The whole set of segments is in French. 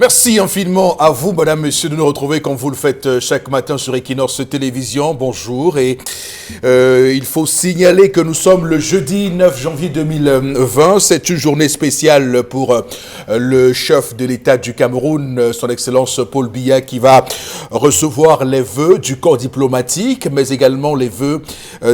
Merci infiniment à vous, madame, monsieur, de nous retrouver comme vous le faites chaque matin sur Equinox Télévision. Bonjour. Et il faut signaler que nous sommes le jeudi 9 janvier 2020. C'est une journée spéciale pour le chef de l'État du Cameroun, son Excellence Paul Biya, qui va recevoir les vœux du corps diplomatique, mais également les vœux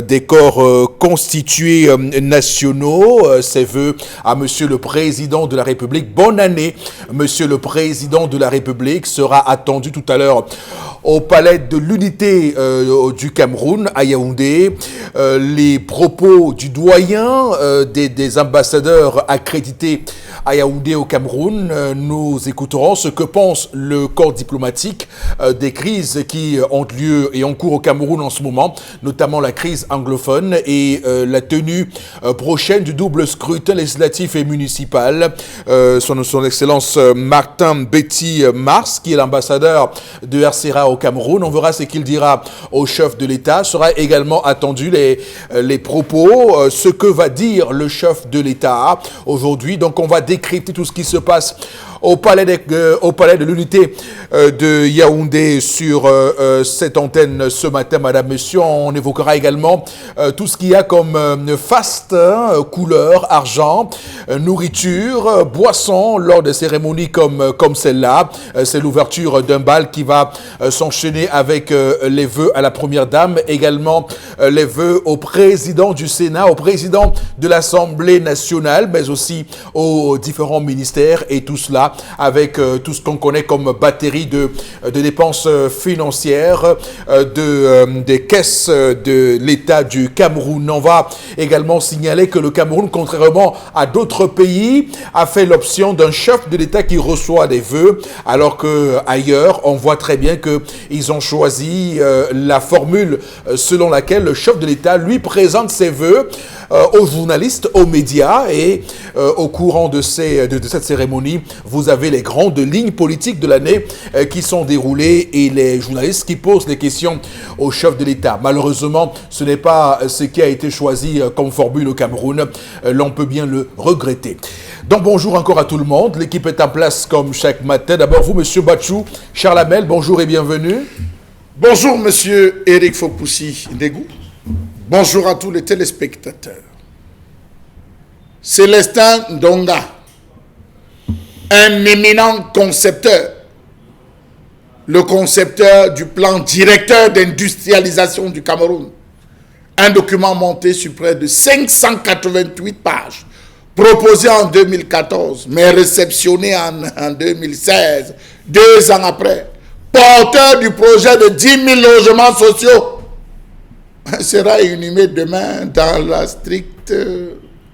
des corps constitués nationaux. Ces vœux à monsieur le Président de la République. Bonne année, monsieur le Président de la République sera attendu tout à l'heure au Palais de l'Unité du Cameroun, à Yaoundé. Les propos du doyen des ambassadeurs accrédités à Yaoundé au Cameroun. Nous écouterons ce que pense le corps diplomatique des crises qui ont lieu et ont cours au Cameroun en ce moment, notamment la crise anglophone et la tenue prochaine du double scrutin législatif et municipal. Son Excellence Martin Betty Mars, qui est l'ambassadeur de RCRA au Cameroun. On verra ce qu'il dira au chef de l'État. Sera également attendu les propos, ce que va dire le chef de l'État aujourd'hui. Donc on va décrypter tout ce qui se passe au palais de l'Unité de Yaoundé sur cette antenne ce matin, madame, monsieur. On évoquera également tout ce qu'il y a comme faste, couleur, argent, nourriture, boisson lors de cérémonies comme celle-là. C'est l'ouverture d'un bal qui va s'enchaîner avec les vœux à la première dame, également les vœux au président du Sénat, au président de l'Assemblée nationale, mais aussi aux différents ministères, et tout cela avec tout ce qu'on connaît comme batterie de dépenses financières des caisses de l'État du Cameroun. On va également signaler que le Cameroun, contrairement à d'autres pays, a fait l'option d'un chef de l'État qui reçoit des vœux, alors qu'ailleurs, on voit très bien qu'ils ont choisi la formule selon laquelle le chef de l'État lui présente ses vœux aux journalistes, aux médias, et au courant de cette cérémonie, vous avez les grandes lignes politiques de l'année qui sont déroulées et les journalistes qui posent les questions au chef de l'État. Malheureusement, ce n'est pas ce qui a été choisi comme formule au Cameroun. L'on peut bien le regretter. Donc bonjour encore à tout le monde. L'équipe est en place comme chaque matin. D'abord vous, monsieur Batchou, Charles Hamel, bonjour et bienvenue. Bonjour, monsieur Eric Fopoussi Ndegou. Bonjour à tous les téléspectateurs. Célestin Ndonga, un éminent concepteur, le concepteur du plan directeur d'industrialisation du Cameroun, un document monté sur près de 588 pages, proposé en 2014, mais réceptionné en 2016, 2 ans après, porteur du projet de 10 000 logements sociaux, sera inhumé demain dans la stricte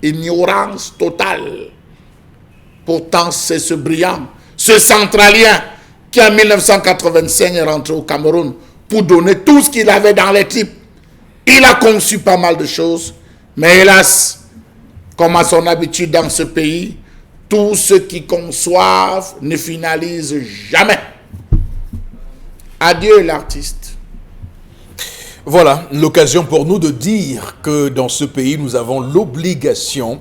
ignorance totale. Pourtant, c'est ce brillant, ce centralien qui en 1985 est rentré au Cameroun pour donner tout ce qu'il avait dans les tripes. Il a conçu pas mal de choses, mais hélas, comme à son habitude dans ce pays, tous ceux qui conçoivent ne finalisent jamais. Adieu l'artiste. Voilà, l'occasion pour nous de dire que dans ce pays, nous avons l'obligation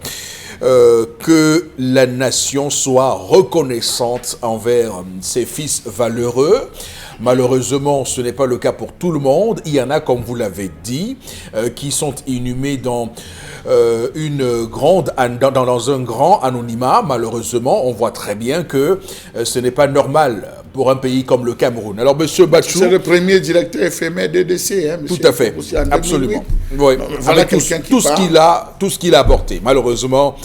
que la nation soit reconnaissante envers ses fils valeureux. Malheureusement, ce n'est pas le cas pour tout le monde. Il y en a, comme vous l'avez dit, qui sont inhumés dans dans un grand anonymat. Malheureusement, on voit très bien que ce n'est pas normal pour un pays comme le Cameroun. Alors, monsieur Batchou... C'est le premier directeur éphémère DDC, hein, monsieur. Tout à fait, absolument. Oui. Voilà tout ce qu'il a apporté. Malheureusement,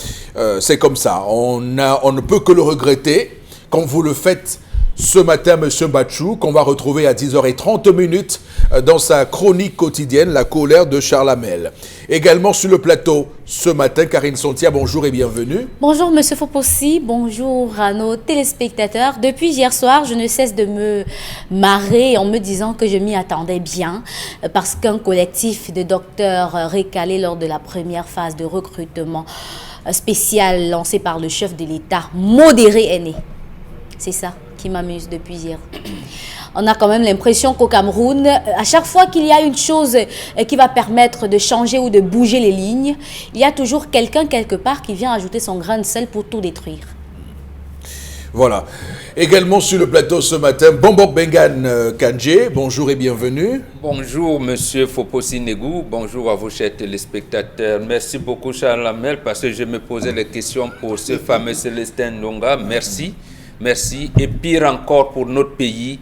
c'est comme ça. On ne peut que le regretter, comme vous le faites ce matin, monsieur Batchou, qu'on va retrouver à 10h30 dans sa chronique quotidienne, La colère de Charles Hamel. Également sur le plateau ce matin, Karine Sontia, bonjour et bienvenue. Bonjour monsieur Fopossi, bonjour à nos téléspectateurs. Depuis hier soir, je ne cesse de me marrer en me disant que je m'y attendais bien parce qu'un collectif de docteurs récalés lors de la première phase de recrutement spécial lancé par le chef de l'État modéré est né. C'est ça qui m'amuse depuis hier. On a quand même l'impression qu'au Cameroun, à chaque fois qu'il y a une chose qui va permettre de changer ou de bouger les lignes, il y a toujours quelqu'un quelque part qui vient ajouter son grain de sel pour tout détruire. Voilà. Également sur le plateau ce matin, Bombok Bengan Kandje, bonjour et bienvenue. Bonjour Monsieur Foposi Negou, bonjour à vos chers téléspectateurs. Merci beaucoup Charles Lamel parce que je me posais les questions pour ce fameux Célestin Ndonga. Merci, merci. Et pire encore pour notre pays,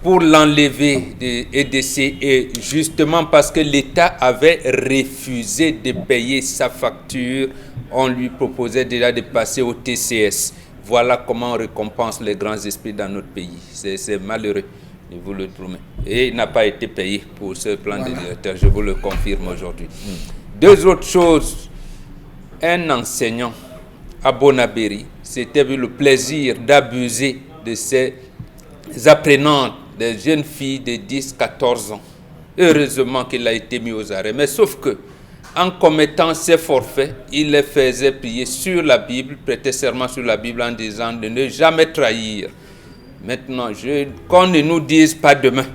pour l'enlever des EDC, et justement parce que l'État avait refusé de payer sa facture, on lui proposait déjà de passer au TCS. Voilà comment on récompense les grands esprits dans notre pays. C'est malheureux, je vous le promets. Et il n'a pas été payé pour ce plan de directeur, je vous le confirme aujourd'hui. Deux autres choses. Un enseignant à Bonabéry s'était vu le plaisir d'abuser de ses apprenantes, des jeunes filles de 10-14 ans. Heureusement qu'il a été mis aux arrêts. Mais sauf que, en commettant ces forfaits, il les faisait prier sur la Bible, prêter serment sur la Bible en disant de ne jamais trahir. Maintenant, qu'on ne nous dise pas demain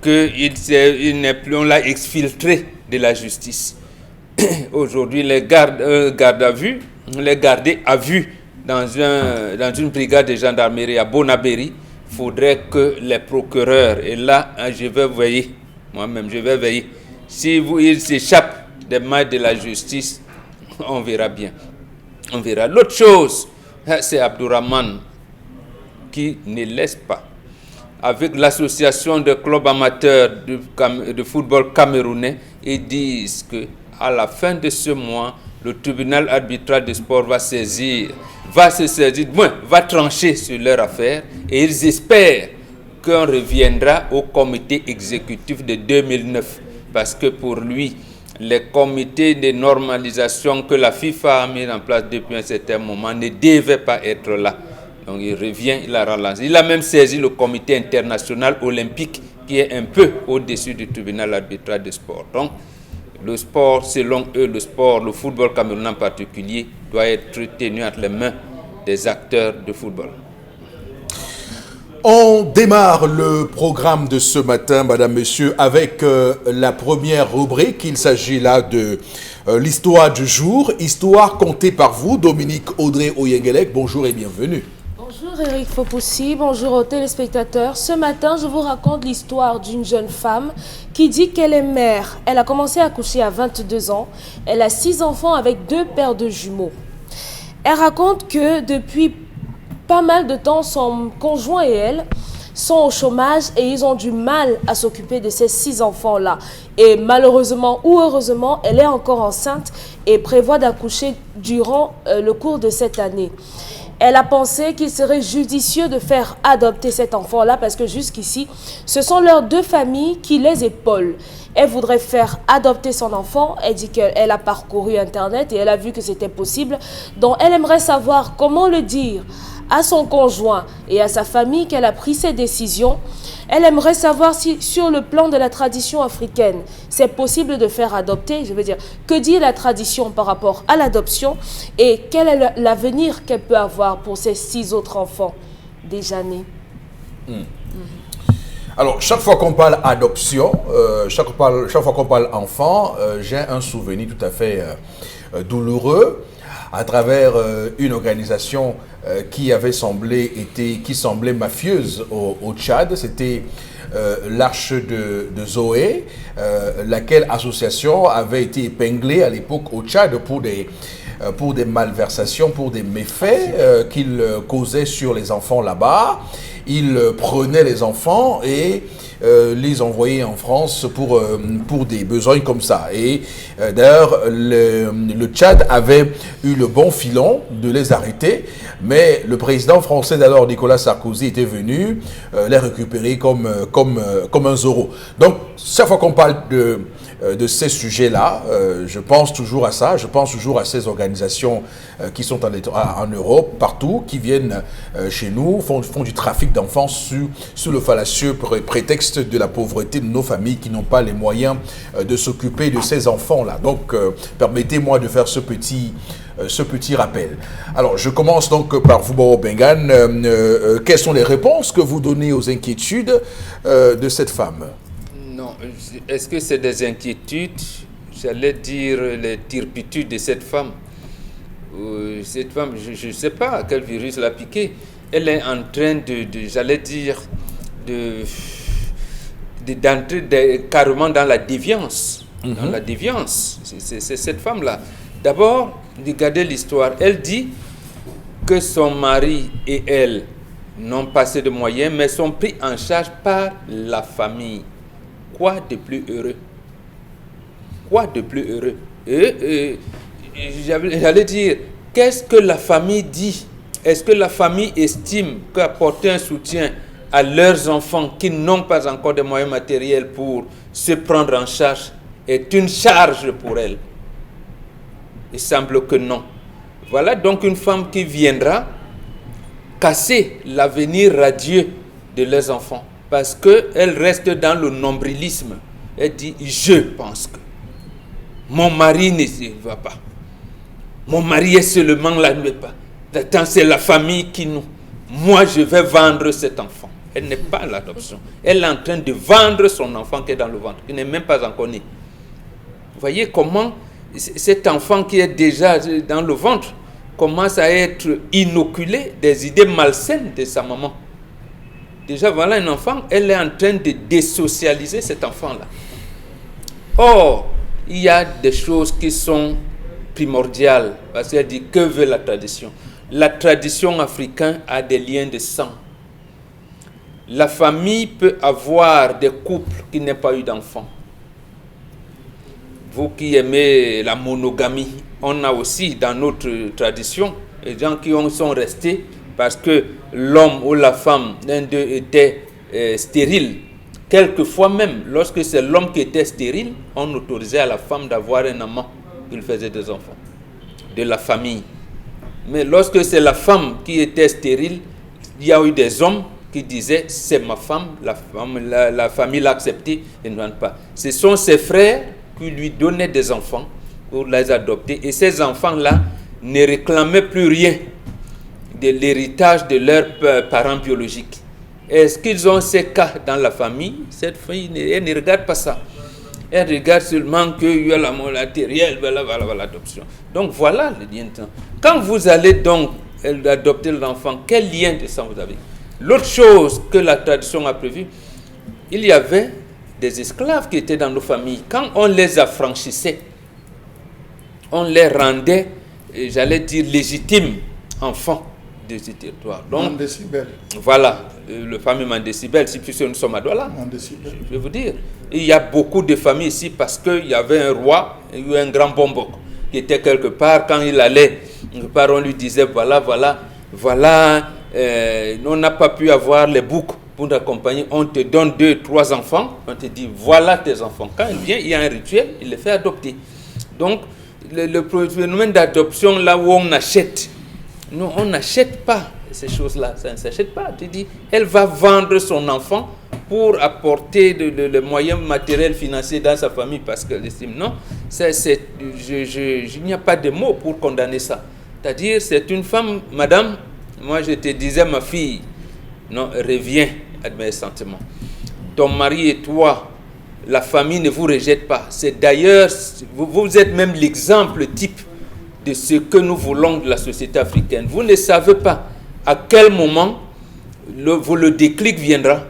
qu'il n'est plus, on l'a exfiltré de la justice. Aujourd'hui, les gardes à vue, les gardés à vue dans une brigade de gendarmerie à Bonabéry. Il faudrait que les procureurs, et là, je vais veiller, moi-même, je vais veiller. Si il s'échappe des mains de la justice, on verra bien. On verra. L'autre chose, c'est Abdourahmane qui ne laisse pas. Avec l'association des clubs amateurs de football camerounais, ils disent qu'à la fin de ce mois, le tribunal arbitral de sport va se saisir, va trancher sur leur affaire, et ils espèrent qu'on reviendra au comité exécutif de 2009. Parce que pour lui, les comités de normalisation que la FIFA a mis en place depuis un certain moment ne devaient pas être là. Donc il revient, il a relancé. Il a même saisi le comité international olympique qui est un peu au-dessus du tribunal arbitral de sport. Donc le sport, selon eux, le football camerounais en particulier, doit être tenu entre les mains des acteurs de football. On démarre le programme de ce matin, madame, monsieur, avec la première rubrique. Il s'agit là de l'histoire du jour, histoire contée par vous, Dominique Audrey Oyengelek. Bonjour et bienvenue. Bonjour Eric Fopoussi, bonjour aux téléspectateurs. Ce matin, je vous raconte l'histoire d'une jeune femme qui dit qu'elle est mère. Elle a commencé à accoucher à 22 ans. Elle a 6 enfants avec 2 paires de jumeaux. Elle raconte que depuis pas mal de temps, son conjoint et elle sont au chômage et ils ont du mal à s'occuper de ces 6 enfants-là. Et malheureusement ou heureusement, elle est encore enceinte et prévoit d'accoucher durant le cours de cette année. Elle a pensé qu'il serait judicieux de faire adopter cet enfant-là parce que jusqu'ici, ce sont leurs 2 familles qui les épaulent. Elle voudrait faire adopter son enfant. Elle dit qu'elle a parcouru Internet et elle a vu que c'était possible. Donc, elle aimerait savoir comment le dire à son conjoint et à sa famille qu'elle a pris ces décisions. Elle aimerait savoir si, sur le plan de la tradition africaine, c'est possible de faire adopter. Je veux dire, que dit la tradition par rapport à l'adoption et quel est l'avenir qu'elle peut avoir pour ses 6 autres enfants déjà nés. Alors, chaque fois qu'on parle adoption, chaque fois qu'on parle enfant, j'ai un souvenir tout à fait douloureux à travers une organisation qui semblait mafieuse au Tchad. C'était l'Arche de Zoé, laquelle association avait été épinglée à l'époque au Tchad pour des malversations, pour des méfaits qu'il causait sur les enfants là-bas. Il prenait les enfants et les envoyait en France pour des besoins comme ça. Et d'ailleurs, le Tchad avait eu le bon filon de les arrêter, mais le président français d'alors, Nicolas Sarkozy, était venu les récupérer comme un Zorro. Donc, chaque fois qu'on parle de ces sujets-là, je pense toujours à ça, je pense toujours à ces organisations qui sont en Europe, partout, qui viennent chez nous, font du trafic d'enfants sous le fallacieux prétexte de la pauvreté de nos familles qui n'ont pas les moyens de s'occuper de ces enfants-là. Donc, permettez-moi de faire ce petit rappel. Alors, je commence donc par vous, Bobo Bengan. Quelles sont les réponses que vous donnez aux inquiétudes de cette femme? Non, est-ce que c'est des inquiétudes? J'allais dire les turpitudes de cette femme. cette femme, je ne sais pas quel virus l'a piqué, elle est en train j'allais dire, d'entrer carrément dans la déviance. Dans la déviance. C'est cette femme-là. D'abord, regardez l'histoire. Elle dit que son mari et elle n'ont pas assez de moyens, mais sont pris en charge par la famille. Quoi de plus heureux? Quoi de plus heureux? J'allais dire, qu'est-ce que la famille dit? Est-ce que la famille estime qu'apporter un soutien à leurs enfants qui n'ont pas encore de moyens matériels pour se prendre en charge est une charge pour elle? Il semble que non. Voilà donc une femme qui viendra casser l'avenir radieux de leurs enfants parce qu'elle reste dans le nombrilisme. Elle dit, je pense que mon mari ne va pas. Mon mari est seulement là, ne va pas. Attends, c'est la famille qui nous... Moi, je vais vendre cet enfant. Elle n'est pas à l'adoption. Elle est en train de vendre son enfant qui est dans le ventre, qui n'est même pas encore né. Vous voyez comment cet enfant qui est déjà dans le ventre commence à être inoculé des idées malsaines de sa maman. Déjà, voilà un enfant, elle est en train de désocialiser cet enfant-là. Or, il y a des choses qui sont primordiales, parce qu'elle dit, que veut la tradition? La tradition africaine a des liens de sang. La famille peut avoir des couples qui n'ont pas eu d'enfants. Vous qui aimez la monogamie, on a aussi dans notre tradition des gens qui sont restés parce que l'homme ou la femme, l'un d'eux était stérile. Quelquefois même, lorsque c'est l'homme qui était stérile, on autorisait à la femme d'avoir un amant qu'il faisait des enfants, de la famille. Mais lorsque c'est la femme qui était stérile, il y a eu des hommes qui disaient, c'est ma femme, la famille l'a accepté, et ne demande pas. Ce sont ses frères qui lui donnaient des enfants pour les adopter. Et ces enfants-là ne réclamaient plus rien de l'héritage de leurs parents biologiques. Est-ce qu'ils ont ces cas dans la famille? Cette famille, elle ne regarde pas ça. Elle regarde seulement qu'il y a la matériel, voilà, l'adoption. Donc voilà le lien de sang. Quand vous allez donc adopter l'enfant, quel lien de sang vous avez? L'autre chose que la tradition a prévue, il y avait des esclaves qui étaient dans nos familles. Quand on les affranchissait, on les rendait, j'allais dire, légitimes enfants de ce territoire. Donc, Mandécibel. voilà, le fameux Mandécibel, si puisque nous sommes à Douala. Je vais vous dire, il y a beaucoup de familles ici parce qu'il y avait un roi, il y a un grand bombok qui était quelque part. Quand il allait, quelque part, on lui disait, voilà, on n'a pas pu avoir les boucs pour t'accompagner, on te donne 2, 3 enfants, on te dit voilà tes enfants. Quand il vient, il y a un rituel, il les fait adopter. Donc, le phénomène d'adoption, là où on achète, nous, on n'achète pas ces choses-là, ça ne s'achète pas. Tu dis, elle va vendre son enfant pour apporter le moyen matériel financier dans sa famille parce qu'elle estime, non, il n'y a pas de mots pour condamner ça. C'est-à-dire, c'est une femme, madame, moi je te disais, ma fille, non, reviens à mes sentiments. Ton mari et toi, la famille ne vous rejette pas. C'est d'ailleurs, vous êtes même l'exemple type de ce que nous voulons de la société africaine. Vous ne savez pas à quel moment le déclic viendra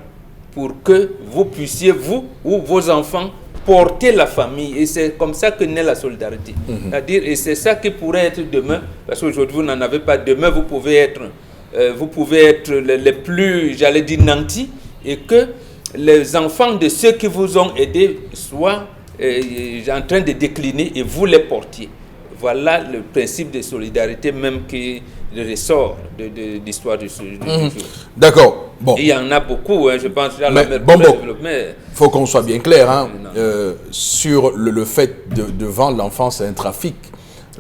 pour que vous puissiez, vous ou vos enfants, porter la famille. Et c'est comme ça que naît la solidarité. C'est-à-dire, et c'est ça qui pourrait être demain, parce qu'aujourd'hui vous n'en avez pas. Demain vous pouvez être les plus, j'allais dire, nantis, et que les enfants de ceux qui vous ont aidé soient en train de décliner et vous les portiez. Voilà le principe de solidarité même qui ressort de l'histoire du jour. D'accord. Bon. Il y en a beaucoup, hein, je pense. Il faut qu'on soit bien clair sur le fait de vendre l'enfant, c'est un trafic.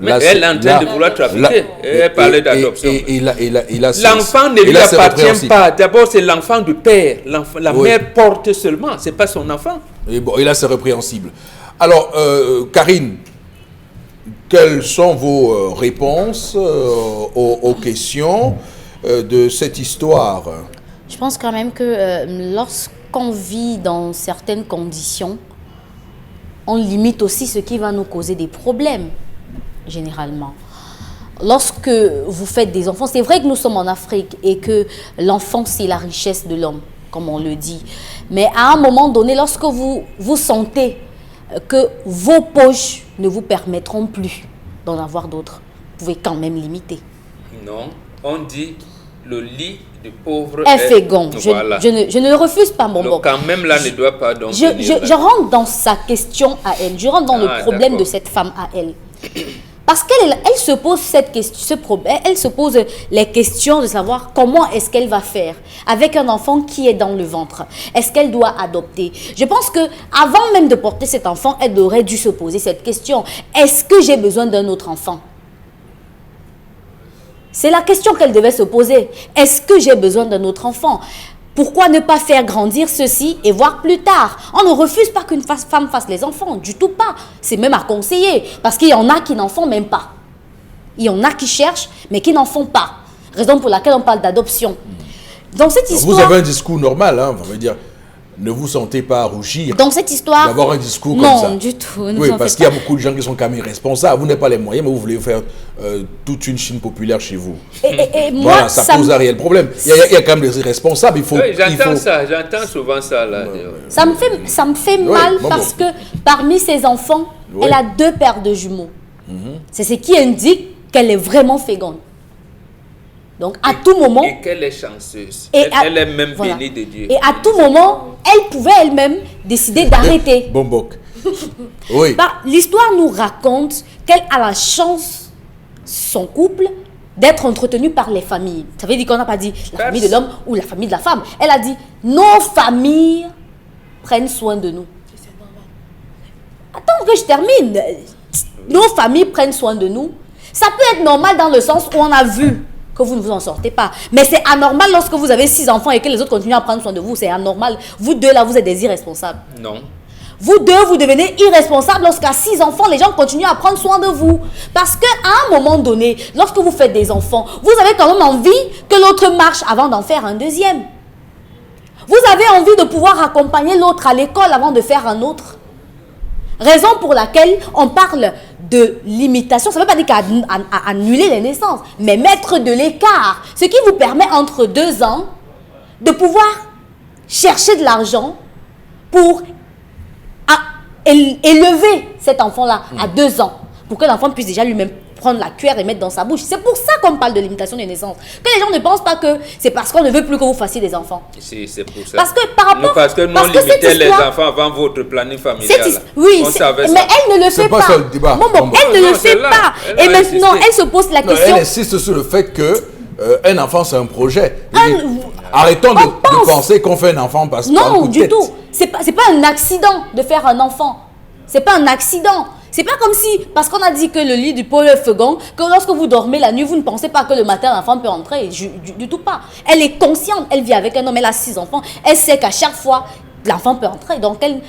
Mais là, elle est en train de vouloir trafiquer. Elle parlait d'adoption. L'enfant ne lui appartient pas. D'abord, c'est l'enfant du père. La mère porte seulement. Ce n'est pas son enfant. Et bon, et là, c'est répréhensible. Alors, Karine, quelles sont vos réponses aux questions de cette histoire? Je pense quand même que lorsqu'on vit dans certaines conditions, on limite aussi ce qui va nous causer des problèmes, généralement. lorsque vous faites des enfants, c'est vrai que nous sommes en Afrique et que l'enfant, c'est la richesse de l'homme, comme on le dit. Mais à un moment donné, lorsque vous sentez que vos poches ne vous permettront plus d'en avoir d'autres, vous pouvez quand même limiter. Non, on dit le lit du pauvre est fécond. Voilà. Je ne le refuse pas, mon bon. Quand même là, ne doit pas donc je rentre dans sa question à elle. Je rentre dans le problème de cette femme à elle. Parce qu'elle se pose cette question, ce problème, elle se pose les questions de savoir comment est-ce qu'elle va faire avec un enfant qui est dans le ventre. Est-ce qu'elle doit adopter? Je pense que avant même de porter cet enfant, elle aurait dû se poser cette question. Est-ce que j'ai besoin d'un autre enfant? C'est la question qu'elle devait se poser. Est-ce que j'ai besoin d'un autre enfant? Pourquoi ne pas faire grandir ceci et voir plus tard? On ne refuse pas qu'une femme fasse les enfants, du tout pas. C'est même à conseiller, parce qu'il y en a qui n'en font même pas. Il y en a qui cherchent, mais qui n'en font pas. Raison pour laquelle on parle d'adoption. Dans cette histoire... Vous avez un discours normal, hein, on va dire... Ne vous sentez pas à rougir dans cette histoire d'avoir un discours comme ça. Non, du tout. Oui, parce qu'il y a beaucoup de gens qui sont quand même irresponsables. Vous n'avez pas les moyens, mais vous voulez faire toute une Chine populaire chez vous. Et moi, voilà, ça pose un réel problème. Il y a quand même des irresponsables. Il faut, oui, j'entends souvent ça là. Ça me fait mal parce que parmi ses enfants, elle a 2 paires de jumeaux. C'est ce qui indique qu'elle est vraiment féconde. Donc, à tout moment... Et qu'elle est chanceuse. Elle est même bénie de Dieu. Et à tout moment, elle pouvait elle-même décider d'arrêter. Bombok. Oui. L'histoire nous raconte qu'elle a la chance, son couple, d'être entretenu par les familles. Ça veut dire qu'on n'a pas dit la famille de l'homme ou la famille de la femme. Elle a dit, nos familles prennent soin de nous. Attends que je termine. Nos familles prennent soin de nous. Ça peut être normal dans le sens où on a vu que vous ne vous en sortez pas. Mais c'est anormal lorsque vous avez 6 enfants et que les autres continuent à prendre soin de vous. C'est anormal. Vous deux, là, vous êtes des irresponsables. Non. Vous deux, vous devenez irresponsables lorsqu'à 6 enfants, les gens continuent à prendre soin de vous. Parce qu'à un moment donné, lorsque vous faites des enfants, vous avez quand même envie que l'autre marche avant d'en faire un deuxième. Vous avez envie de pouvoir accompagner l'autre à l'école avant de faire un autre. Raison pour laquelle on parle de limitation. Ça ne veut pas dire qu'à annuler les naissances, mais mettre de l'écart. Ce qui vous permet entre 2 ans de pouvoir chercher de l'argent pour élever cet enfant-là à 2 ans. Pour que l'enfant puisse déjà lui-même prendre la cuillère et mettre dans sa bouche. C'est pour ça qu'on parle de limitation des naissances. Que les gens ne pensent pas que c'est parce qu'on ne veut plus que vous fassiez des enfants. Si, c'est pour ça. Parce que par rapport... Parce que nous, on limitait les enfants avant votre planning familial. Oui, mais elle ne le fait pas. C'est pas ça le débat. Elle ne le fait pas. Et maintenant, elle se pose la question... Elle insiste sur le fait que un enfant, c'est un projet. Arrêtons de penser qu'on fait un enfant parce qu'on non, du tout. C'est pas un accident de faire un enfant. C'est pas un accident. C'est pas comme si, parce qu'on a dit que le lit du pauvre est fécond, que lorsque vous dormez la nuit, vous ne pensez pas que le matin l'enfant peut entrer. Du tout pas. Elle est consciente, elle vit avec un homme, elle a 6 enfants. Elle sait qu'à chaque fois, l'enfant peut entrer. Donc, elle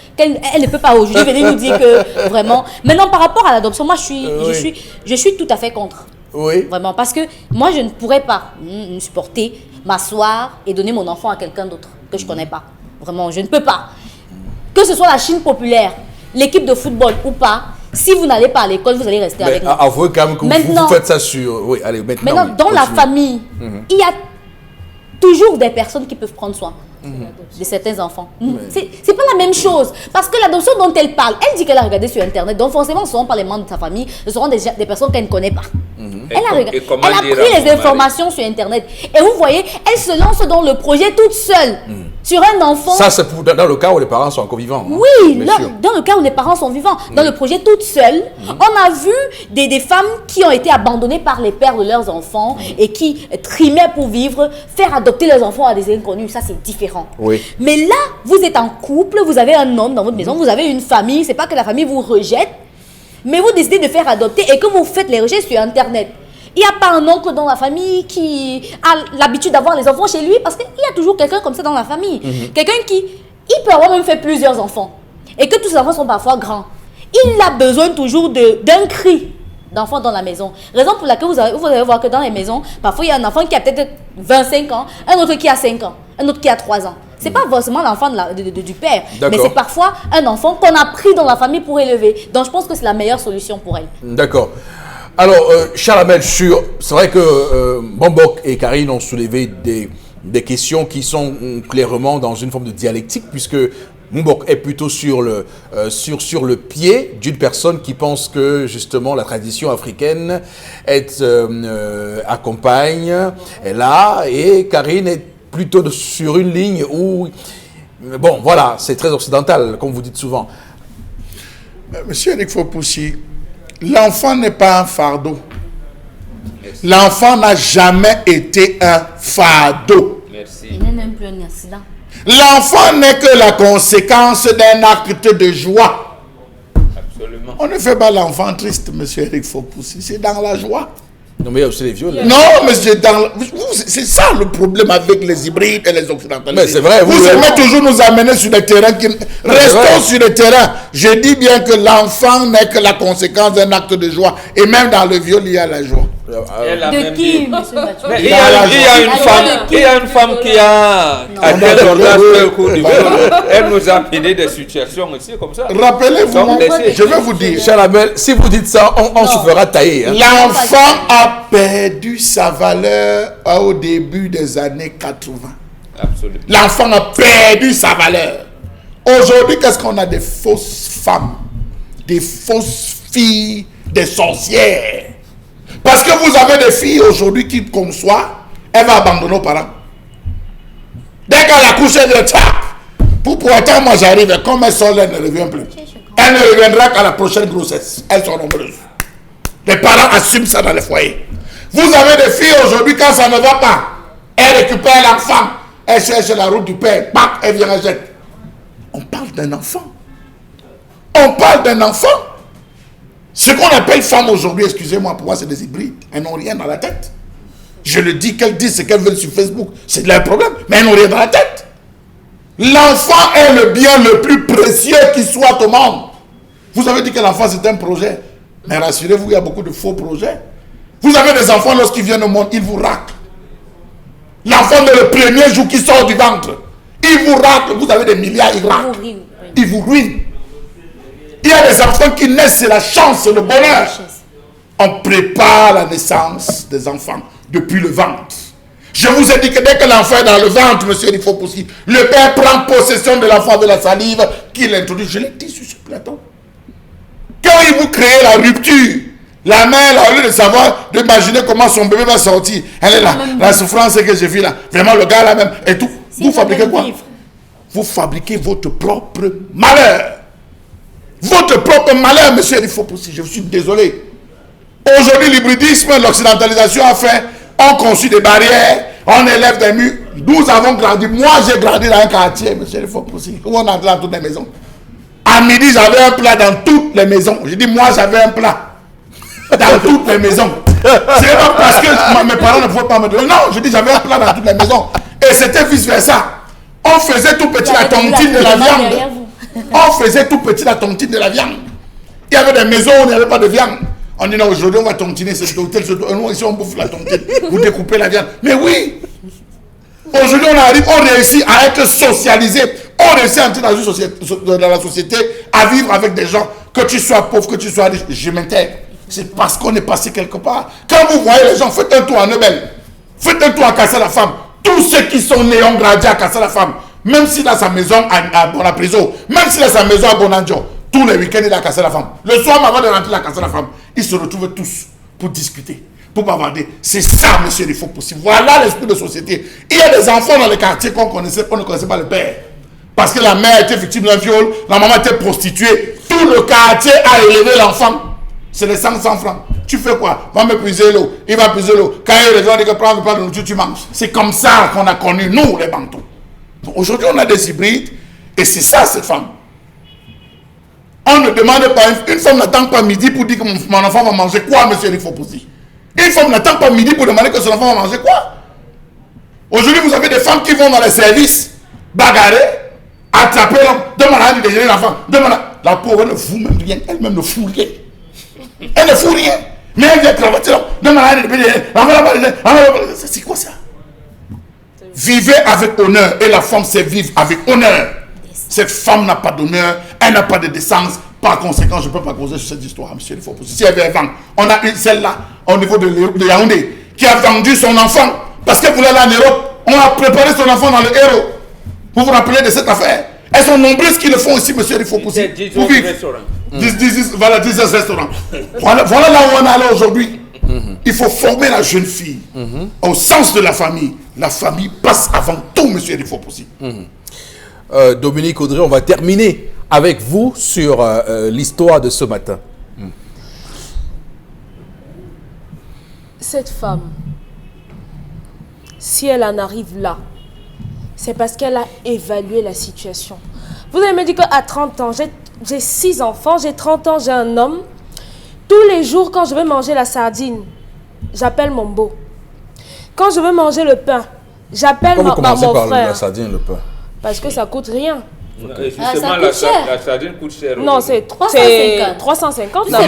ne peut pas aujourd'hui venir nous dire que vraiment... Maintenant, par rapport à l'adoption, moi, je suis tout à fait contre. Oui. Vraiment, parce que moi, je ne pourrais pas me supporter, m'asseoir et donner mon enfant à quelqu'un d'autre que je ne connais pas. Vraiment, je ne peux pas. Que ce soit la Chine populaire, l'équipe de football ou pas, si vous n'allez pas à l'école, vous allez rester avec nous. Avouez quand même que vous faites ça sur... Oui, allez, maintenant dans la famille, il y a toujours des personnes qui peuvent prendre soin de certains enfants. C'est pas la même chose. Parce que l'adoption dont elle parle, elle dit qu'elle a regardé sur Internet. Donc forcément, ce ne seront pas les membres de sa famille, ce seront des personnes qu'elle ne connaît pas. Elle a pris les informations sur Internet. Et vous voyez, elle se lance dans le projet toute seule. Sur un enfant... Ça, c'est dans le cas où les parents sont encore vivants. Oui, dans le cas où les parents sont vivants. Dans le projet toute seule, on a vu des femmes qui ont été abandonnées par les pères de leurs enfants et qui trimaient pour vivre, faire adopter leurs enfants à des inconnus. Ça, c'est différent. Oui. Mais là, vous êtes en couple, vous avez un homme dans votre maison, vous avez une famille. C'est pas que la famille vous rejette, mais vous décidez de faire adopter et que vous faites les rejets sur Internet. Il n'y a pas un oncle dans la famille qui a l'habitude d'avoir les enfants chez lui parce qu'il y a toujours quelqu'un comme ça dans la famille. Quelqu'un il peut avoir même fait plusieurs enfants et que tous ces enfants sont parfois grands. Il a besoin toujours d'un cri d'enfants dans la maison. Raison pour laquelle vous allez voir que dans les maisons, parfois il y a un enfant qui a peut-être 25 ans, un autre qui a 5 ans, un autre qui a 3 ans. Ce n'est pas forcément l'enfant du père, mais c'est parfois un enfant qu'on a pris dans la famille pour élever. Donc je pense que c'est la meilleure solution pour elle. D'accord. Alors, Charles, c'est vrai que Bambok et Karine ont soulevé des questions qui sont clairement dans une forme de dialectique, puisque Mbok est plutôt sur le pied d'une personne qui pense que justement la tradition africaine accompagne, est là, et Karine est plutôt sur une ligne où, bon, voilà, c'est très occidental, comme vous dites souvent. Monsieur Eric Fopoussi, l'enfant n'est pas un fardeau. L'enfant n'a jamais été un fardeau. Merci. Il n'est même plus un accident. L'enfant n'est que la conséquence d'un acte de joie. Absolument. On ne fait pas l'enfant triste, monsieur Eric Fopoussi, c'est dans la joie. Non, mais il y a aussi les viols. Non, mais c'est ça le problème avec les hybrides et les occidentalistes. Mais c'est vrai, vous aimez toujours nous amener sur les terrains qui... Restons sur le terrain. Je dis bien que l'enfant n'est que la conséquence d'un acte de joie. Et même dans le viol, il y a la joie. De qui, monsieur Mathieu? Il y a une femme qui a atteint l'orgasme au cours du viol. Elle nous a appelé des situations aussi comme ça. Rappelez-vous, je vais vous dire. Cher Abel, si vous dites ça, on se fera tailler. Hein. L'enfant a perdu sa valeur au début des années 80. Absolument. L'enfant a perdu sa valeur. Aujourd'hui, qu'est-ce qu'on a? Des fausses femmes, des fausses filles, des sorcières. Parce que vous avez des filles aujourd'hui qui conçoivent, elle va abandonner aux parents. Dès qu'elle accouche, elle dit, pour autant, moi j'arrive, comme elle sort, elle ne revient plus. Elle ne reviendra qu'à la prochaine grossesse. Elles sont nombreuses. Les parents assument ça dans les foyers. Vous avez des filles aujourd'hui, quand ça ne va pas, elles récupèrent l'enfant, elles cherchent la route du père, bam, elle vient, elle jette. On parle d'un enfant. On parle d'un enfant. Ce qu'on appelle femme aujourd'hui, excusez-moi, pour moi c'est des hybrides. Elles n'ont rien dans la tête. Je le dis, qu'elles disent ce qu'elles veulent sur Facebook, c'est leur problème, mais elles n'ont rien dans la tête. L'enfant est le bien le plus précieux qui soit au monde. Vous avez dit que l'enfant c'est un projet, mais rassurez-vous, il y a beaucoup de faux projets. Vous avez des enfants, lorsqu'ils viennent au monde, ils vous raclent. L'enfant de le premier jour qui sort du ventre, il vous racle, vous avez des milliards, il racle. Il vous ruine. Il y a des enfants qui naissent, c'est la chance, c'est le bonheur. On prépare la naissance des enfants depuis le ventre. Je vous ai dit que dès que l'enfant est dans le ventre, monsieur, il faut possible. Le père prend possession de l'enfant de la salive qu'il introduit. Je l'ai dit sur ce plateau. Quand il vous crée la rupture, la mère, au lieu de savoir, d'imaginer comment son bébé va sortir, elle est là. La souffrance que j'ai vue là, vraiment le gars là même, et tout. Vous fabriquez quoi? Vous fabriquez votre propre malheur. Votre propre malheur, monsieur, il faut possible. Je suis désolé. Aujourd'hui, l'hybridisme, l'occidentalisation a fait, on conçut des barrières, on élève des murs. Nous avons grandi. Moi, j'ai grandi dans un quartier, monsieur, il faut possible, où on entre dans toutes les maisons. À midi, j'avais un plat dans toutes les maisons. Je dis, moi, j'avais un plat dans toutes les maisons. C'est pas parce que mes parents ne pouvaient pas me donner. Non, je dis, j'avais un plat dans toutes les maisons. Et c'était vice-versa. On faisait tout petit la tontine de la viande. On faisait tout petit la tontine de la viande. Il y avait des maisons où il n'y avait pas de viande. On dit non, aujourd'hui on va tontiner cet hôtel. Nous ici on bouffe la tontine. Vous découpez la viande. Mais oui. Aujourd'hui on arrive, on réussit à être socialisé. On réussit à entrer dans la société, à vivre avec des gens. Que tu sois pauvre, que tu sois riche. Je m'intègre. C'est parce qu'on est passé quelque part. Quand vous voyez les gens, faites un tour à Nebel. Faites un tour à Casser la Femme. Tous ceux qui sont nés ont grandi à Casser la Femme. Même s'il a sa maison à Bonapriso, même s'il a sa maison à Bonanjo, tous les week-ends il a cassé la femme. Le soir, avant de rentrer, il a cassé la femme. Ils se retrouvent tous pour discuter, pour bavarder. C'est ça, monsieur, il faut possible. Voilà l'esprit de société. Il y a des enfants dans les quartiers qu'on ne connaissait pas le père. Parce que la mère était victime d'un viol, la maman était prostituée. Tout le quartier a élevé l'enfant. C'est les 100 francs. Tu fais quoi? Va me puiser l'eau. Il va puiser l'eau. Quand il revient, il dit que prends pas de nourriture, tu manges. C'est comme ça qu'on a connu, nous, les Bantous. Aujourd'hui, on a des hybrides et c'est ça, cette femme. On ne demande pas, une femme n'attend pas midi pour dire que mon enfant va manger quoi, monsieur il faut poser. Une femme n'attend pas midi pour demander que son enfant va manger quoi. Aujourd'hui, vous avez des femmes qui vont dans les services, bagarrer, attraper l'homme, demander à déjeuner l'enfant. La pauvre, elle ne fout même rien, elle-même ne fout rien. Elle ne fout rien. Mais elle vient travailler l'homme, demander à déjeuner. C'est quoi ça? Vivez avec honneur. Et la femme sait vivre avec honneur. Cette femme n'a pas d'honneur, elle n'a pas de décence. Par conséquent, je ne peux pas causer sur cette histoire, monsieur. Il faut pousser. Si elle veut vendre, on a une celle-là, au niveau de Yaoundé, qui a vendu son enfant, parce qu'elle voulait aller en Europe. On a préparé son enfant dans le héros. Vous vous rappelez de cette affaire? Elles sont nombreuses qui le font ici, monsieur. Il faut pousser. Pour vivre. Voilà, 10 restaurants. Voilà là où on est allé aujourd'hui. Il faut former la jeune fille au sens de la famille. La famille passe avant tout, monsieur. Il faut pousser. Dominique Audrey, on va terminer avec vous sur l'histoire de ce matin. Cette femme, si elle en arrive là, c'est parce qu'elle a évalué la situation. Vous avez me dit qu'à 30 ans, j'ai 6 enfants, j'ai 30 ans, j'ai un homme. Tous les jours, quand je veux manger la sardine, j'appelle mon beau. Quand je veux manger le pain, j'appelle mon frère. Par la sardine, le pain. Parce que ça coûte rien. Justement, la sardine coûte cher. Non, c'est 350. 350 Bah,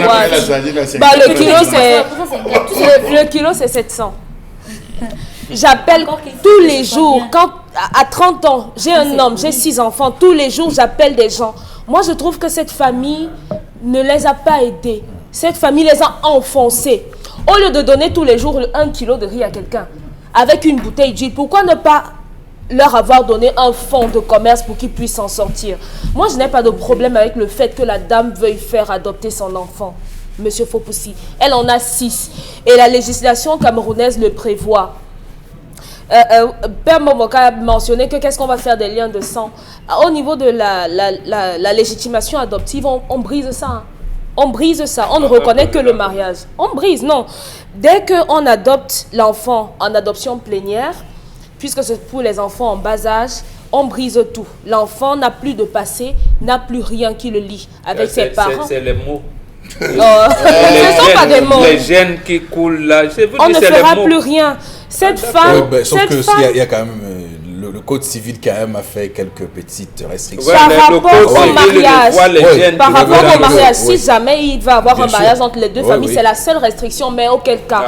le kilo, c'est 700. J'appelle tous les jours. Quand à 30 ans, j'ai un homme, j'ai 6 enfants. Tous les jours, j'appelle des gens. Moi, je trouve que cette famille ne les a pas aidés. Cette famille les a enfoncés. Au lieu de donner tous les jours 1 kilo de riz à quelqu'un, avec une bouteille d'huile, pourquoi ne pas leur avoir donné un fonds de commerce pour qu'ils puissent s'en sortir? Moi, je n'ai pas de problème avec le fait que la dame veuille faire adopter son enfant. Monsieur Fopoussi, elle en a 6. Et la législation camerounaise le prévoit. Père Momoka a mentionné que qu'est-ce qu'on va faire des liens de sang. Au niveau de la légitimation adoptive, on brise ça. Hein. On brise ça. On ne reconnaît que le mariage. On brise, non. Dès qu'on adopte l'enfant en adoption plénière, puisque c'est pour les enfants en bas âge, on brise tout. L'enfant n'a plus de passé, n'a plus rien qui le lie avec ses parents. C'est les mots. Ce ne sont pas des mots. Les gènes qui coulent là. On ne fera plus rien. Cette femme... Oui, sauf qu'il y a quand même... Le code civil quand même a fait quelques petites restrictions. Par rapport au mariage, par rapport au mariage, si jamais il va avoir un mariage entre les deux familles, c'est la seule restriction, mais auquel cas,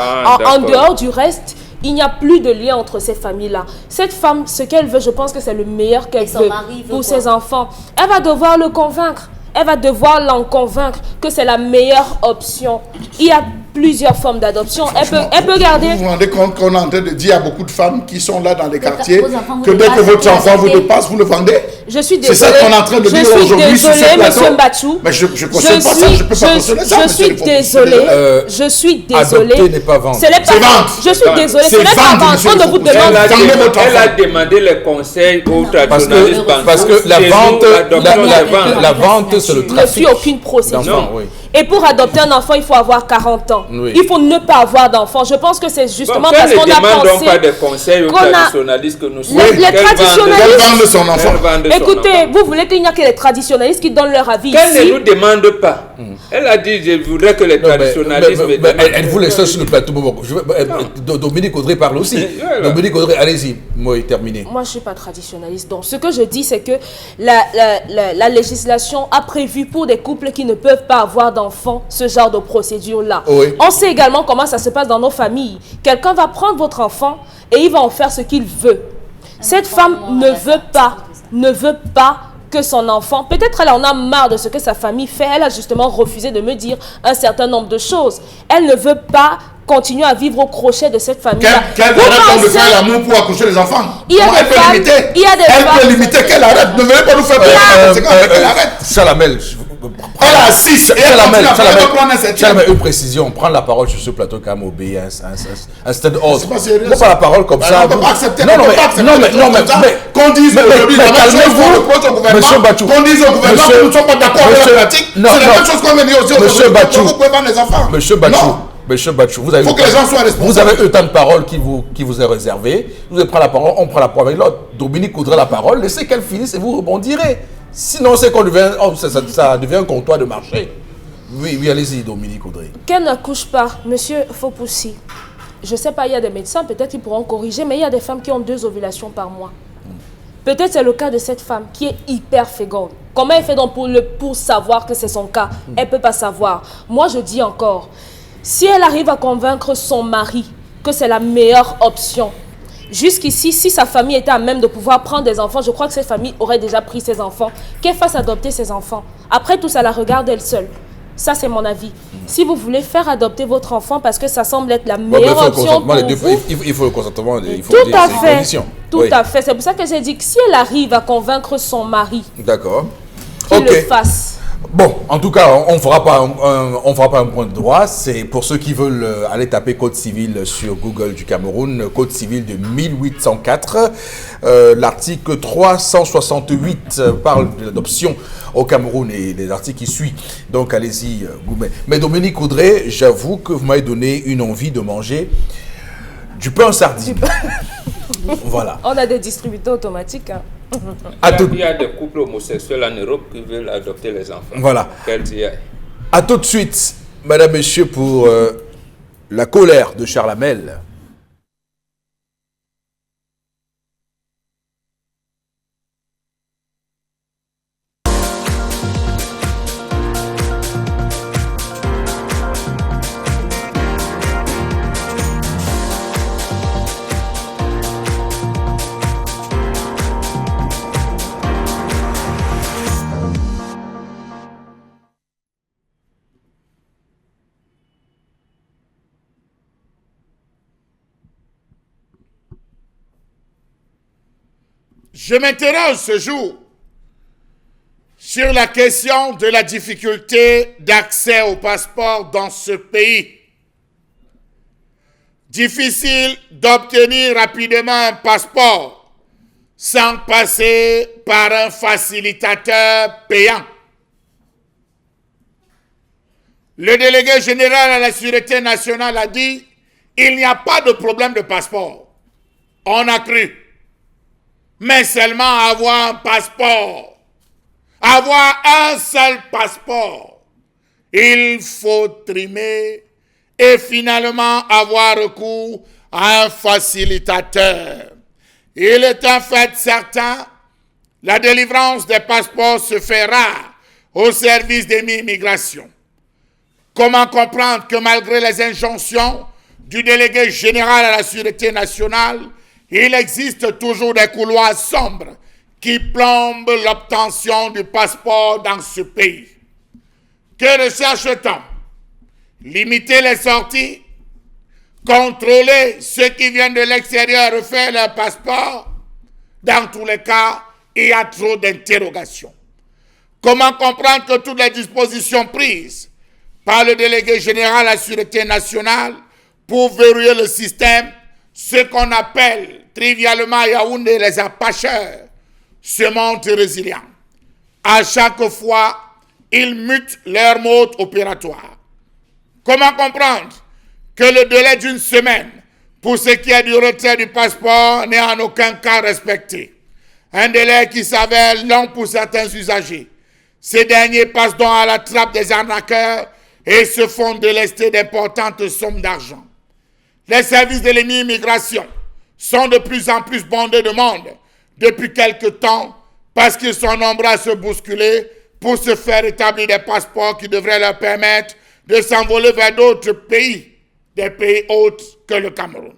en dehors du reste, il n'y a plus de lien entre ces familles-là. Cette femme, ce qu'elle veut, je pense que c'est le meilleur qu'elle veut pour ses enfants. Elle va devoir le convaincre. Elle va devoir l'en convaincre que c'est la meilleure option. Il y a plusieurs formes d'adoption. Elle peut garder... Vous vous rendez compte qu'on est en train de dire à beaucoup de femmes qui sont là dans les quartiers que dès que votre enfant vous dépasse, vous le vendez? Je suis désolée. C'est ça qu'on est en train de dire aujourd'hui sur ce plateau. Monsieur Mbachou. Mais je ne cautionne pas ça, je ne peux pas cautionner ça. Je suis désolée. Je suis désolée. Adopter n'est pas vendre. C'est vendre. Je suis désolée. Ce n'est pas vendre. On ne vous demande pas. Elle a demandé les conseils aux traditionnalistes. Parce que la vente, c'est le trafic. Je ne suis aucune procédure. Et pour adopter un enfant, il faut avoir 40 ans. Oui. Il faut ne pas avoir d'enfant. Je pense que c'est justement parce qu'on a pensé... Ne demandons pas de conseils aux traditionnalistes que nous sommes. Les traditionnalistes... vendent son enfant. Écoutez, vous voulez qu'il n'y a que les traditionnalistes qui donnent leur avis qu'elle ici? ne nous demande pas. Elle a dit, je voudrais que les traditionnalistes... Elle voulait ça sur le plateau. Dominique Audrey parle aussi. Dominique Audrey, allez-y. Moi, terminé. Moi, je ne suis pas traditionnaliste. Donc, ce que je dis, c'est que la législation a prévu pour des couples qui ne peuvent pas avoir d'enfants ce genre de procédure-là. Oui. On sait également comment ça se passe dans nos familles. Quelqu'un va prendre votre enfant et il va en faire ce qu'il veut. Cette femme ne veut pas que son enfant, peut-être elle en a marre de ce que sa famille fait, elle a justement refusé de me dire un certain nombre de choses. Elle ne veut pas continuer à vivre au crochet de cette famille-là. Qu'elle arrête de faire l'amour pour accoucher les enfants. Il y a des femmes, elle peut limiter, qu'elle arrête. Ne venez pas nous faire qu'elle arrête. Salamel, elle a 6 et Salamel, une précision. Prendre la parole sur ce plateau quand même obéit à un stade ordre. On pas la parole comme ça. On ne peut pas accepter. Non, mais qu'on dise aujourd'hui, Monsieur Bachou, qu'on dise au gouvernement que nous ne sommes pas d'accord avec la pratique, c'est la même chose qu'on veut dire aussi au gouvernement. Vous pouvez pas les enfants. Monsieur Bachou, vous avez faut que les gens soient responsables. Vous avez eu temps de parole qui vous est réservé. Vous allez prendre la parole, on prend la parole avec l'autre. Dominique Audrey la parole, laissez qu'elle finisse et vous rebondirez. Sinon, c'est qu'on devient, ça devient un comptoir de marché. Oui, allez-y, Dominique Audrey. Qu'elle n'accouche pas, monsieur Fopoussi. Je ne sais pas, il y a des médecins, peut-être qu'ils pourront corriger, mais il y a des femmes qui ont 2 ovulations par mois. Peut-être c'est le cas de cette femme qui est hyper féconde. Comment elle fait donc pour savoir que c'est son cas? Elle ne peut pas savoir. Moi, je dis encore, si elle arrive à convaincre son mari que c'est la meilleure option, Jusqu'ici, si sa famille était à même de pouvoir prendre des enfants, je crois que cette famille aurait déjà pris ses enfants, qu'elle fasse adopter ses enfants. Après tout, ça la regarde elle seule. Ça, c'est mon avis. Si vous voulez faire adopter votre enfant parce que ça semble être la meilleure option pour vous... Il faut le consentement, il faut Tout à des fait. conditions. Tout à fait. C'est pour ça que j'ai dit que si elle arrive à convaincre son mari D'accord. qu'il le fasse... Bon, en tout cas, on ne fera pas un point de droit. C'est pour ceux qui veulent aller taper Code civil sur Google du Cameroun, Code civil de 1804. L'article 368 parle de l'adoption au Cameroun et les articles qui suivent. Donc, allez-y, Goumé. Mais Dominique Audrey, j'avoue que vous m'avez donné une envie de manger du pain sardine. Voilà. On a des distributeurs automatiques. Hein. Il y a des couples homosexuels en Europe qui veulent adopter les enfants. Voilà. Qu'elles y aillent. À tout de suite, Madame, Messieurs, pour la colère de Charles Hamel. Je m'interroge ce jour sur la question de la difficulté d'accès au passeport dans ce pays. Difficile d'obtenir rapidement un passeport sans passer par un facilitateur payant. Le délégué général à la Sûreté nationale a dit « Il n'y a pas de problème de passeport. » On a cru. Mais seulement avoir un passeport, avoir un seul passeport, il faut trimer et finalement avoir recours à un facilitateur. Il est un fait certain, la délivrance des passeports se fait rare au service des immigration. Comment comprendre que malgré les injonctions du délégué général à la Sûreté nationale, il existe toujours des couloirs sombres qui plombent l'obtention du passeport dans ce pays. Que recherche-t-on? Limiter les sorties? Contrôler ceux qui viennent de l'extérieur refaire leur passeport? Dans tous les cas, il y a trop d'interrogations. Comment comprendre que toutes les dispositions prises par le délégué général à la Sûreté nationale pour verrouiller le système, ce qu'on appelle trivialement à Yaoundé les apacheurs, se montrent résilients. À chaque fois, ils mutent leur mode opératoire. Comment comprendre que le délai d'une semaine pour ce qui est du retrait du passeport n'est en aucun cas respecté? Un délai qui s'avère long pour certains usagers. Ces derniers passent donc à la trappe des arnaqueurs et se font délester d'importantes sommes d'argent. Les services de l'immigration sont de plus en plus bondés de monde depuis quelque temps parce qu'ils sont nombreux à se bousculer pour se faire établir des passeports qui devraient leur permettre de s'envoler vers d'autres pays, des pays autres que le Cameroun.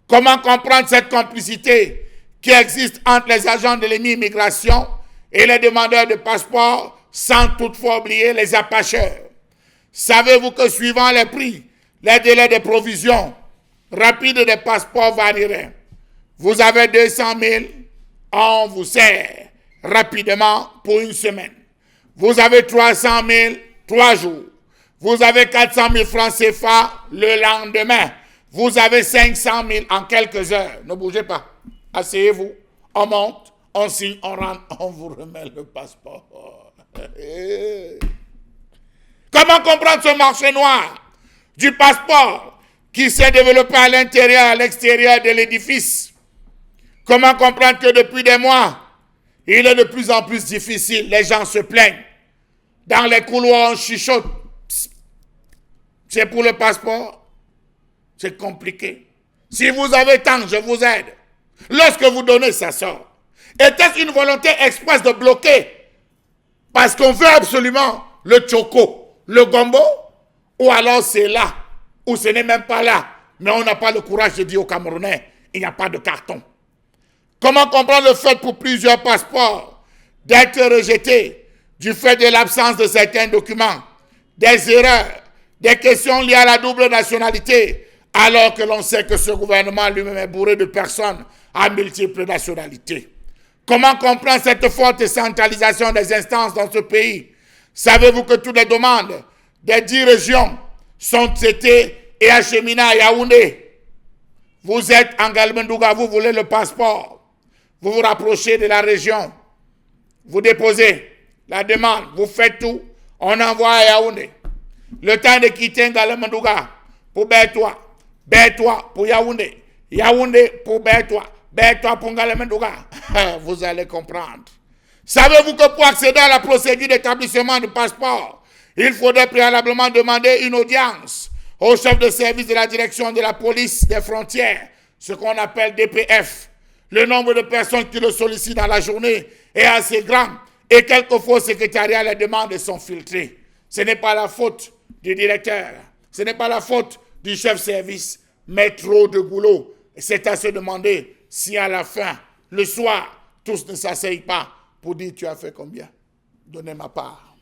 Comment comprendre cette complicité qui existe entre les agents de l'immigration et les demandeurs de passeports sans toutefois oublier les apacheurs? Savez-vous que suivant les prix, les délais de provision rapide des passeports varieraient? Vous avez 200 000, on vous sert rapidement pour une semaine. Vous avez 300 000, 3 jours. Vous avez 400 000 francs CFA le lendemain. Vous avez 500 000 en quelques heures. Ne bougez pas. Asseyez-vous. On monte, on signe, on rentre, on vous remet le passeport. Comment comprendre ce marché noir du passeport qui s'est développé à l'intérieur et à l'extérieur de l'édifice? Comment comprendre que depuis des mois, il est de plus en plus difficile, les gens se plaignent. Dans les couloirs, on chuchote. C'est pour le passeport? C'est compliqué. Si vous avez tant, je vous aide. Lorsque vous donnez, ça sort. Était-ce une volonté expresse de bloquer? Parce qu'on veut absolument le choco, le gombo? Ou alors c'est là, ou ce n'est même pas là, mais on n'a pas le courage de dire aux Camerounais, il n'y a pas de carton. Comment comprendre le fait pour plusieurs passeports d'être rejetés du fait de l'absence de certains documents, des erreurs, des questions liées à la double nationalité, alors que l'on sait que ce gouvernement lui-même est bourré de personnes à multiples nationalités? Comment comprendre cette forte centralisation des instances dans ce pays? Savez-vous que toutes les demandes des 10 régions sont traitées et acheminées à Yaoundé? Vous êtes en Galmendouga, vous voulez le passeport. Vous vous rapprochez de la région. Vous déposez la demande, vous faites tout. On envoie à Yaoundé. Le temps de quitter Galmendouga pour Bertois pour Yaoundé. Yaoundé pour Bertois pour Galmendouga. Vous allez comprendre. Savez-vous que pour accéder à la procédure d'établissement du passeport, il faudrait préalablement demander une audience au chef de service de la direction de la police des frontières, ce qu'on appelle DPF. Le nombre de personnes qui le sollicitent dans la journée est assez grand et quelquefois au secrétariat, les demandes sont filtrées. Ce n'est pas la faute du directeur, ce n'est pas la faute du chef de service, mais trop de boulot. C'est à se demander si à la fin, le soir, tous ne s'asseyent pas pour dire tu as fait combien. Donnez ma part.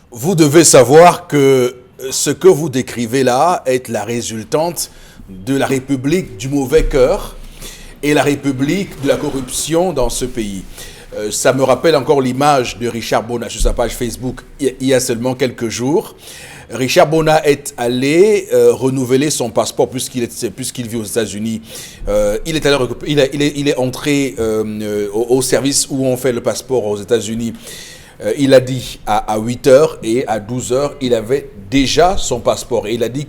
Vous devez savoir que ce que vous décrivez là est la résultante de la République du mauvais cœur et la République de la corruption dans ce pays. Ça me rappelle encore l'image de Richard Bona sur sa page Facebook il y a seulement quelques jours. Richard Bona est allé renouveler son passeport puisqu'il vit aux États-Unis. Il est entré au service où on fait le passeport aux États-Unis. Il a dit à 8 heures et à 12 heures, il avait déjà son passeport. Et il a dit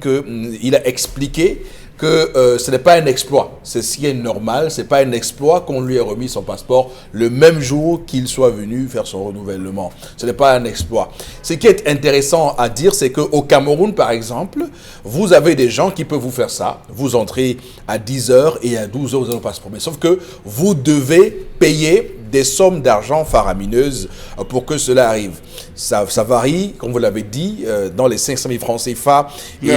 il a expliqué que ce n'est pas un exploit, c'est ce qui est normal, ce n'est pas un exploit qu'on lui ait remis son passeport le même jour qu'il soit venu faire son renouvellement. Ce n'est pas un exploit. Ce qui est intéressant à dire, c'est qu'au Cameroun, par exemple, vous avez des gens qui peuvent vous faire ça. Vous entrez à 10 heures et à 12 heures, vous avez le passeport. Mais sauf que vous devez payer des sommes d'argent faramineuses pour que cela arrive. Ça varie, comme vous l'avez dit, dans les 500 000 francs CFA et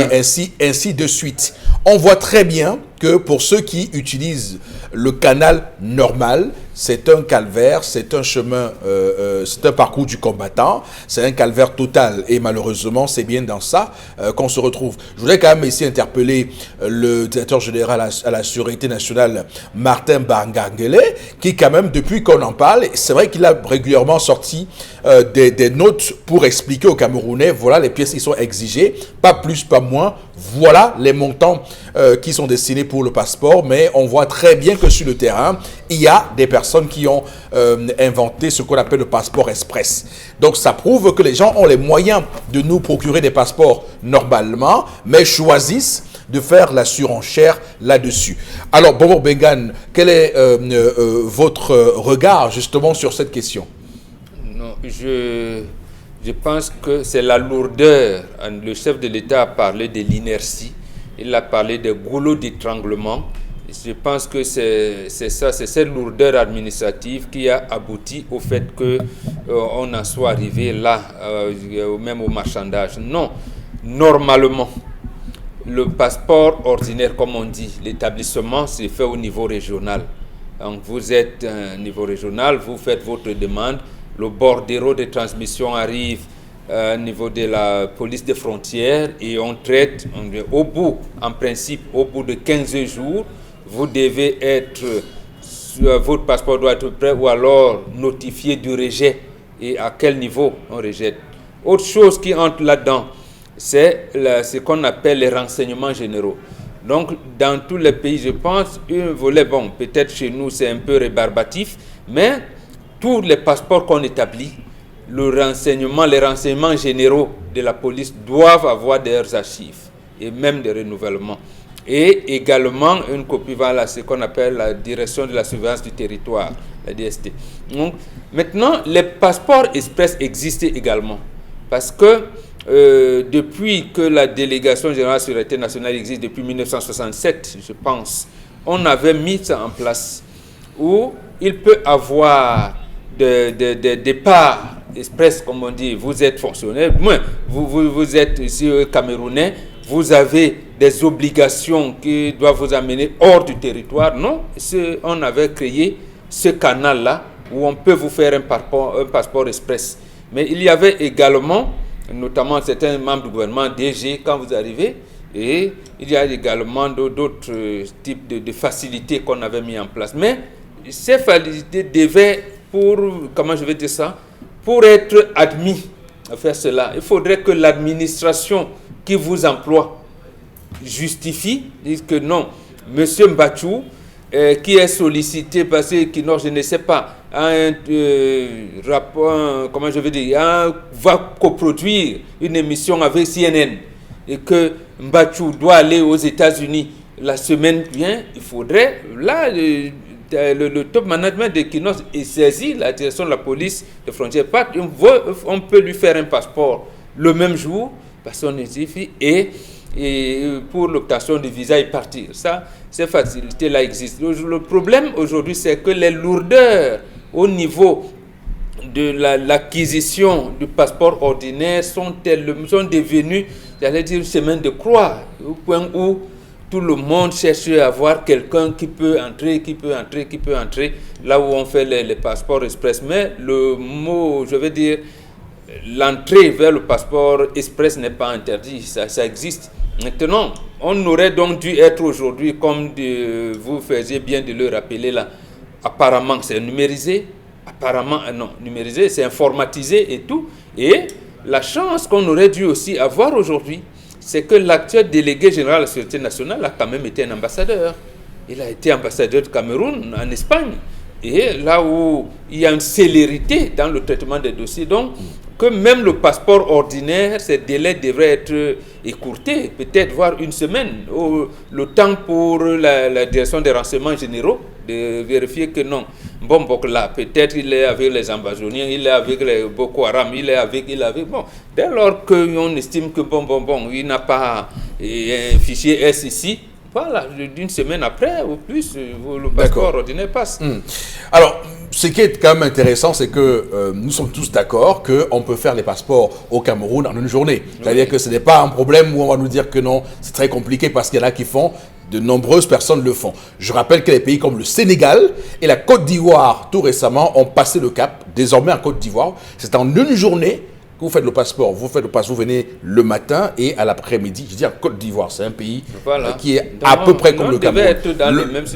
ainsi de suite. On voit très bien que pour ceux qui utilisent le canal normal, c'est un calvaire, c'est un chemin, c'est un parcours du combattant, c'est un calvaire total. Et malheureusement, c'est bien dans ça qu'on se retrouve. Je voudrais quand même ici interpeller le directeur général à la Sûreté nationale, Martin Bangangele, qui quand même, depuis qu'on en parle, c'est vrai qu'il a régulièrement sorti des notes pour expliquer aux Camerounais, voilà les pièces qui sont exigées, pas plus, pas moins, voilà les montants qui sont destinés pour le passeport, mais on voit très bien que sur le terrain, il y a des personnes qui ont inventé ce qu'on appelle le passeport express. Donc ça prouve que les gens ont les moyens de nous procurer des passeports normalement, mais choisissent de faire la surenchère là-dessus. Alors, Bobo Bengan, quel est votre regard justement sur cette question? Non, je pense que c'est la lourdeur. Le chef de l'État a parlé de l'inertie. Il a parlé de goulot d'étranglement. Je pense que c'est ça, c'est cette lourdeur administrative qui a abouti au fait qu'on en soit arrivé là, même au marchandage. Non, normalement, le passeport ordinaire, comme on dit, l'établissement se fait au niveau régional. Donc vous êtes au niveau régional, vous faites votre demande, le bordereau de transmission arrive au niveau de la police des frontières et on traite au bout, en principe, au bout de 15 jours, vous devez être, votre passeport doit être prêt ou alors notifié du rejet et à quel niveau on rejette. Autre chose qui entre là-dedans, c'est ce qu'on appelle les renseignements généraux. Donc, dans tous les pays, je pense, un volet, bon, peut-être chez nous c'est un peu rébarbatif, mais tous les passeports qu'on établit, les renseignements généraux de la police doivent avoir des archives et même des renouvellements. Et également une copie vers ce qu'on appelle la direction de la surveillance du territoire, la DST. Donc, maintenant, les passeports express existent également parce que depuis que la délégation générale de la sécurité nationale existe depuis 1967, je pense, on avait mis ça en place où il peut avoir des départs express, comme on dit, vous êtes fonctionnaire, vous êtes ici camerounais, vous avez des obligations qui doivent vous amener hors du territoire. Non, on avait créé ce canal-là où on peut vous faire un passeport express. Mais il y avait également, notamment certains membres du gouvernement, DG, quand vous arrivez, et il y a également d'autres types de facilités qu'on avait mis en place. Mais ces facilités devaient, comment je vais dire ça, pour être admis à faire cela, il faudrait que l'administration qui vous emploie justifie, dise que non, Monsieur Mbachou, qui est sollicité parce que je ne sais pas, un rapport, comment je vais dire, va coproduire une émission avec CNN et que Mbachou doit aller aux États-Unis la semaine vient, il faudrait, là, le top management d'Equinos est saisi, la direction de la police de frontières, on peut lui faire un passeport le même jour, parce qu'on identifie, et pour l'obtention du visa et partir. Ça, ces facilités-là existent. Le problème aujourd'hui, c'est que les lourdeurs au niveau de l'acquisition du passeport ordinaire sont devenues, j'allais dire, une semaine de croix, au point où tout le monde cherche à avoir quelqu'un qui peut entrer, là où on fait les passeports express. Mais le mot, je veux dire, l'entrée vers le passeport express n'est pas interdit, ça existe. Maintenant, on aurait donc dû être aujourd'hui, comme vous faisiez bien de le rappeler là, apparemment c'est numérisé, apparemment non, numérisé, c'est informatisé et tout. Et la chance qu'on aurait dû aussi avoir aujourd'hui, c'est que l'actuel délégué général de la Sûreté nationale a quand même été un ambassadeur. Il a été ambassadeur de Cameroun en Espagne. Et là où il y a une célérité dans le traitement des dossiers, donc que même le passeport ordinaire, ces délais devraient être écourtés, peut-être voire une semaine, le temps pour la direction des renseignements généraux de vérifier que non. Bon, là, peut-être il est avec les ambazoniens, il est avec les Boko Haram, il est avec. Bon, dès lors qu'on estime que il n'a pas un fichier S ici, voilà, d'une semaine après ou plus, le passeport ordinaire passe. Alors, ce qui est quand même intéressant, c'est que nous sommes tous d'accord qu'on peut faire les passeports au Cameroun en une journée. C'est-à-dire que ce n'est pas un problème où on va nous dire que non, c'est très compliqué parce qu'il y en a qui font. De nombreuses personnes le font. Je rappelle que les pays comme le Sénégal et la Côte d'Ivoire, tout récemment, ont passé le cap. Désormais, en Côte d'Ivoire, c'est en une journée que vous faites le passeport. Vous venez le matin et à l'après-midi. Je dis en Côte d'Ivoire, c'est un pays qui est à peu près comme le Cameroun.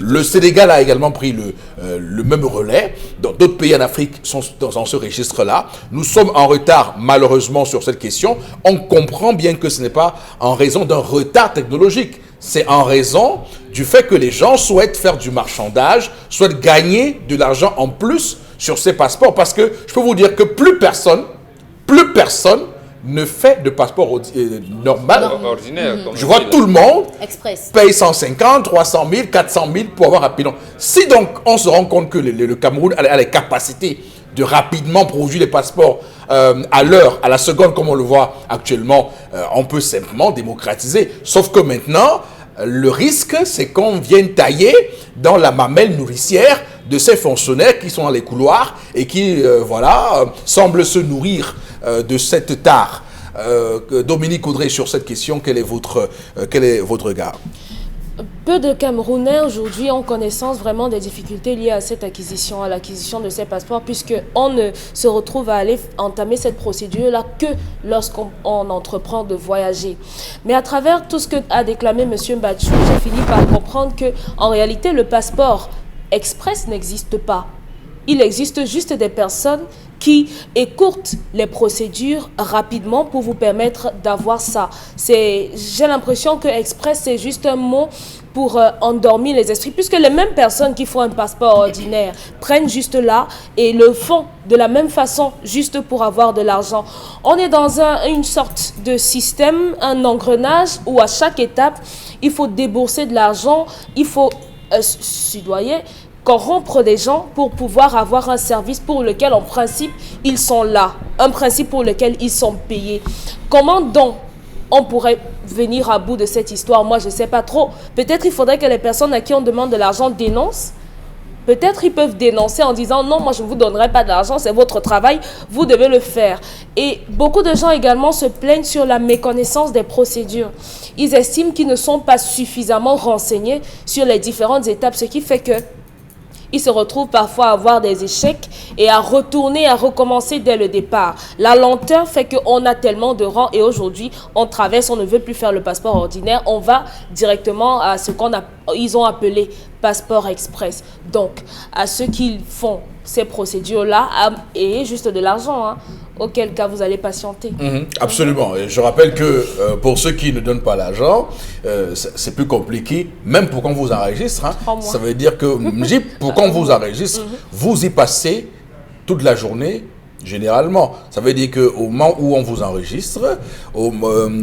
Le Sénégal a également pris le même relais. D'autres pays en Afrique sont dans ce registre-là. Nous sommes en retard, malheureusement, sur cette question. On comprend bien que ce n'est pas en raison d'un retard technologique. C'est en raison du fait que les gens souhaitent faire du marchandage, souhaitent gagner de l'argent en plus sur ces passeports. Parce que je peux vous dire que plus personne ne fait de passeport normal. Ordinaire. Je vois tout le monde Express. paye 150, 300 000, 400 000 pour avoir rapidement. Si donc on se rend compte que le Cameroun a les capacités de rapidement produire les passeports à l'heure, à la seconde, comme on le voit actuellement, on peut simplement démocratiser. Sauf que maintenant, le risque, c'est qu'on vienne tailler dans la mamelle nourricière de ces fonctionnaires qui sont dans les couloirs et qui, semblent se nourrir de cette tare. Dominique Audrey, sur cette question, quel est votre regard ? Peu de Camerounais aujourd'hui ont connaissance vraiment des difficultés liées à cette acquisition, à l'acquisition de ces passeports, puisqu'on ne se retrouve à aller entamer cette procédure-là que lorsqu'on entreprend de voyager. Mais à travers tout ce que a déclamé M. Mbachou, j'ai fini par comprendre qu'en réalité, le passeport express n'existe pas. Il existe juste des personnes qui écourtent les procédures rapidement pour vous permettre d'avoir ça. J'ai l'impression que express, c'est juste un mot pour endormir les esprits, puisque les mêmes personnes qui font un passeport ordinaire prennent juste là et le font de la même façon, juste pour avoir de l'argent. On est dans une sorte de système, un engrenage où à chaque étape, il faut débourser de l'argent, il faut soudoyer, corrompre des gens pour pouvoir avoir un service pour lequel, en principe, ils sont là. Un principe pour lequel ils sont payés. Comment donc on pourrait venir à bout de cette histoire? Moi, je ne sais pas trop. Peut-être il faudrait que les personnes à qui on demande de l'argent dénoncent. peut-être ils peuvent dénoncer en disant non, moi je ne vous donnerai pas d'argent, c'est votre travail, vous devez le faire. Et beaucoup de gens également se plaignent sur la méconnaissance des procédures. Ils estiment qu'ils ne sont pas suffisamment renseignés sur les différentes étapes, ce qui fait que ils se retrouvent parfois à avoir des échecs et à retourner, à recommencer dès le départ. La lenteur fait qu'on a tellement de rangs et aujourd'hui, on traverse, on ne veut plus faire le passeport ordinaire, on va directement à ce qu'ils ont appelé passeport express. Donc, à ceux qui font ces procédures-là, et juste de l'argent, hein, auquel cas vous allez patienter. Absolument. Et je rappelle que pour ceux qui ne donnent pas l'argent, c'est plus compliqué, même pour qu'on vous enregistre. Hein. Ça veut dire que pour qu'on vous enregistre, vous y passez toute la journée. Généralement, ça veut dire qu'au moment où on vous enregistre,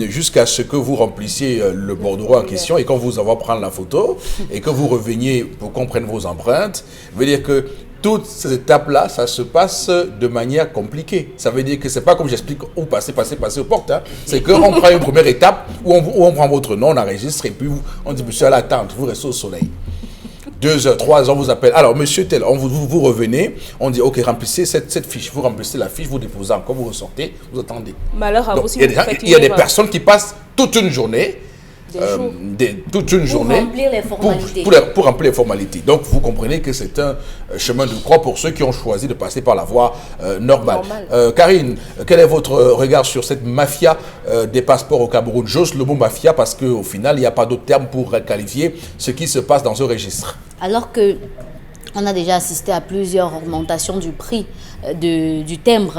jusqu'à ce que vous remplissiez le bordereau en question et qu'on vous envoie prendre la photo et que vous reveniez pour qu'on prenne vos empreintes, ça veut dire que toutes ces étapes-là, ça se passe de manière compliquée. Ça veut dire que c'est pas comme j'explique où passer aux portes. Hein. C'est qu'on prend une première étape où on prend votre nom, on enregistre et puis on dit monsieur à l'attente, vous restez au soleil. 2 heures, 3 heures, on vous appelle. Alors, monsieur tel, vous revenez, on dit, ok, remplissez cette fiche. Vous remplissez la fiche, vous déposez encore, vous ressortez, vous attendez. Malheur à vous si vous faites il y a des personnes qui passent toute une journée, pour remplir les formalités. Pour remplir les formalités. Donc, vous comprenez que c'est un chemin de croix pour ceux qui ont choisi de passer par la voie normale. Karine, quel est votre regard sur cette mafia des passeports au Cameroun? J'ose le mot mafia parce qu'au final, il n'y a pas d'autre terme pour qualifier ce qui se passe dans ce registre. Alors que on a déjà assisté à plusieurs augmentations du prix du timbre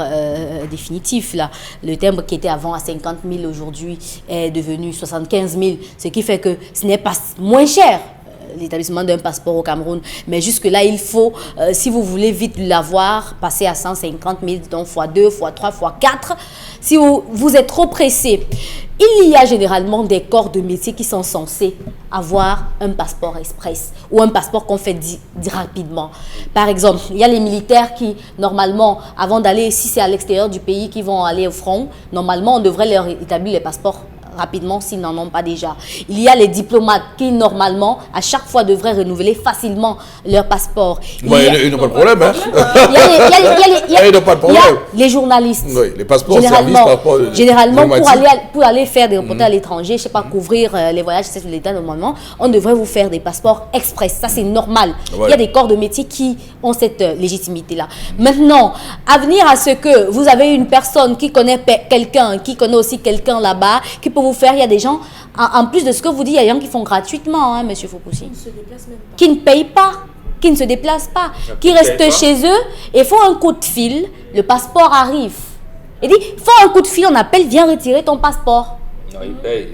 définitif. Là. Le timbre qui était avant à 50 000 aujourd'hui est devenu 75 000, ce qui fait que ce n'est pas moins cher l'établissement d'un passeport au Cameroun. Mais jusque-là, il faut, si vous voulez vite l'avoir, passer à 150 000, donc x2, x3, x4. Si vous êtes trop pressé, il y a généralement des corps de métier qui sont censés avoir un passeport express ou un passeport qu'on fait rapidement. Par exemple, il y a les militaires qui, normalement, avant d'aller, si c'est à l'extérieur du pays, qui vont aller au front, normalement, on devrait leur établir les passeports rapidement s'ils n'en ont pas déjà. Il y a les diplomates qui, normalement, à chaque fois devraient renouveler facilement leur passeport. Ils n'ont pas de problème. Hein. Ils n'ont pas de problème. Il y a les journalistes. Oui, les passeports généralement pour aller faire des reportages à l'étranger, je ne sais pas, couvrir les voyages, c'est l'État normalement, on devrait vous faire des passeports express. Ça, c'est normal. Ouais. Il y a des corps de métier qui ont cette légitimité-là. Maintenant, à venir à ce que vous avez une personne qui connaît quelqu'un, qui connaît aussi quelqu'un là-bas, qui peut vous faire, il y a des gens, en plus de ce que vous dites, il y a des gens qui font gratuitement, hein, monsieur Fopoussi, qui ne payent pas, qui ne se déplacent pas, qui restent chez eux et font un coup de fil, le passeport arrive. Il dit, font un coup de fil, on appelle, viens retirer ton passeport. Non, il paye.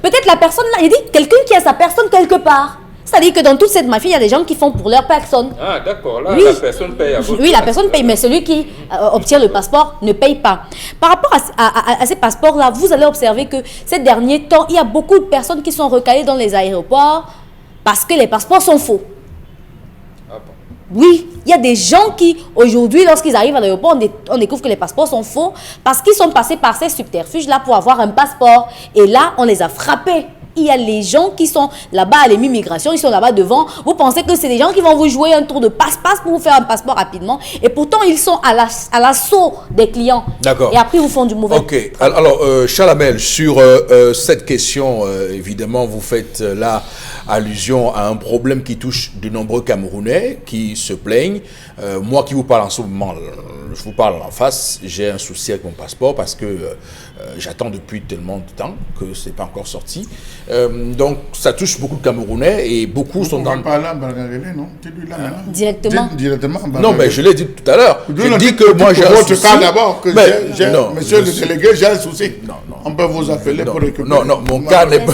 Peut-être la personne là, il dit, quelqu'un qui a sa personne quelque part. C'est-à-dire que dans toute cette mafia, il y a des gens qui font pour leur personne. Ah, d'accord. Là, oui. La personne paye à votre Oui, la personne paye, mais celui qui obtient le passeport ne paye pas. Par rapport à ces passeports-là, vous allez observer que ces derniers temps, il y a beaucoup de personnes qui sont recalées dans les aéroports parce que les passeports sont faux. Ah bon? Oui, il y a des gens qui, aujourd'hui, lorsqu'ils arrivent à l'aéroport, on découvre que les passeports sont faux parce qu'ils sont passés par ces subterfuges-là pour avoir un passeport. Et là, on les a frappés. Il y a les gens qui sont là-bas à l'immigration, ils sont là-bas devant. Vous pensez que c'est des gens qui vont vous jouer un tour de passe-passe pour vous faire un passeport rapidement. Et pourtant, ils sont à l'assaut des clients. D'accord. Et après, ils vous font du mauvais. Ok. Alors, Chalamel, sur cette question, évidemment, vous faites là allusion à un problème qui touche de nombreux Camerounais qui se plaignent. Moi qui vous parle en ce moment, je vous parle en face, j'ai un souci avec mon passeport parce que j'attends depuis tellement de temps que ce n'est pas encore sorti. Donc, ça touche beaucoup de Camerounais et beaucoup sont dans... Pas là, non? Directement. Non, mais je l'ai dit tout à l'heure. Je dis que moi j'ai un souci. Votre cas d'abord, que monsieur le délégué, j'ai un souci. Non. On peut vous appeler pour récupérer. Non, mon cas n'est pas...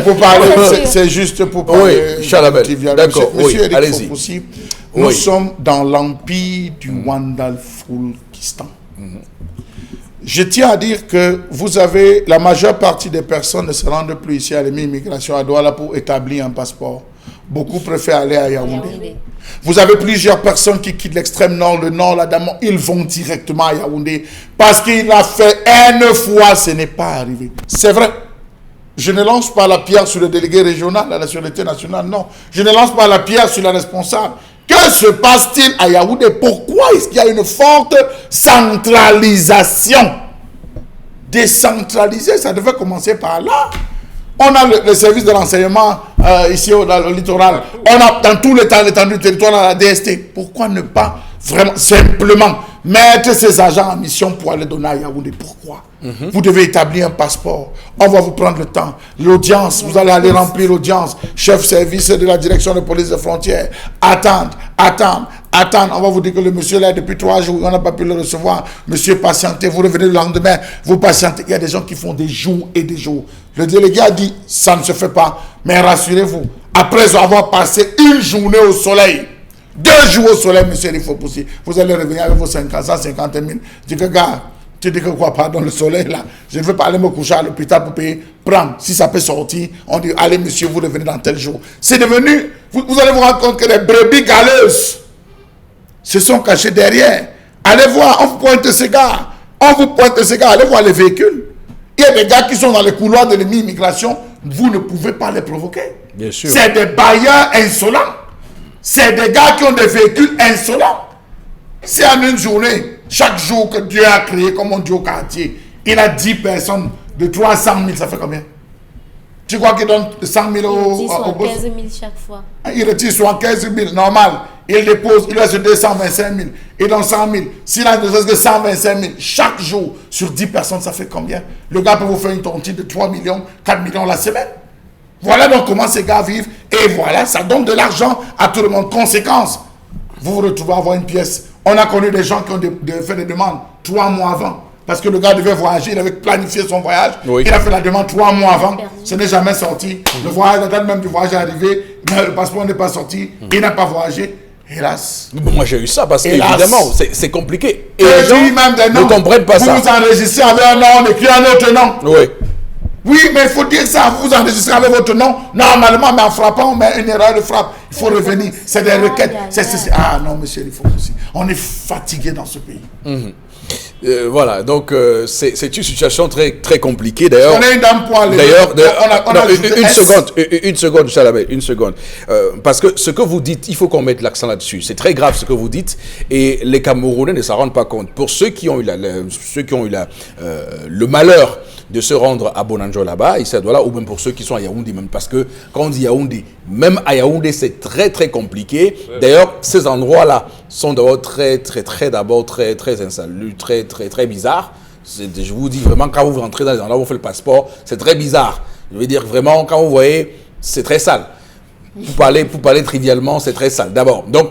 pour parler, c'est juste pour parler. Oui, Chalamel, d'accord, Monsieur oui, allez-y. Fopoussi, nous sommes dans l'empire du Wandalfulkistan. Je tiens à dire que vous avez, la majeure partie des personnes ne se rendent plus ici à l'immigration à Douala pour établir un passeport. Beaucoup préfèrent aller à Yaoundé. Vous avez plusieurs personnes qui quittent l'extrême nord, le nord, la Damon, ils vont directement à Yaoundé parce qu'il a fait une fois, ce n'est pas arrivé. C'est vrai. Je ne lance pas la pierre sur le délégué régional à la sûreté nationale, non. Je ne lance pas la pierre sur la responsable. Que se passe-t-il à Yaoundé? Pourquoi est-ce qu'il y a une forte centralisation? Décentraliser, ça devait commencer par là. On a le service de renseignement ici au littoral. On a dans tout l'étendue du territoire, on a la DST. Pourquoi ne pas vraiment simplement mettre ces agents en mission pour aller donner à Yaoundé? Pourquoi? Vous devez établir un passeport. On va vous prendre le temps. L'audience, vous allez aller remplir l'audience. Chef service de la direction de police des frontières. Attendre. On va vous dire que le monsieur là depuis 3 jours, on n'a pas pu le recevoir. Monsieur, patientez, vous revenez le lendemain, vous patientez. Il y a des gens qui font des jours et des jours. Le délégué a dit, ça ne se fait pas. Mais rassurez-vous, après avoir passé une journée au soleil, 2 jours au soleil, monsieur, il faut pousser. Vous allez revenir avec vos 150 000. Je dis que, gars, tu dis que quoi, pardon, le soleil là, je ne veux pas aller me coucher à l'hôpital pour payer. Prends, si ça peut sortir, on dit, allez monsieur, vous revenez dans tel jour. C'est devenu, vous allez vous rendre compte que les brebis galeuses se sont cachées derrière. Allez voir, on vous pointe ces gars. Allez voir les véhicules. Il y a des gars qui sont dans les couloirs de l'immigration, vous ne pouvez pas les provoquer. Bien sûr. C'est des bailleurs insolents. C'est des gars qui ont des véhicules insolents. C'est en une journée, chaque jour que Dieu a créé, comme on dit au quartier, il a 10 personnes de 300 000, ça fait combien? Tu crois qu'il donne 100 000 au boss? 15 000 chaque fois. Il retire 75 000, normal. Il dépose, il reste 225 000. Il donne 100 000. S'il a ne serait-ce que 125 000 chaque jour sur 10 personnes, ça fait combien? Le gars peut vous faire une tontine de 3 millions, 4 millions la semaine. Voilà donc comment ces gars vivent. Et voilà, ça donne de l'argent à tout le monde. Conséquence, vous vous retrouvez à avoir une pièce. On a connu des gens qui ont fait des demandes 3 mois avant. Parce que le gars devait voyager, il avait planifié son voyage. Oui. Il a fait la demande 3 mois avant. Ce n'est jamais sorti. Le voyage, la date même du voyage est arrivée. Mais le passeport n'est pas sorti. Il n'a pas voyagé. Hélas. Bon, moi j'ai eu ça parce qu'évidemment, c'est compliqué. Et les gens même des noms. Ne comprennent pas ça. Vous enregistrez avec un nom, on écrit un autre nom. Oui. Oui, mais il faut dire ça. Vous enregistrez avec votre nom. Normalement, mais en frappant, on met une erreur de frappe. Il faut revenir. C'est des requêtes. Ah non, monsieur, il faut aussi. On est fatigué dans ce pays. Voilà, donc c'est une situation très, très compliquée. D'ailleurs, on a une dame pour aller. D'ailleurs, une seconde, Chalamé, une seconde. Parce que ce que vous dites, il faut qu'on mette l'accent là-dessus. C'est très grave ce que vous dites, et les Camerounais ne s'en rendent pas compte. Pour ceux qui ont eu le malheur de se rendre à Bonanjo là-bas, ici à Douala, ou même pour ceux qui sont à Yaoundé, même parce que quand on dit Yaoundé, même à Yaoundé, c'est très, très compliqué. D'ailleurs, ces endroits-là sont d'abord très insalubres, très bizarre. Je vous dis vraiment, quand vous rentrez dans les endroits où vous faites le passeport, c'est très bizarre. Je veux dire vraiment, quand vous voyez, c'est très sale. Pour parler trivialement, c'est très sale. D'abord, donc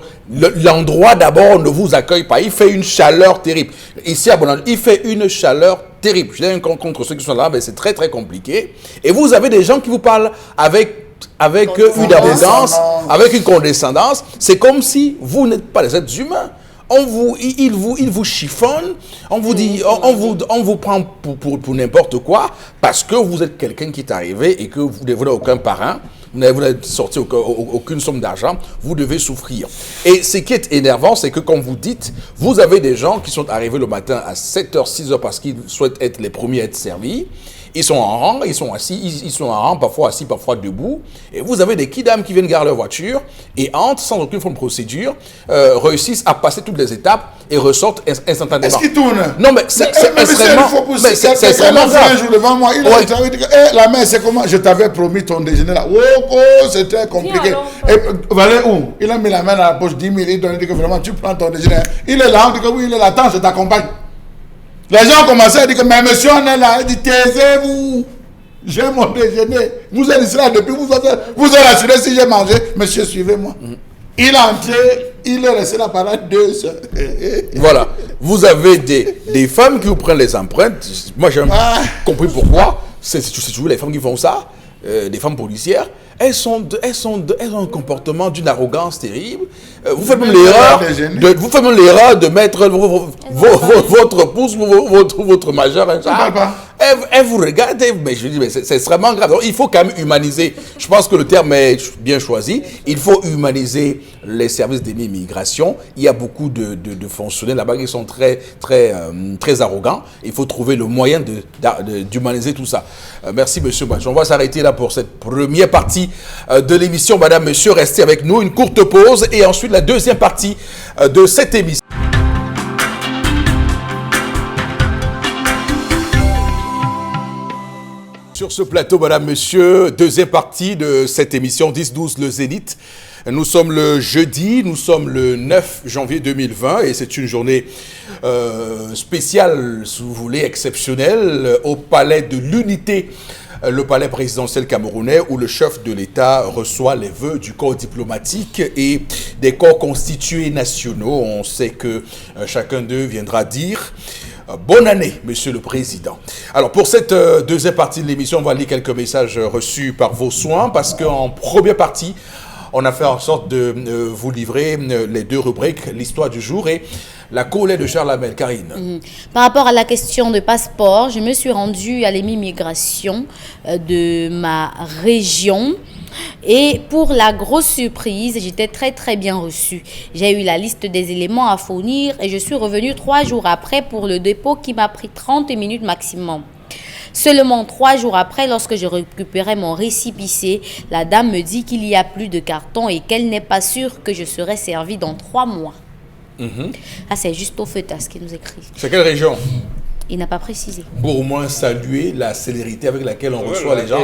l'endroit d'abord ne vous accueille pas. Il fait une chaleur terrible. Ici à Bonanjo, il fait une chaleur terrible. Je dis contre ceux qui sont là, mais c'est très très compliqué. Et vous avez des gens qui vous parlent avec une arrogance, avec une condescendance. C'est comme si vous n'êtes pas des êtres humains. Il vous chiffonne, on vous prend pour n'importe quoi parce que vous êtes quelqu'un qui est arrivé et que vous n'avez aucun parrain, vous n'avez sorti aucune somme d'argent, vous devez souffrir. Et ce qui est énervant, c'est que comme vous dites, vous avez des gens qui sont arrivés le matin à 7h, 6h parce qu'ils souhaitent être les premiers à être servis. Ils sont en rang, ils sont assis, ils sont en rang, parfois assis, parfois debout. Et vous avez des kidams qui viennent garer leur voiture et entrent sans aucune forme de procédure, réussissent à passer toutes les étapes et ressortent instantanément. Est-ce qu'ils tournent? Non, mais c'est extrêmement... C'est extrêmement grave. Un jour devant moi, il a dit que la main, c'est comment? Je t'avais promis ton déjeuner là. Oh, c'était compliqué. Et voilà où? Il a mis la main dans la poche, 10 000, il dit que vraiment, tu prends ton déjeuner. Il est là, on dit que oui, il est là, attends, je t'accompagne. Les gens ont commencé à dire que, mais monsieur, on est là. Il dit, taisez-vous. J'ai mon déjeuner. Vous êtes ici là depuis, vous êtes assuré si j'ai mangé. Monsieur, suivez-moi. Il est entré, il est resté là pendant 2 heures. Voilà. Vous avez des femmes qui vous prennent les empreintes. Moi, j'ai compris pourquoi. C'est toujours les femmes qui font ça. Des femmes policières. Elles ont un comportement d'une arrogance terrible. Vous faites même l'erreur de mettre votre pouce, votre majeur. elle vous regarde, mais je dis, mais c'est extrêmement grave. Donc, il faut quand même humaniser. Je pense que le terme est bien choisi. Il faut humaniser les services de l'immigration. Il y a beaucoup de fonctionnaires là-bas qui sont très arrogants. Il faut trouver le moyen d'humaniser tout ça. Merci, monsieur Bach. On va s'arrêter là pour cette première partie de l'émission. Madame, monsieur, restez avec nous. Une courte pause et ensuite la deuxième partie de cette émission. Sur ce plateau, madame, monsieur, deuxième partie de cette émission 10-12 le Zénith. Nous sommes le jeudi, nous sommes le 9 janvier 2020 et c'est une journée spéciale, si vous voulez, exceptionnelle, au palais de l'Unité, le palais présidentiel camerounais où le chef de l'État reçoit les vœux du corps diplomatique et des corps constitués nationaux. On sait que chacun d'eux viendra dire bonne année, monsieur le président. Alors, pour cette deuxième partie de l'émission, on va lire quelques messages reçus par vos soins parce qu'en première partie, on a fait en sorte de vous livrer les deux rubriques, l'histoire du jour et la colère de Charles Hamel. Karine. Par rapport à la question de passeport, je me suis rendue à l'immigration de ma région. Et pour la grosse surprise, j'étais très bien reçue. J'ai eu la liste des éléments à fournir et je suis revenue 3 jours après pour le dépôt qui m'a pris 30 minutes maximum. Seulement 3 jours après, lorsque je récupérais mon récépissé, la dame me dit qu'il n'y a plus de carton et qu'elle n'est pas sûre que je serai servie dans 3 mois. Ah, c'est juste au feutas qui nous écrit. C'est quelle région? Il n'a pas précisé. Pour au moins saluer la célérité avec laquelle on reçoit les gens.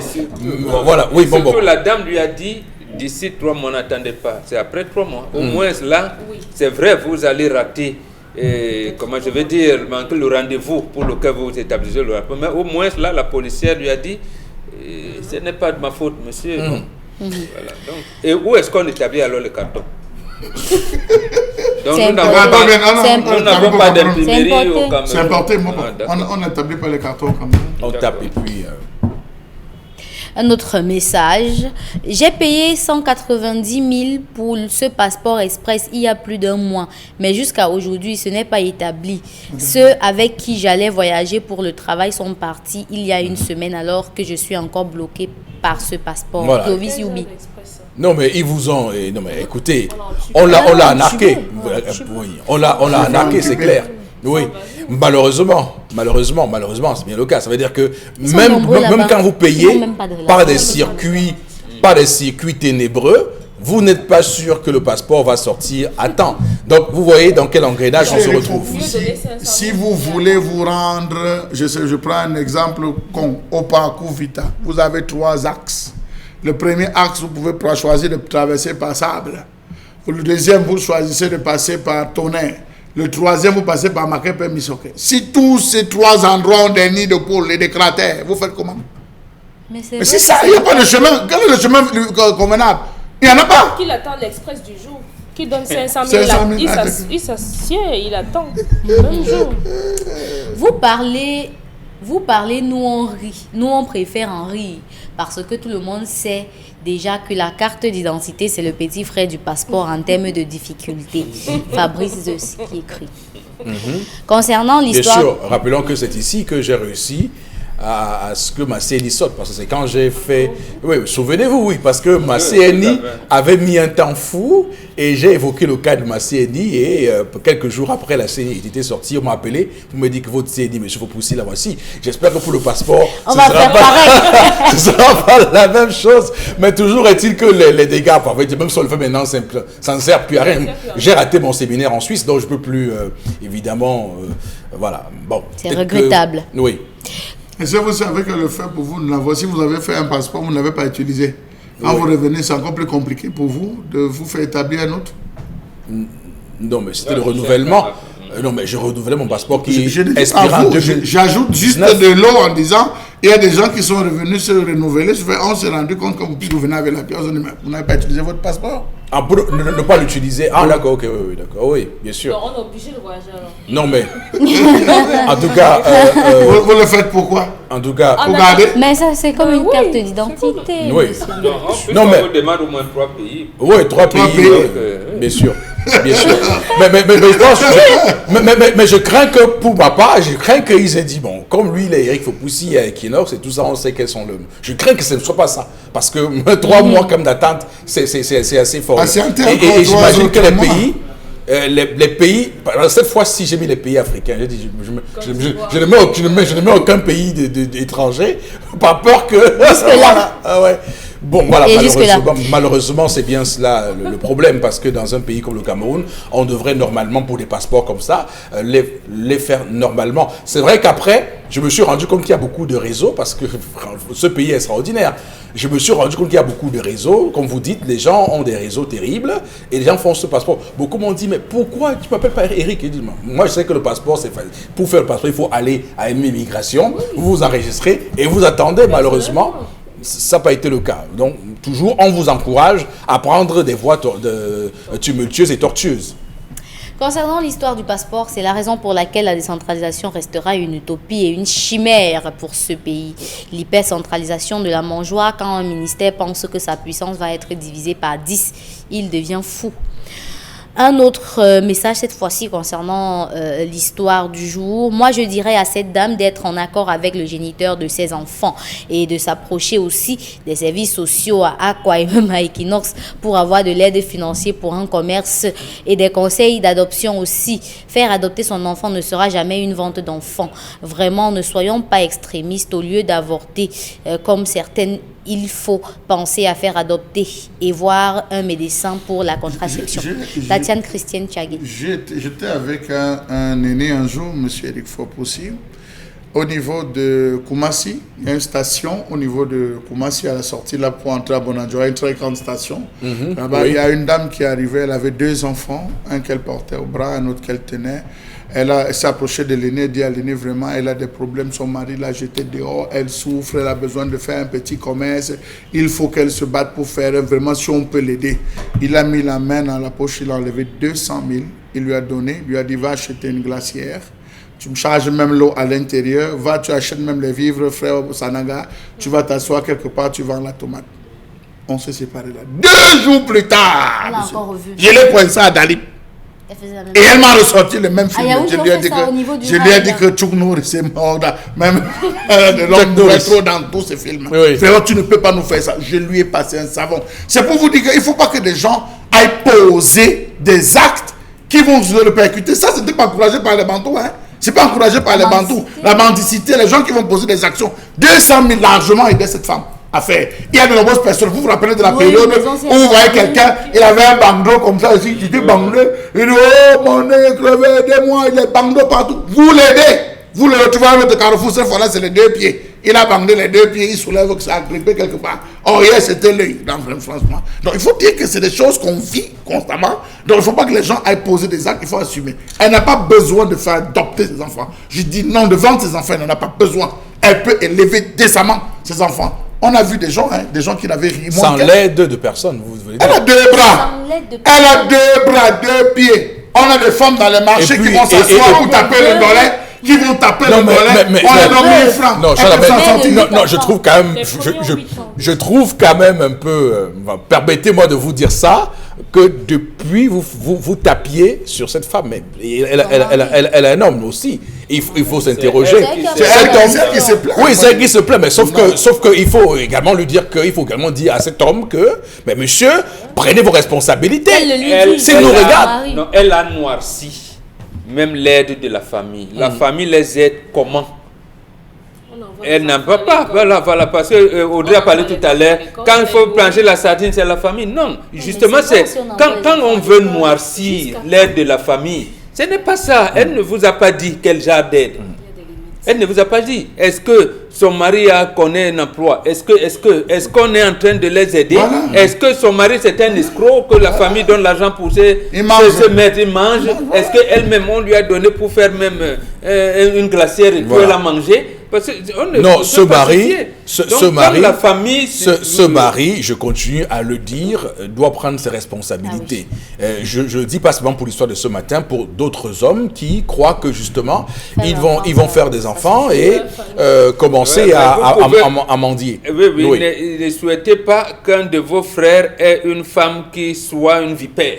Voilà, oui, bon. La dame lui a dit, d'ici 3 mois, n'attendez pas. C'est après 3 mois. Au moins là, c'est vrai, vous allez rater, comment je vais dire, manquer le rendez-vous pour lequel vous établissez le rapport. Mais au moins là, la policière lui a dit, ce n'est pas de ma faute, monsieur. Voilà, donc, et où est-ce qu'on établit alors le carton? Donc nous n'avons pas d'imprimerie au Cameroun. C'est importé, on n'établit pas les cartons comme ça. On tape et puis... Un autre message. J'ai payé 190 000 pour ce passeport express il y a plus d'1 mois. Mais jusqu'à aujourd'hui, ce n'est pas établi. Ceux avec qui j'allais voyager pour le travail sont partis il y a 1 semaine alors que je suis encore bloqué par ce passeport. Voilà. Clovis Youbi. Non, mais ils vous ont... Non, mais écoutez, on l'a arnaqué. Oui, on l'a arnaqué, c'est clair. Oui, malheureusement, c'est bien le cas. Ça veut dire que même quand vous payez par des circuits ténébreux, vous n'êtes pas sûr que le passeport va sortir à temps. Donc, vous voyez dans quel engrenage on se retrouve. Si vous voulez vous rendre, je prends un exemple au parcours Vita, vous avez 3 axes. Le premier axe, vous pouvez choisir de traverser par Sable. Le deuxième, vous choisissez de passer par Tonnerre. Le troisième, vous passez par Makepe Misoke. Si tous ces 3 endroits ont des nids de poules et des cratères, vous faites comment? Mais c'est ça, il n'y a pas de chemin. Quel est le chemin convenable? Il n'y en a pas. Qu'il attend l'express du jour, qui donne 500 000, il s'assied, il attend. Le même jour. Vous parlez, nous on rit. Nous on préfère en rire. Parce que tout le monde sait déjà que la carte d'identité, c'est le petit frère du passeport en termes de difficulté. Fabrice Zeus qui écrit. Concernant l'histoire... Bien sûr, rappelons que c'est ici que j'ai réussi à ce que ma CNI saute. Parce que c'est quand j'ai fait... Oui, souvenez-vous, oui, parce que ma CNI avait mis un temps fou et j'ai évoqué le cas de ma CNI et quelques jours après la CNI était sortie, on m'a appelé, vous me dites que votre CNI, monsieur, vous poussez la voici. J'espère que pour le passeport, ce ne sera pas la même chose. Mais toujours est-il que les dégâts, même si on le fait maintenant, ça ne sert plus à rien. J'ai raté mon séminaire en Suisse, donc je ne peux plus, évidemment, voilà. Bon, c'est regrettable. Oui. Est-ce que vous savez que le fait pour vous, si vous avez fait un passeport, vous ne l'avez pas utilisé. Quand vous revenez, c'est encore plus compliqué pour vous de vous faire établir un autre? Non, mais c'était le renouvellement. Non, mais je renouvelais mon passeport qui expire en 2000. J'ajoute juste de l'eau en disant, il y a des gens qui sont revenus se renouveler. On s'est rendu compte que vous venez avec la pièce, vous n'avez pas utilisé votre passeport. Ah, pour ne pas l'utiliser. Ah, d'accord, ok, oui, d'accord, oui, bien sûr. Donc, on est obligé de voyager alors. Non, mais. En tout cas. Vous le faites pourquoi? En tout cas. Pour garder. Mais ça, c'est comme une carte d'identité. Oui. Non, mais. On demande au moins 3 pays. Oui, 3 pays. Bien sûr. Bien sûr. Mais je pense. Mais je crains que, pour ma part, je crains qu'ils aient dit, bon, comme lui, il est Eric Fopoussi à Equinox et tout ça, on sait quels sont le... Je crains que ce ne soit pas ça. Parce que 3 mois comme d'attente, c'est assez fort. Et j'imagine que les pays, cette fois-ci j'ai mis les pays africains, je ne mets aucun pays étranger, par peur que... Ah ouais. Bon, voilà, malheureusement, c'est bien cela le problème, parce que dans un pays comme le Cameroun, on devrait normalement, pour des passeports comme ça, les faire normalement. C'est vrai qu'après, je me suis rendu compte qu'il y a beaucoup de réseaux, parce que ce pays est extraordinaire. Je me suis rendu compte qu'il y a beaucoup de réseaux. Comme vous dites, les gens ont des réseaux terribles et les gens font ce passeport. Beaucoup m'ont dit, mais pourquoi tu m'appelles pas Eric? Moi, je sais que le passeport, c'est facile. Pour faire le passeport, il faut aller à une immigration, vous vous enregistrez et vous attendez, malheureusement. Ça n'a pas été le cas. Donc, toujours, on vous encourage à prendre des voies tumultueuses et tortueuses. Concernant l'histoire du passeport, c'est la raison pour laquelle la décentralisation restera une utopie et une chimère pour ce pays. L'hypercentralisation de la mangeoire, quand un ministère pense que sa puissance va être divisée par 10, il devient fou. Un autre message, cette fois-ci, concernant l'histoire du jour. Moi, je dirais à cette dame d'être en accord avec le géniteur de ses enfants et de s'approcher aussi des services sociaux à Aqua et même à Equinox pour avoir de l'aide financière pour un commerce et des conseils d'adoption aussi. Faire adopter son enfant ne sera jamais une vente d'enfants. Vraiment, ne soyons pas extrémistes. Au lieu d'avorter comme certaines, il faut penser à faire adopter et voir un médecin pour la contraception. Tatiane Christiane Tchagui. J'étais avec un aîné un jour, M. Eric Fopoussi, au niveau de Koumassi. Il y a une station au niveau de Koumassi à la sortie là pour entrer à Bonadjoa, une très grande station. Là-bas, il y a une dame qui est arrivée, elle avait 2 enfants, un qu'elle portait au bras, un autre qu'elle tenait. Elle s'est approchée de l'aîné, dit à l'aîné, vraiment, elle a des problèmes, son mari l'a jetée dehors, elle souffre, elle a besoin de faire un petit commerce, il faut qu'elle se batte pour faire, vraiment, si on peut l'aider. Il a mis la main dans la poche, il a enlevé 200 000, il lui a donné, il lui a dit, va acheter une glacière, tu me charges même l'eau à l'intérieur, va, tu achètes même les vivres, frère Sanaga, tu vas t'asseoir quelque part, tu vends la tomate. On s'est séparés là. 2 jours plus tard, je l'ai pointé à Dalip. Et elle m'a ressorti le même film. Je lui ai dit que Tchouknour, c'est mort. Même l'homme est trop dans tous ces films. Oui. Frère, tu ne peux pas nous faire ça. Je lui ai passé un savon. C'est pour vous dire qu'il ne faut pas que des gens aillent poser des actes qui vont se le percuter. Ça, ce n'était pas encouragé par les Bantous. Hein. Ce n'est pas encouragé par les Bantous. La mendicité, les gens qui vont poser des actions. 200 000 largement aider cette femme à faire. Il y a de nombreuses personnes. Vous vous rappelez de la période où vous voyez quelqu'un, il avait un bandeau comme ça aussi, il était bandeau. Il dit, oh mon nez crevé, aidez-moi, il est bandeau partout. Vous l'aidez. Vous le retrouvez à notre carrefour, cette fois-là, c'est les 2 pieds. Il a bandé les 2 pieds, il soulève que ça a grippé quelque part. Oh, hier, c'était l'œil, franchement. Donc, il faut dire que c'est des choses qu'on vit constamment. Donc, il ne faut pas que les gens aillent poser des actes, il faut assumer. Elle n'a pas besoin de faire adopter ses enfants. Je dis non, de vendre ses enfants, elle n'en a pas besoin. Elle peut élever décemment ses enfants. On a vu des gens qui n'avaient rien. Sans l'aide de personne, vous voulez dire. Elle a 2 bras. Elle a 2 bras, 2 pieds. On a des femmes dans les marchés qui vont s'asseoir pour taper le dollar. Qui vont taper le dollar. On a donné 1000 francs. Non, je trouve quand même, je trouve quand même un peu, permettez-moi de vous dire ça, que depuis vous tapiez sur cette femme. Elle a un homme aussi. Il faut s'interroger. C'est elle qui se plaint. Oui, c'est elle qui se plaint, mais sauf que il faut également lui dire qu'il faut également dire à cet homme que, mais monsieur, prenez vos responsabilités. S'il nous regarde. Non, elle a noirci même l'aide de la famille. La famille les aide comment? Elle n'en peut pas. Voilà, parce que Audrey a parlé tout à l'heure. Quand il faut plancher la sardine, c'est la famille. Non, justement, c'est quand on veut noircir l'aide de la famille, ce n'est pas ça. Elle ne vous a pas dit quel genre d'aide. Elle ne vous a pas dit. Est-ce que son mari connaît un emploi? Est-ce qu'on est en train de les aider? Voilà. Est-ce que son mari c'est un escroc que la famille donne l'argent pour se mettre, il mange? Est-ce qu'elle-même on lui a donné pour faire même une glacière et pour la manger? Parce que non, ce mari, je continue à le dire, doit prendre ses responsabilités. Ah oui. Je le dis pas seulement pour l'histoire de ce matin, pour d'autres hommes qui croient que justement ils vont faire des enfants et commencer à mendier. Oui. Ne souhaitez pas qu'un de vos frères ait une femme qui soit une vipère.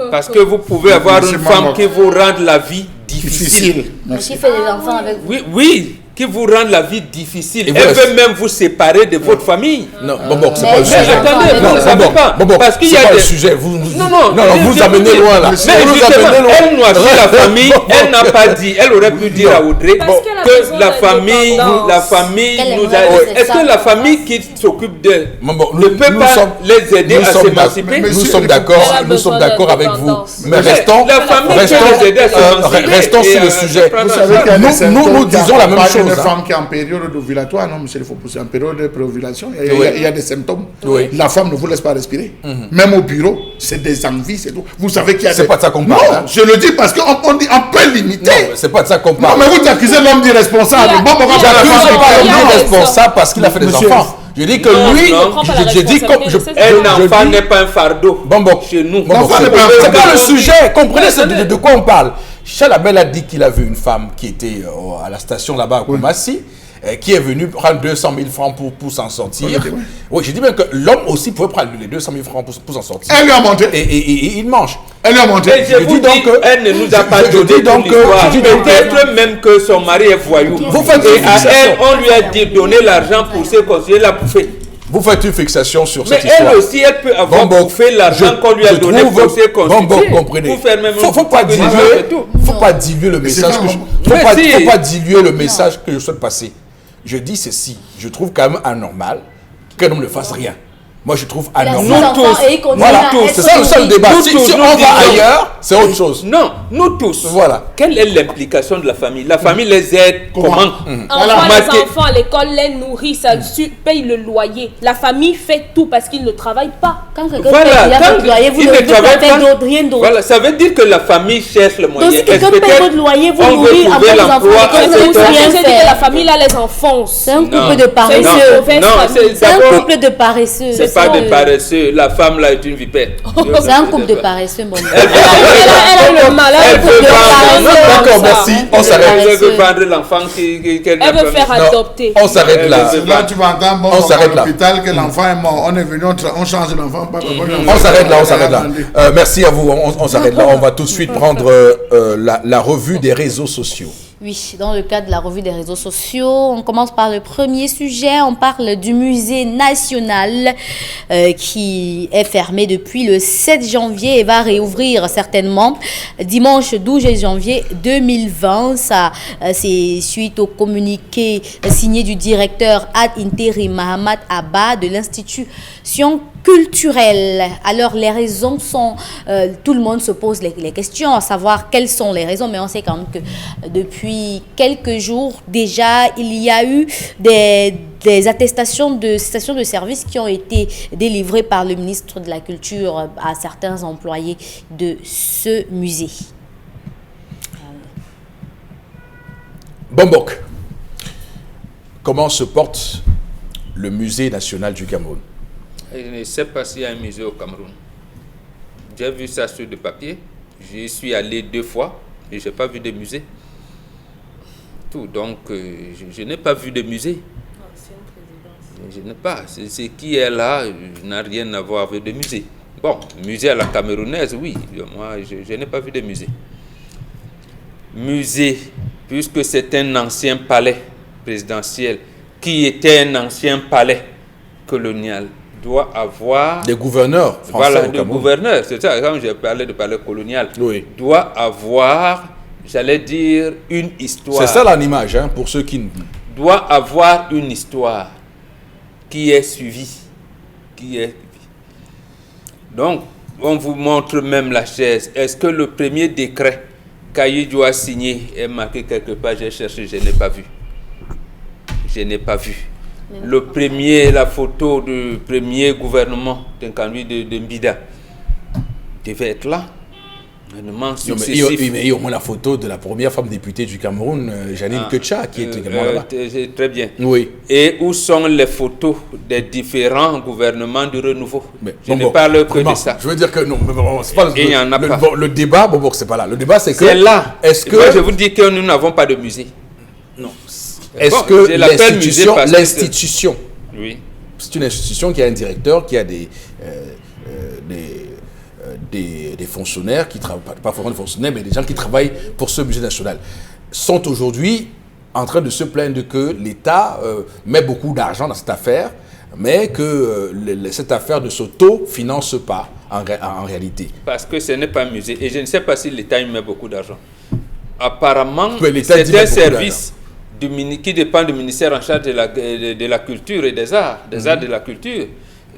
Parce que vous pouvez avoir une femme qui vous rende la vie difficile. Qui fait des enfants avec vous. Oui. qui vous rendent la vie difficile. Et Elle voilà. veut même vous séparer de votre famille. Non, c'est Mais pas le mais sujet. attendez, vous ne savez pas. Parce qu'il y a c'est pas des- le sujet. Vous je amenez vous loin là. dis. Vous Mais nous justement, amenez loin. elle noircit la famille, elle n'a pas dit. Elle aurait pu dire à Audrey Parce qu'elle a que besoin la famille, Qu'elle nous aimerait a. que Est-ce ça que la se famille passe. qui s'occupe d'elle Bon, ne peut pas les aider à s'émanciper? Nous Monsieur, sommes elle d'accord, a nous sommes besoin d'accord avec vous. d'indépendance. Mais restons, la famille restons, peut les aider à s'émanciper. restons sur le Et, sujet. prendre Vous en savez charge. qu'il y a des Nous symptômes qui disons la même accompagnent chose, une hein. femme qui est en période ovulatoire, non, monsieur, il faut pousser en période de préovulation. Oui. Il y a des symptômes. Oui. La femme ne vous laisse pas respirer. Même au bureau, c'est des envies, c'est tout. Vous savez qu'il y a C'est des... pas de ça qu'on parle, Non, hein. je le dis parce qu'on dit, on peut limiter. Non, c'est pas de ça qu'on Non, parle. mais vous accusez l'homme d'irresponsable. Il y a- Bon, il y a- la J'accuse femme il y a- pas qui il y a- l'homme il y a- responsable parce qu'il a fait des Monsieur. enfants. Je dis que Non, lui, non. Prends pas la j'ai dit comme je. responsabilité de Un enfant dis- n'est pas un fardeau. Bon, Chez nous. Bon, L'enfant c'est n'est pas un c'est fardeau. pas le sujet. Comprenez attendez. de quoi on parle. Chalabel a dit qu'il a vu une femme qui était à la station là-bas à Koumassi, qui est venue prendre 200 000 francs pour s'en sortir. Oui, oui. Oui, j'ai dit même que l'homme aussi pouvait prendre les 200 000 francs pour s'en sortir. Elle lui a monté. Et il mange. Elle lui a monté. Et je Je vous dis donc dis que- elle ne nous a pas je donné dis donc toute que- l'histoire. je dis donc que- Peut-être même que son mari est voyou. Vous faites Et une à fixation. elle, on lui a dit donner l'argent pour se construire la bouffée. Vous faites une fixation sur Mais cette histoire. elle aussi, elle peut avoir Bon, bouffé l'argent je- qu'on lui a je donné trouve- pour se constituer. Bon, comprenez. Pour faire même Faut un pas petit peu de diluer, gens et tout. faut pas diluer le message pas que je, normal. faut Mais pas, si. faut pas diluer le message que je souhaite passer. Je dis ceci, je trouve quand même anormal qu'un homme ne fasse rien. Moi, je trouve Il a six anormal. enfants tous. et il continue Voilà, à être c'est ça le seul nourri. débat. Nous Si tous, on nous va disons- ailleurs, c'est autre chose. Non, nous tous. Voilà. Quelle est l'implication de la famille? La famille les aide comment? Envoie Marqué- les enfants à l'école, les nourrit, ça paye le loyer. La famille fait tout parce qu'ils ne travaillent pas. Quand quelqu'un Voilà, paye déjà quand votre loyer, vous il ne ne pouvez pas travaille faire pas- d'autre, rien d'autre. Voilà, ça veut dire que la famille cherche le moyen. Donc si quelqu'un Est-ce paye peut-être votre loyer, vous on veut nourrit, trouver envoie les enfants l'emploi à à l'école, cet vous C'est ne homme. rien que la faire. famille là les enfonce. C'est un Non. couple de C'est paresseux. une mauvaise Non, famille. C'est un D'abord- couple de paresseux. C'est pas de paresseux. La femme là est une vipère. C'est un couple de paresseux, mon Elle Elle a le malheur Elle de veut faire vendre. ça. D'accord, merci. On s'arrête. Elle veut vendre l'enfant qu'elle n'a Elle veut pas faire mis. Non, adopter. on s'arrête là. Là, tu vas entendre, bon, On s'arrête là. à l'hôpital, que l'enfant est mort. On est venu, on change l'enfant. On s'arrête là, on s'arrête là. Merci à vous, on s'arrête là. On va tout de suite prendre la revue des réseaux sociaux. Oui, dans le cadre de la revue des réseaux sociaux, on commence par le premier sujet. On parle du musée national qui est fermé depuis le 7 janvier et va réouvrir certainement dimanche 12 janvier 2020. Ça, c'est suite au communiqué signé du directeur ad interim Mahamat Abba de l'institution culturelle. Alors les raisons sont, tout le monde se pose les questions, à savoir quelles sont les raisons, mais on sait quand même que depuis quelques jours déjà, il y a eu des attestations de cessation de service qui ont été délivrées par le ministre de la Culture à certains employés de ce musée. Bombok, comment se porte le musée national du Cameroun? Je ne sais pas s'il y a un musée au Cameroun. J'ai vu ça sur le papier. J'y suis allé 2 fois et je n'ai pas vu de musée. Tout. Donc, je n'ai pas vu de musée. Je n'ai pas. Ce qui est là n'a rien à voir avec le musée. Bon, musée à la camerounaise, oui. Moi, je n'ai pas vu de musée. Musée, puisque c'est un ancien palais présidentiel qui était un ancien palais colonial, doit avoir Des gouverneurs français voilà, au le Cameroun. gouverneur, c'est ça, quand j'ai parlé de palais colonial, Oui. doit avoir, j'allais dire, une histoire. C'est ça là l'image, hein, pour ceux qui... Doit avoir une histoire qui est suivie. Donc, on vous montre même la chaise. Est-ce que le premier décret qu'Aïdjo a signé est marqué quelque part? J'ai cherché, je n'ai pas vu. Je n'ai pas vu. La photo du premier gouvernement de Mbida devait être là. Gouvernement Non, successif. mais il y a au moins la photo de la première femme députée du Cameroun, Janine Kecha, qui est également là-bas. Très bien. Oui. Et où sont les photos des différents gouvernements du renouveau? Mais, Je ne parle que de ça. Je veux dire que non, mais bon, c'est pas Et il y en a pas. le débat, bon, c'est pas là. Le débat, c'est que... C'est là. Est-ce que... Moi, je vous dis que nous n'avons pas de musée. Non. Est-ce Bon, que je l'appelle musée parce que l'institution, Oui. c'est une institution qui a un directeur, qui a des fonctionnaires qui travaillent, pas forcément des fonctionnaires, mais des gens qui travaillent pour ce musée national, sont aujourd'hui en train de se plaindre que l'État met beaucoup d'argent dans cette affaire, mais que cette affaire ne s'auto-finance pas en réalité. Parce que ce n'est pas un musée. Et je ne sais pas si l'État y met beaucoup d'argent. Apparemment, l'État c'est un service qui dépend du ministère en charge de la culture et des arts, arts de la culture.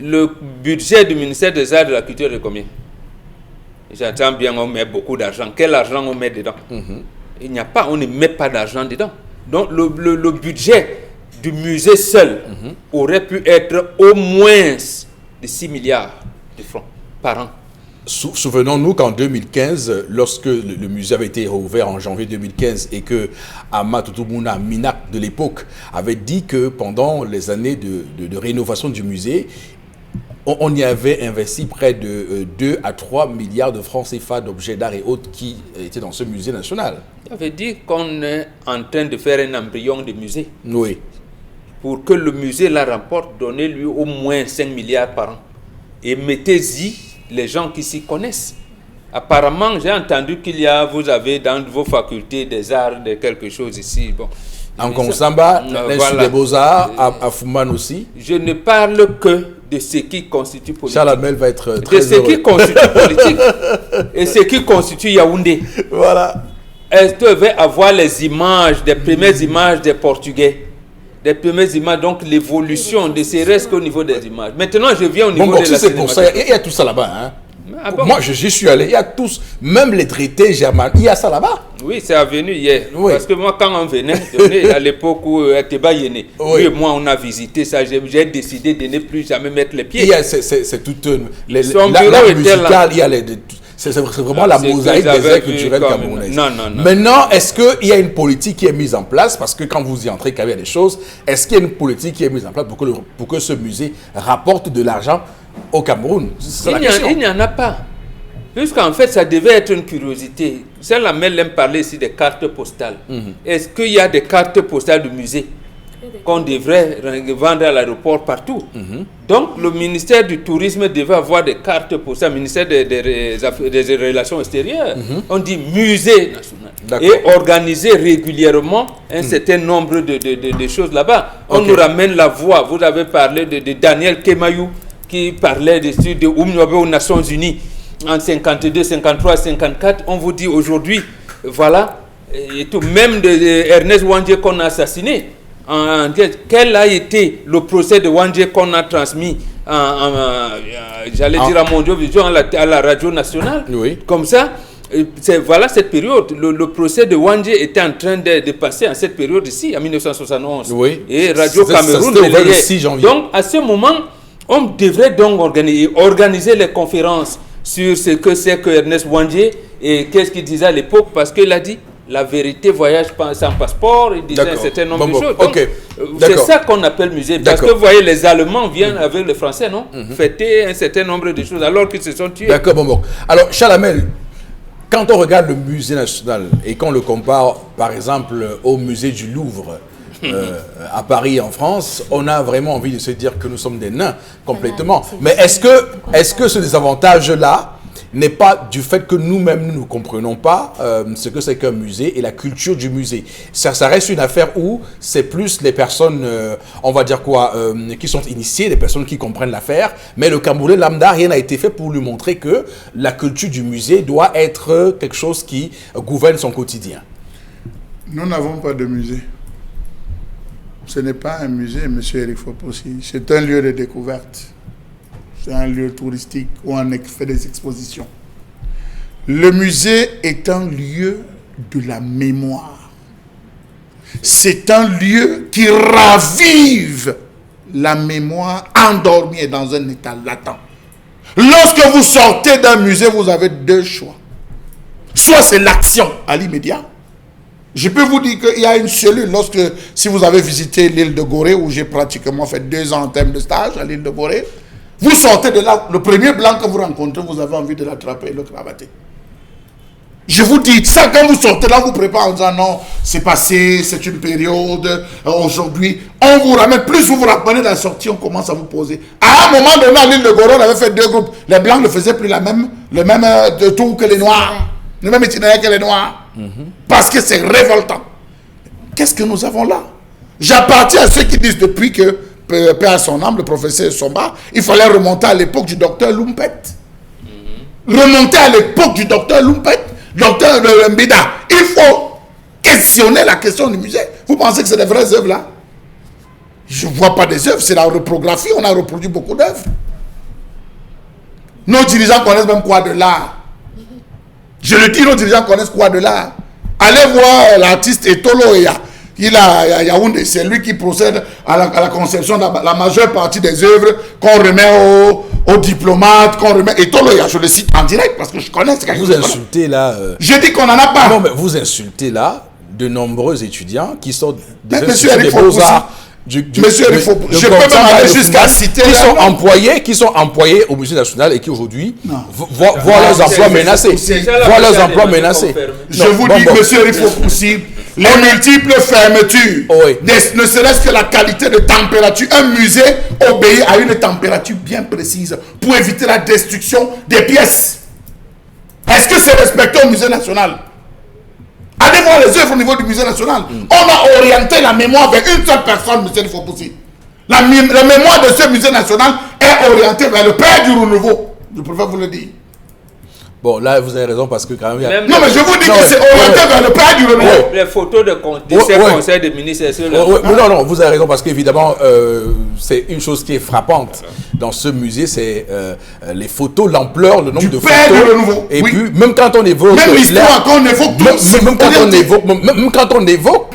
Le budget du ministère des arts et de la culture est combien? J'entends bien, on met beaucoup d'argent. Quel argent on met dedans? Il n'y a pas, on ne met pas d'argent dedans. Donc le budget du musée seul aurait pu être au moins de 6 milliards de francs par an. Souvenons-nous qu'en 2015, lorsque le musée avait été rouvert en janvier 2015 et que Amatoutoumuna Minak de l'époque avait dit que pendant les années de rénovation du musée, on y avait investi près de 2 à 3 milliards de francs CFA d'objets d'art et autres qui étaient dans ce musée national. Ça veut dire qu'on est en train de faire un embryon de musée. Oui. Pour que le musée la remporte, donnez-lui au moins 5 milliards par an. Et mettez-y les gens qui s'y connaissent. Apparemment, j'ai entendu vous avez dans vos facultés des arts, de quelque chose ici. Bon. En Konsamba, l'Institut des Beaux-Arts, à Fouman aussi. Je ne parle que de ce qui constitue politique. Charles Hamel va être très heureux. De ce qui constitue politique et ce qui constitue Yaoundé. Voilà. Elles devaient avoir les images, des premières images des Portugais. Des premières images, donc l'évolution de ces restes au niveau des images. Maintenant, je viens au niveau de la c'est pour ça, il y a tout ça là-bas. Hein. Ah bon? Moi, j'y suis allé, il y a tous, même les traités germans, il y a ça là-bas. Oui, c'est venu hier. Oui. Parce que moi, quand on venait, à l'époque où Eteba y est né, lui et moi, on a visité ça. J'ai décidé de ne plus jamais mettre les pieds. C'est toute l'art musical, il y a c'est vraiment la mosaïque des arts culturels camerounaises. Non. Maintenant, est-ce qu'il y a une politique qui est mise en place? Parce que quand vous y entrez, quand il y a des choses, est-ce qu'il y a une politique qui est mise en place pour que ce musée rapporte de l'argent au Cameroun? Il n'y en a pas. Puisqu'en fait, ça devait être une curiosité. Celle la Mel aime parler ici des cartes postales. Est-ce qu'il y a des cartes postales du musée qu'on devrait vendre à l'aéroport partout? Donc, le ministère du Tourisme devait avoir des cartes postales, le ministère des Relations extérieures. On dit musée national. Et organiser régulièrement un certain nombre de choses là-bas. On nous ramène la voix. Vous avez parlé de Daniel Kemayou qui parlait de Oumniabe aux Nations Unies en 52, 53, 54. On vous dit aujourd'hui, voilà, et tout, même de Ernest Wandje qu'on a assassiné. Quel a été le procès de Wandje qu'on a transmis j'allais dire à Mondiovision, à la radio nationale? Oui. Comme ça, voilà cette période. Le procès de Wandje était en train de passer en cette période ici, en 1971. Oui. Et Radio Cameroun. Le 6 janvier. Donc, à ce moment, on devrait donc organiser les conférences sur ce que c'est que Ernest Wandje et qu'est-ce qu'il disait à l'époque, parce qu'il a dit la vérité voyage sans passeport, il disait un certain nombre de choses. Donc, c'est ça qu'on appelle musée. Parce que vous voyez, les Allemands viennent avec les Français, non? Fêter un certain nombre de choses alors qu'ils se sont tués. D'accord, Alors, Charles Hamel, quand on regarde le musée national et qu'on le compare, par exemple, au musée du Louvre, à Paris, en France, on a vraiment envie de se dire que nous sommes des nains complètement. Mais est-ce que ce désavantage-là n'est pas du fait que nous-mêmes, nous ne comprenons pas ce que c'est qu'un musée et la culture du musée? Ça reste une affaire où c'est plus les personnes, on va dire quoi, qui sont initiées, les personnes qui comprennent l'affaire, mais le Camerounais lambda, rien n'a été fait pour lui montrer que la culture du musée doit être quelque chose qui gouverne son quotidien. Nous n'avons pas de musée. Ce n'est pas un musée, M. Eric Fopossi. C'est un lieu de découverte. C'est un lieu touristique où on fait des expositions. Le musée est un lieu de la mémoire. C'est un lieu qui ravive la mémoire endormie et dans un état latent. Lorsque vous sortez d'un musée, vous avez deux choix. Soit c'est l'action à l'immédiat. Je peux vous dire qu'il y a une cellule, si vous avez visité l'île de Gorée, où j'ai pratiquement fait 2 ans en termes de stage à l'île de Gorée, vous sortez de là, le premier blanc que vous rencontrez, vous avez envie de l'attraper et le cravater. Je vous dis, ça quand vous sortez là, vous préparez en disant non, c'est passé, c'est une période, aujourd'hui, on vous ramène, plus vous vous rappelez de la sortie, on commence à vous poser. À un moment donné, à l'île de Gorée, on avait fait 2 groupes. Les blancs ne faisaient plus le même tour que les noirs, le même itinéraire que les noirs. Parce que c'est révoltant. Qu'est-ce que nous avons là? J'appartiens à ceux qui disent depuis que, paix à son âme, le professeur Somba, il fallait remonter à l'époque du docteur Lumpet. Remonter à l'époque du docteur Lumpet, docteur Mbida. Il faut questionner la question du musée. Vous pensez que c'est des vraies œuvres là? Je ne vois pas des œuvres, c'est la reprographie. On a reproduit beaucoup d'œuvres. Nos dirigeants connaissent même quoi de l'art. Je le dis, nos dirigeants connaissent quoi de l'art. Allez voir l'artiste Etolo Eya. Il a Yaoundé, c'est lui qui procède à la conception de la majeure partie des œuvres qu'on remet aux diplomates, qu'on remet. Etolo Eya, je le cite en direct parce que je connais. Vous insultez là. Je dis qu'on n'en a pas. Non, mais vous insultez là de nombreux étudiants qui sont des beaux-arts. Monsieur, je peux même aller jusqu'à citer qui sont employés au Musée national et qui aujourd'hui voient leurs emplois menacés. Je vous dis, monsieur, il faut possible. Les multiples fermetures, ne serait-ce que la qualité de température. Un musée obéit à une température bien précise pour éviter la destruction des pièces. Est-ce que c'est respecté au Musée national? Allez voir les œuvres au niveau du Musée national. On a orienté la mémoire vers une seule personne, monsieur Nifopoussi. La mémoire de ce Musée national est orientée vers le père du renouveau. Je préfère vous le dire. Bon, là, vous avez raison parce que quand même... Non, mais je vous dis que c'est orienté vers le père du renouveau. Les photos de ces conseils de ministres... Non, vous avez raison parce qu'évidemment, c'est une chose qui est frappante dans ce musée, c'est les photos, l'ampleur, le nombre de photos. Du renouveau. Et puis, même quand on évoque... Même l'histoire, quand on évoque même quand on évoque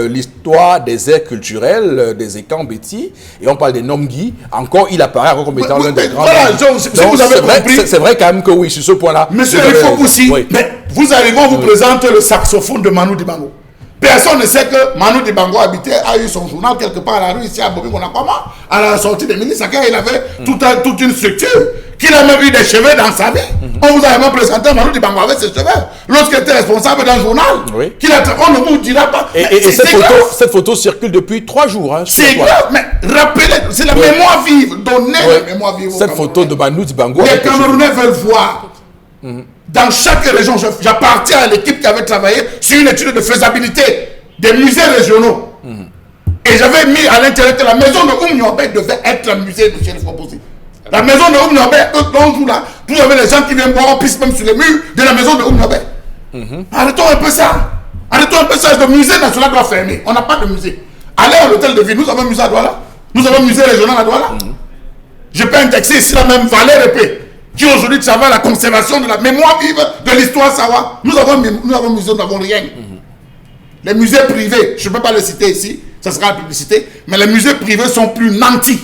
l'histoire des aires culturelles, des Ekambeti, et on parle des Nomgui, encore, il apparaît encore comme étant l'un des grands... Voilà, si vous avez compris... C'est vrai quand même que oui, sur ce point-là. Monsieur Nifopoussi, mais vous arrivez, on vous présente le saxophone de Manu Dibango. Personne ne sait que Manu Dibango a eu son journal quelque part à la rue ici à Bobi Monakoma. À la sortie des ministres, il avait toute une structure, qu'il a même eu des cheveux dans sa vie. On vous a même présenté Manu Dibango avec ses cheveux. Lorsqu'il était responsable d'un journal, on ne vous dira pas. Et cette photo circule depuis 3 jours. Hein, c'est grave, mais rappelez, c'est la mémoire vive. Donnez la mémoire vive. Cette photo de Manu Dibango. Les Camerounais veulent voir. Dans chaque région, j'appartiens à l'équipe qui avait travaillé sur une étude de faisabilité des musées régionaux. Et j'avais mis à l'intérieur que la maison de Oumniobé devait être un musée de M. Nifopoussi. La maison de Oumniobé, dont là, vous avez les gens qui viennent boire en piste même sur les murs de la maison de Oumniobé. Arrêtons un peu ça. Le musée national doit fermer. On n'a pas de musée. Allez à l'hôtel de ville, nous avons un musée à Douala. Nous avons un musée régional à Douala. Je peux indexer ici la même Valère Épée, qui aujourd'hui travaille la conservation de la mémoire vive de l'histoire Sawa. Nous avons un musée, nous n'avons rien. Les musées privés, je ne peux pas le citer ici, ça sera la publicité, mais les musées privés sont plus nantis,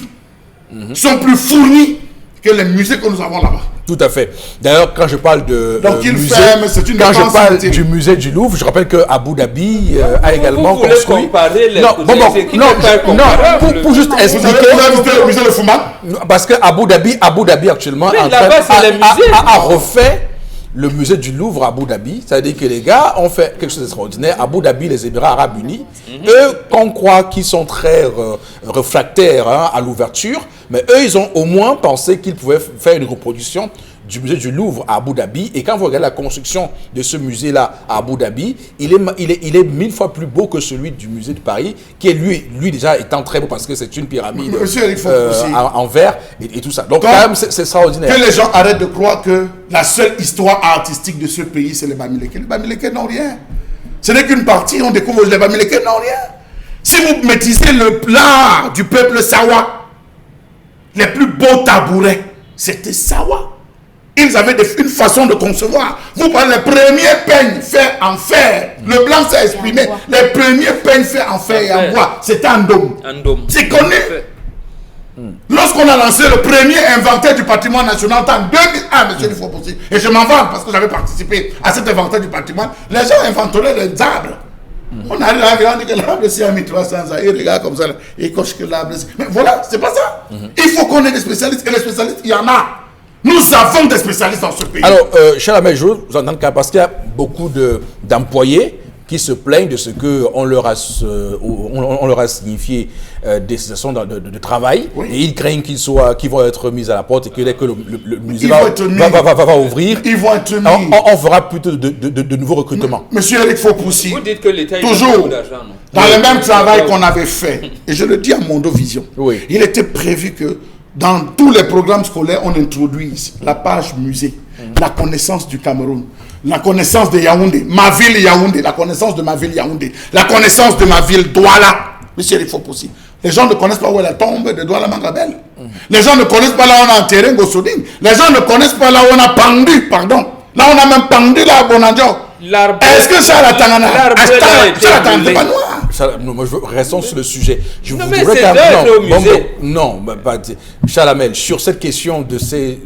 sont plus fournis que les musées que nous avons là-bas. Tout à fait. D'ailleurs, quand je parle de quand je parle du musée du Louvre, je rappelle que Abu Dhabi a également construit. Pour juste expliquer. Le musée de Fumba. Parce que Abu Dhabi actuellement a refait le musée du Louvre à Abu Dhabi. C'est-à-dire que les gars ont fait quelque chose d'extraordinaire. Abu Dhabi, les Émirats Arabes Unis, eux, qu'on croit qu'ils sont très réfractaires à l'ouverture, mais eux, ils ont au moins pensé qu'ils pouvaient faire une reproduction du musée du Louvre à Abu Dhabi. Et quand vous regardez la construction de ce musée-là à Abu Dhabi, il est 1000 fois plus beau que celui du musée de Paris, qui est lui déjà étant très beau parce que c'est une pyramide en verre et tout ça. Donc quand même, c'est extraordinaire. Que les gens arrêtent de croire que la seule histoire artistique de ce pays, c'est les Bamileke. Les Bamileke n'ont rien. Ce n'est qu'une partie, on découvre que les Bamileke n'ont rien. Si vous maîtrisez l'art du peuple Sawa, les plus beaux tabourets, c'était Sawa. Ils avaient une façon de concevoir. Vous parlez, les premiers peignes faits en fer, le blanc s'est exprimé, les premiers peignes faits en fer et en bois, c'était en dôme. C'est connu. Lorsqu'on a lancé le premier inventaire du patrimoine national en 2001, monsieur Nifopoussi, et je m'en vante parce que j'avais participé à cet inventaire du patrimoine, les gens inventeraient les arbres. On arrive là, on dit que l'arbre c'est à 1300 ans, et les gars comme ça, ils cochent que l'arbre. Mais voilà, c'est pas ça. Il faut qu'on ait des spécialistes, et les spécialistes, il y en a. Nous avons des spécialistes dans ce pays. Alors, cher ami, je vous entends parce qu'il y a beaucoup d'employés qui se plaignent de ce qu'on leur a signifié des sessions de travail, et ils craignent qu'ils vont être mis à la porte, et que dès que le musée va ouvrir, ils vont être mis. On fera plutôt de nouveaux recrutements. Monsieur Eric Fopoussi, Vous dites que l'État toujours d'argent, non? dans le même travail qu'on avait fait, et je le dis à Mondo Vision, il était prévu que dans tous les programmes scolaires, on introduise la page musée, la connaissance du Cameroun, la connaissance de Yaoundé, ma ville Yaoundé, la connaissance de ma ville Yaoundé, la connaissance de ma ville Douala. Monsieur Eric Fopoussi, les gens ne connaissent pas où est la tombe de Douala Mangabel. Les gens ne connaissent pas là où on a enterré Ngosoding. Les gens ne connaissent pas là où on a pendu, pardon. Là on a même pendu là à Bonandio. Est-ce que ça la Tangana? Non, moi, restons sur le sujet. Je non, vous mais dirais c'est non, Chalamel, sur cette question de ces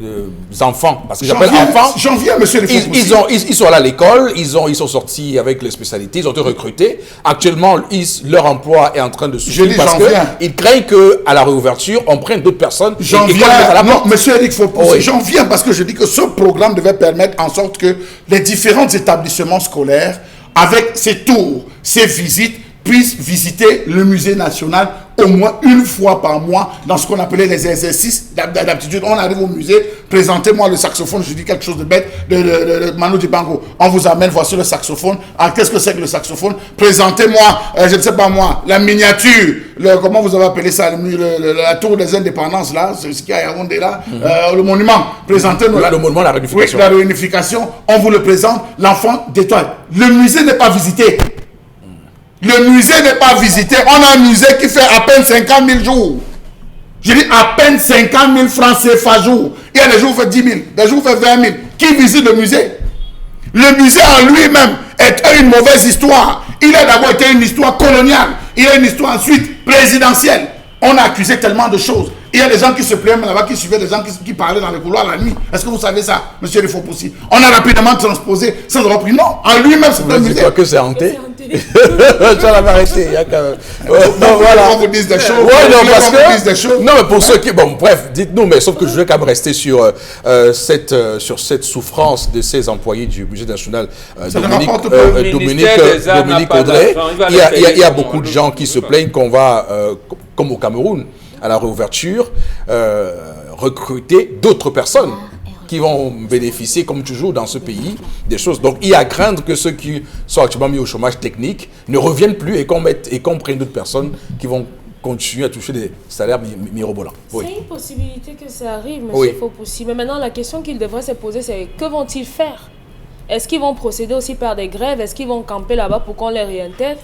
enfants, parce que j'appelle enfants, j'en viens, monsieur ils sont allés à l'école, ils sont sortis avec les spécialités, ils ont été recrutés. Actuellement, leur emploi est en train de souffrir parce qu'ils craignent qu'à la réouverture, on prenne d'autres personnes. J'en viens, non, monsieur Eric Fopoussi, j'en viens parce que je dis que ce programme devait permettre en sorte que les différents établissements scolaires, avec ces tours, ces visites, puissent visiter le musée national au moins une fois par mois dans ce qu'on appelait les exercices d'aptitude. On arrive au musée, présentez-moi le saxophone, je dis quelque chose de bête, de Manu Dibango. On vous amène, voici le saxophone. Ah, qu'est-ce que c'est que le saxophone? Présentez-moi, je ne sais pas moi, la miniature, comment vous avez appelé ça, la tour des indépendances là, c'est ce qu'il y a à Yaoundé là, le monument. Présentez-nous le monument de la réunification. Oui, la réunification, on vous le présente, l'enfant d'étoile. Le musée n'est pas visité. Le musée n'est pas visité. On a un musée qui fait à peine 50 000 jours. Je dis à peine 50 000 francs CFA jour. Il y a des jours où il fait 10 000, des jours où il fait 20 000. Qui visite le musée? Le musée en lui-même est une mauvaise histoire. Il a d'abord été une histoire coloniale. Il a une histoire ensuite présidentielle. On a accusé tellement de choses. Il y a des gens qui se plaignent là-bas, qui suivaient des gens qui parlaient dans les couloirs la nuit. Est-ce que vous savez ça, monsieur Fopoussi? On a rapidement transposé sans avoir pris. Non, en lui-même, c'est un musée. C'est quoi que c'est hanté? Ça l'avait arrêté. Non, voilà. On vous dise des choses. Ouais, non, parce que. Non, mais pour ceux qui. Bon, bref, dites-nous, mais sauf que je veux quand même rester sur cette souffrance de ces employés du musée national. Dominique Audrey. Il y a beaucoup de gens qui se plaignent qu'on va, comme au Cameroun, à la réouverture, recruter d'autres personnes qui vont bénéficier, comme toujours dans ce pays, des choses. Donc, il y a à craindre que ceux qui sont actuellement mis au chômage technique ne reviennent plus et qu'on prenne d'autres personnes qui vont continuer à toucher des salaires mirobolants. Oui. C'est une possibilité que ça arrive, monsieur Fopoussi. Mais maintenant, la question qu'ils devraient se poser, c'est que vont-ils faire? Est-ce qu'ils vont procéder aussi par des grèves? Est-ce qu'ils vont camper là-bas pour qu'on les réintègre?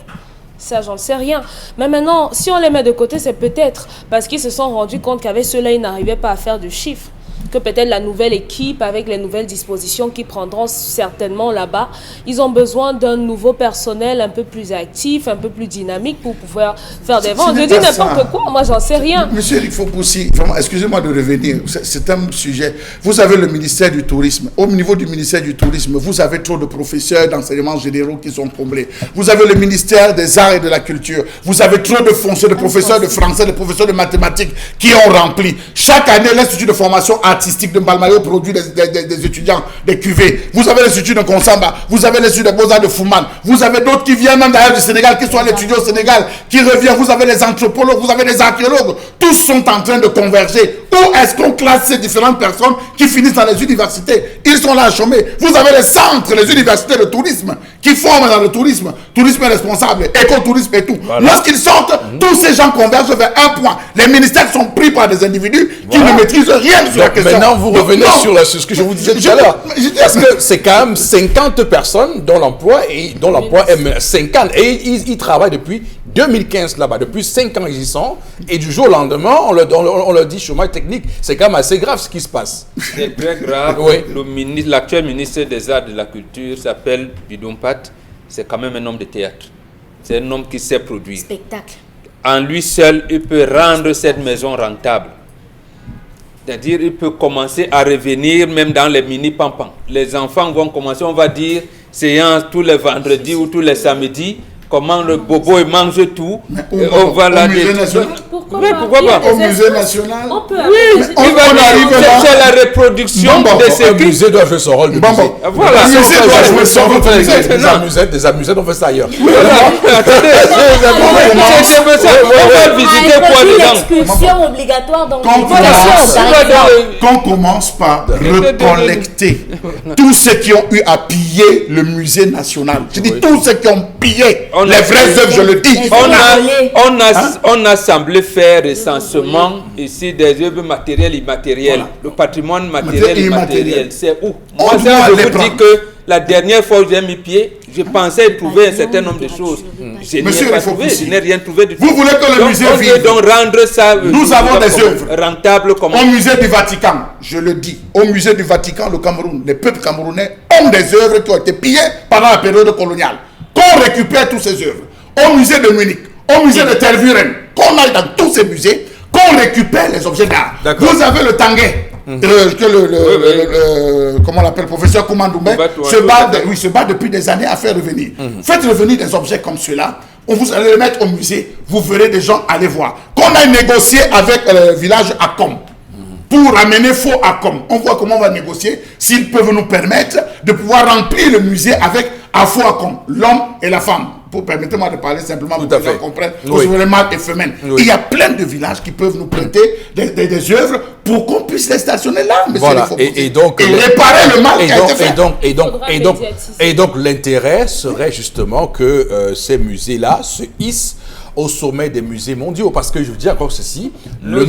Ça, j'en sais rien. Mais maintenant, si on les met de côté, c'est peut-être parce qu'ils se sont rendus compte qu'avec ceux-là, ils n'arrivaient pas à faire de chiffres. Que peut-être la nouvelle équipe, avec les nouvelles dispositions qu'ils prendront certainement là-bas, ils ont besoin d'un nouveau personnel un peu plus actif, un peu plus dynamique pour pouvoir faire des ventes. Je dis n'importe quoi, moi j'en sais rien. Monsieur Eric Fopoussi, excusez-moi de revenir, c'est un sujet. Vous avez le ministère du Tourisme. Au niveau du ministère du Tourisme, vous avez trop de professeurs d'enseignement généraux qui sont comblés. Vous avez le ministère des Arts et de la Culture. Vous avez trop de fonctions, de professeurs de français, de professeurs de mathématiques qui ont rempli. Chaque année, l'Institut de formation artistique de Mbalmayo produit des étudiants, des QV. Vous avez l'Institut de Konsamba, vous avez l'Institut de Beaux-Arts de Fouman, vous avez d'autres qui viennent même d'ailleurs du Sénégal, qui sont à l'étudier au Sénégal, qui reviennent, vous avez les anthropologues, vous avez les archéologues, tous sont en train de converger. Où est-ce qu'on classe ces différentes personnes qui finissent dans les universités? Ils sont là à chômer. Vous avez les centres, les universités de tourisme qui forment dans le tourisme responsable, écotourisme et tout. Voilà. Lorsqu'ils sortent, tous ces gens convergent vers un point. Les ministères sont pris par des individus qui ne maîtrisent rien sur la question. Maintenant, vous revenez sur ce que je vous disais tout à l'heure. Parce que c'est quand même 50 personnes dont l'emploi est 50. Et ils travaillent depuis 2015 là-bas. Depuis 5 ans, ils y sont. Et du jour au lendemain, on leur dit chômage technique. C'est quand même assez grave ce qui se passe. C'est très grave. Oui. L'actuel ministre des Arts et de la Culture s'appelle Bidompat. C'est quand même un homme de théâtre. C'est un homme qui sait produire. Spectacle. En lui seul, il peut rendre cette maison rentable. C'est-à-dire, il peut commencer à revenir même dans les mini-pampans. Les enfants vont commencer, on va dire, séance tous les vendredis ou tous les samedis, comment le bobo il mange tout. Au musée national. Oui, pourquoi pas? Au musée national. On peut Oui, on arrive là. c'est la reproduction de ce Un qui... musée doit jouer son rôle de musée. Voilà. Le musée doit jouer son rôle de musée. Des amusettes, on fait ça ailleurs. Attendez, on va visiter quoi dedans? L'excursion obligatoire dans Qu'on commence par recollecter tous ceux qui ont eu à piller le musée national. Je dis tous ceux qui ont pillé les vraies œuvres, je le dis. On a semblé faire recensement ici des œuvres matérielles et immatérielles. Voilà. Le patrimoine matériel et immatériel, c'est où? On Moi, doit je les vous prendre. dis que la dernière fois où j'ai mis pied, je pensais trouver un certain nombre de choses. Je n'ai Monsieur, pas il faut trouvé, pousser. je n'ai rien trouvé du tout. Vous voulez que le Donc, musée on veut vive. donc rendre ça Nous avons des œuvres. rentable comme Au musée du Vatican, je le dis, au musée du Vatican, le Cameroun, les peuples camerounais ont des œuvres qui ont été pillées pendant la période coloniale. Qu'on récupère toutes ces œuvres. Au musée de Munich, au musée de Tervuren, qu'on aille dans tous ces musées, qu'on récupère les objets d'art. Vous avez le Tanguay, que comment on l'appelle, professeur Koumandoumbe, se bat depuis des années à faire revenir. Faites revenir des objets comme ceux-là. On vous allez les mettre au musée, vous verrez des gens aller voir. Qu'on aille négocier avec le village Akom pour ramener faux Akom. On voit comment on va négocier, s'ils peuvent nous permettre de pouvoir remplir le musée avec un faux Akom, l'homme et la femme. Permettez-moi de parler simplement pour que les gens comprennent. Les mâles et femelles. Il y a plein de villages qui peuvent nous prêter des œuvres pour qu'on puisse les stationner là. Voilà. Et donc réparer le mal qui a été fait. Et donc l'intérêt serait justement que ces musées-là se hissent au sommet des musées mondiaux, parce que je veux dire encore ceci, le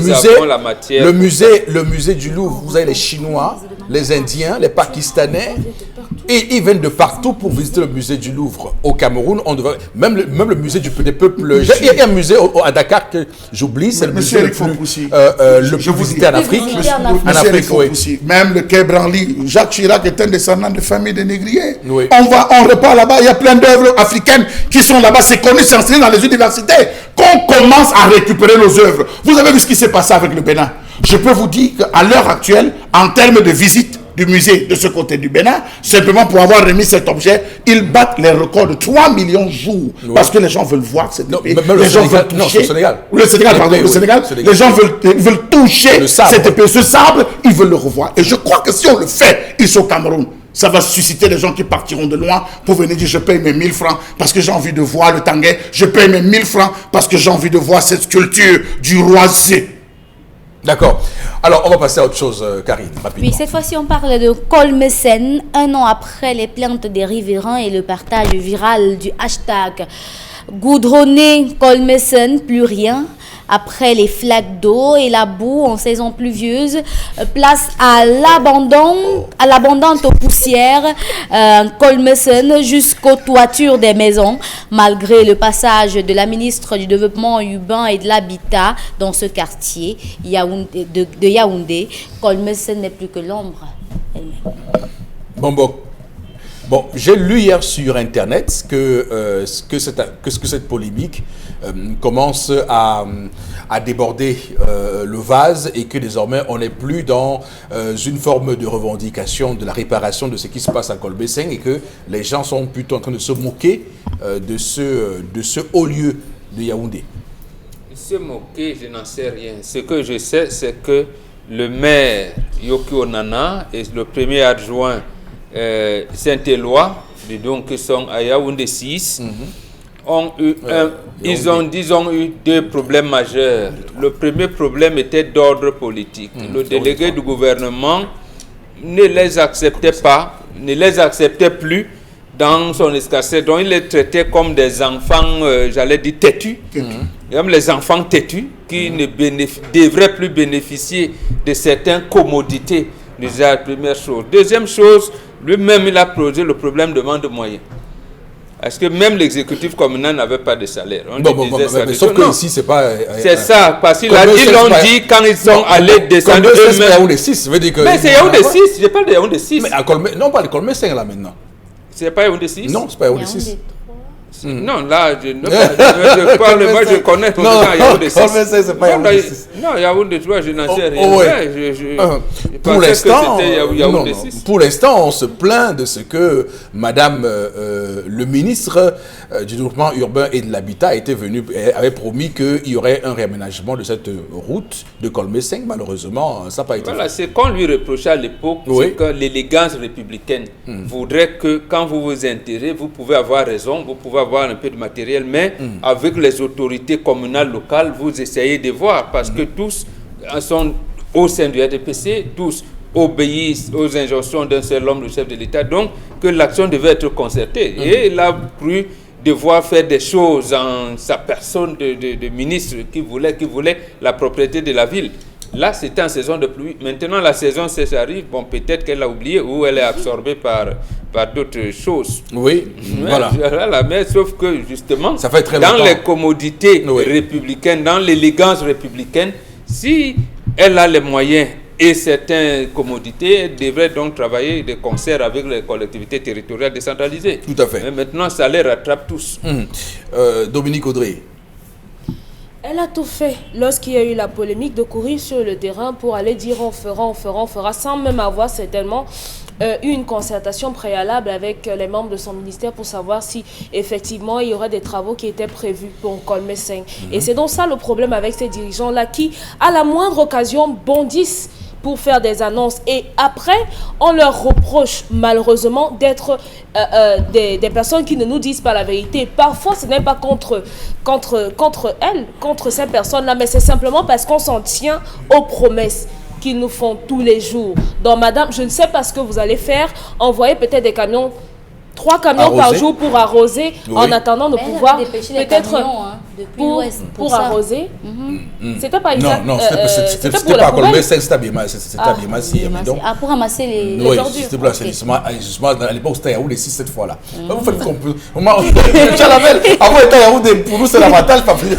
musée du Louvre, vous avez les Chinois, les Indiens, les Pakistanais, et ils viennent de partout pour visiter le musée du Louvre. Au Cameroun, on devrait, même le musée des peuples, il y a un musée à Dakar que j'oublie, c'est le musée le plus visité en Afrique. Même le Quai Branly, Jacques Chirac est un descendant de famille de négriers. Oui. On repart là-bas, il y a plein d'œuvres africaines qui sont là-bas, c'est connu, c'est enseigné dans les universités. Qu'on commence à récupérer nos œuvres. Vous avez vu ce qui s'est passé avec le Bénin. Je peux vous dire qu'à l'heure actuelle, en termes de visite du musée de ce côté du Bénin, simplement pour avoir remis cet objet, ils battent les records de 3 millions de jours. Oui. Parce que les gens veulent voir cette épée. Les gens veulent toucher. Non, c'est au Sénégal. Le Sénégal, pardon, le Sénégal. Les gens veulent toucher cette épée. Ce sabre, ils veulent le revoir. Et je crois que si on le fait ici au Cameroun, ça va susciter des gens qui partiront de loin pour venir dire je paye mes 1000 francs parce que j'ai envie de voir le Tanguay. Je paye mes 1000 francs parce que j'ai envie de voir cette sculpture du roi Zé. D'accord. Alors, on va passer à autre chose, Karine, rapidement. Oui, cette fois-ci, on parle de Colmesen. Un an après les plaintes des riverains et le partage viral du hashtag goudronné Colmesen, plus rien. Après les flaques d'eau et la boue en saison pluvieuse, place à l'abondante poussière Colmesen jusqu'aux toitures des maisons. Malgré le passage de la ministre du Développement urbain et de l'Habitat dans ce quartier de Yaoundé, Colmesen n'est plus que l'ombre elle-même. Bon, j'ai lu hier sur Internet que cette polémique commence à déborder le vase et que désormais on n'est plus dans une forme de revendication de la réparation de ce qui se passe à Colmesen et que les gens sont plutôt en train de se moquer de ce haut lieu de Yaoundé. Se moquer, je n'en sais rien. Ce que je sais, c'est que le maire Yoki Onana et le premier adjoint Saint-Éloi, donc qui sont à Yaoundé 6, ont eu ils ont eu deux problèmes majeurs. Le premier problème était d'ordre politique. Le délégué du gouvernement ne les acceptait pas, ne les acceptait plus dans son escarcelle, dont il les traitait comme des enfants, j'allais dire têtus, comme les enfants têtus qui ne devraient plus bénéficier de certaines commodités. Déjà, la première chose. Deuxième chose, lui-même, il a posé le problème de manque de moyens. Parce que même l'exécutif communal n'avait pas de salaire. Mais sauf que ici, c'est pas... c'est ça, parce qu'ils l'ont dit quand ils sont allés descendre eux-mêmes. C'est Yaoundé 6, veut dire que... Mais c'est Yaoundé 6, je parle de Yaoundé 6. Mais non, pas de Colmesen là maintenant. C'est pas Yaoundé 6? Non, c'est pas Yaoundé 6. Non, là, je parle, moi je connais tout le temps Yaoundé 6. C'est pas Yaoundé 6. Non, Yaoundé 3, je n'en sais rien. Pour l'instant, on se plaint de ce que Madame le ministre du développement urbain et de l'habitat avait promis qu'il y aurait un réaménagement de cette route de Colmé-5. Malheureusement, ça n'a pas été Voilà, fait. c'est qu'on lui reprochait à l'époque, Oui. c'est que l'élégance républicaine voudrait que quand vous vous enterrez, vous pouvez avoir raison, vous pouvez avoir un peu de matériel, mais avec les autorités communales locales, vous essayez de voir, parce que tous sont au sein du RDPC, tous obéissent aux injonctions d'un seul homme, le chef de l'État, donc que l'action devait être concertée. Et il a cru devoir faire des choses en sa personne de ministre qui voulait la propriété de la ville. Là, c'était en saison de pluie. Maintenant, la saison sèche arrive. Bon, peut-être qu'elle a oublié ou elle est absorbée par d'autres choses. Oui, voilà. Mais sauf que, justement, Ça fait très dans longtemps. les commodités Oui. républicaines, dans l'élégance républicaine, si elle a les moyens et certaines commodités, elle devrait donc travailler de concert avec les collectivités territoriales décentralisées. Tout à fait. Mais maintenant, ça les rattrape tous. Dominique Audrey. Elle a tout fait lorsqu'il y a eu la polémique de courir sur le terrain pour aller dire on fera, sans même avoir certainement eu une concertation préalable avec les membres de son ministère pour savoir si effectivement il y aurait des travaux qui étaient prévus pour Colmé 5. Et c'est donc ça le problème avec ces dirigeants-là qui, à la moindre occasion, bondissent pour faire des annonces et après on leur reproche malheureusement d'être des personnes qui ne nous disent pas la vérité. Parfois ce n'est pas contre elles, contre ces personnes-là, mais c'est simplement parce qu'on s'en tient aux promesses qu'ils nous font tous les jours. Donc madame, je ne sais pas ce que vous allez faire, envoyer peut-être des camions, 3 camions Arroser. par jour pour arroser, Oui. en attendant de Elle pouvoir avait dépêché les peut-être camions, hein, depuis pour l'Ouest, pour ça. arroser. C'était pas Non, exact. non, c'était c'était pour pas la Colmé poubelle. 5, c'était à Biémassi. Donc, Pour ramasser les oui, ordures. c'était pour l'assainissement. Justement, à l'époque, c'était à Yaoundé 6 cette fois-là. Vous faites qu'on peut. Chalamel, avant d'être à Yaoundé, pour nous, c'est l'avantage. Parce qu'il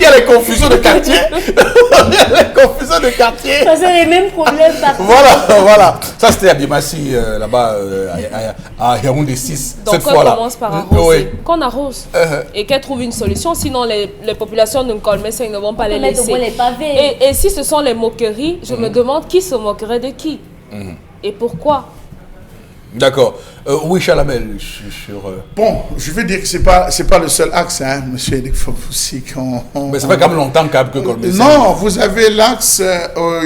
y a les confusions de quartier. Il y a les confusions de quartier. Ça, c'est les mêmes problèmes partout. Voilà. Ça, c'était à Biémassi, là-bas, à Yaoundé 6, Donc cette on fois-là. commence par arroser, Oui. qu'on arrose et qu'elle trouve une solution, sinon les populations de Colmé 5 ne vont pas les peut mettre au laisser. moins les pavés. Et si ce sont les moqueries, je me demande qui se moquerait de qui et pourquoi. D'accord. Oui, Chalamel, sur. Bon, je veux dire que c'est pas le seul axe, hein, monsieur Eric Fofoussi. Mais ça fait quand même longtemps que Colmé 5. Non, vous avez l'axe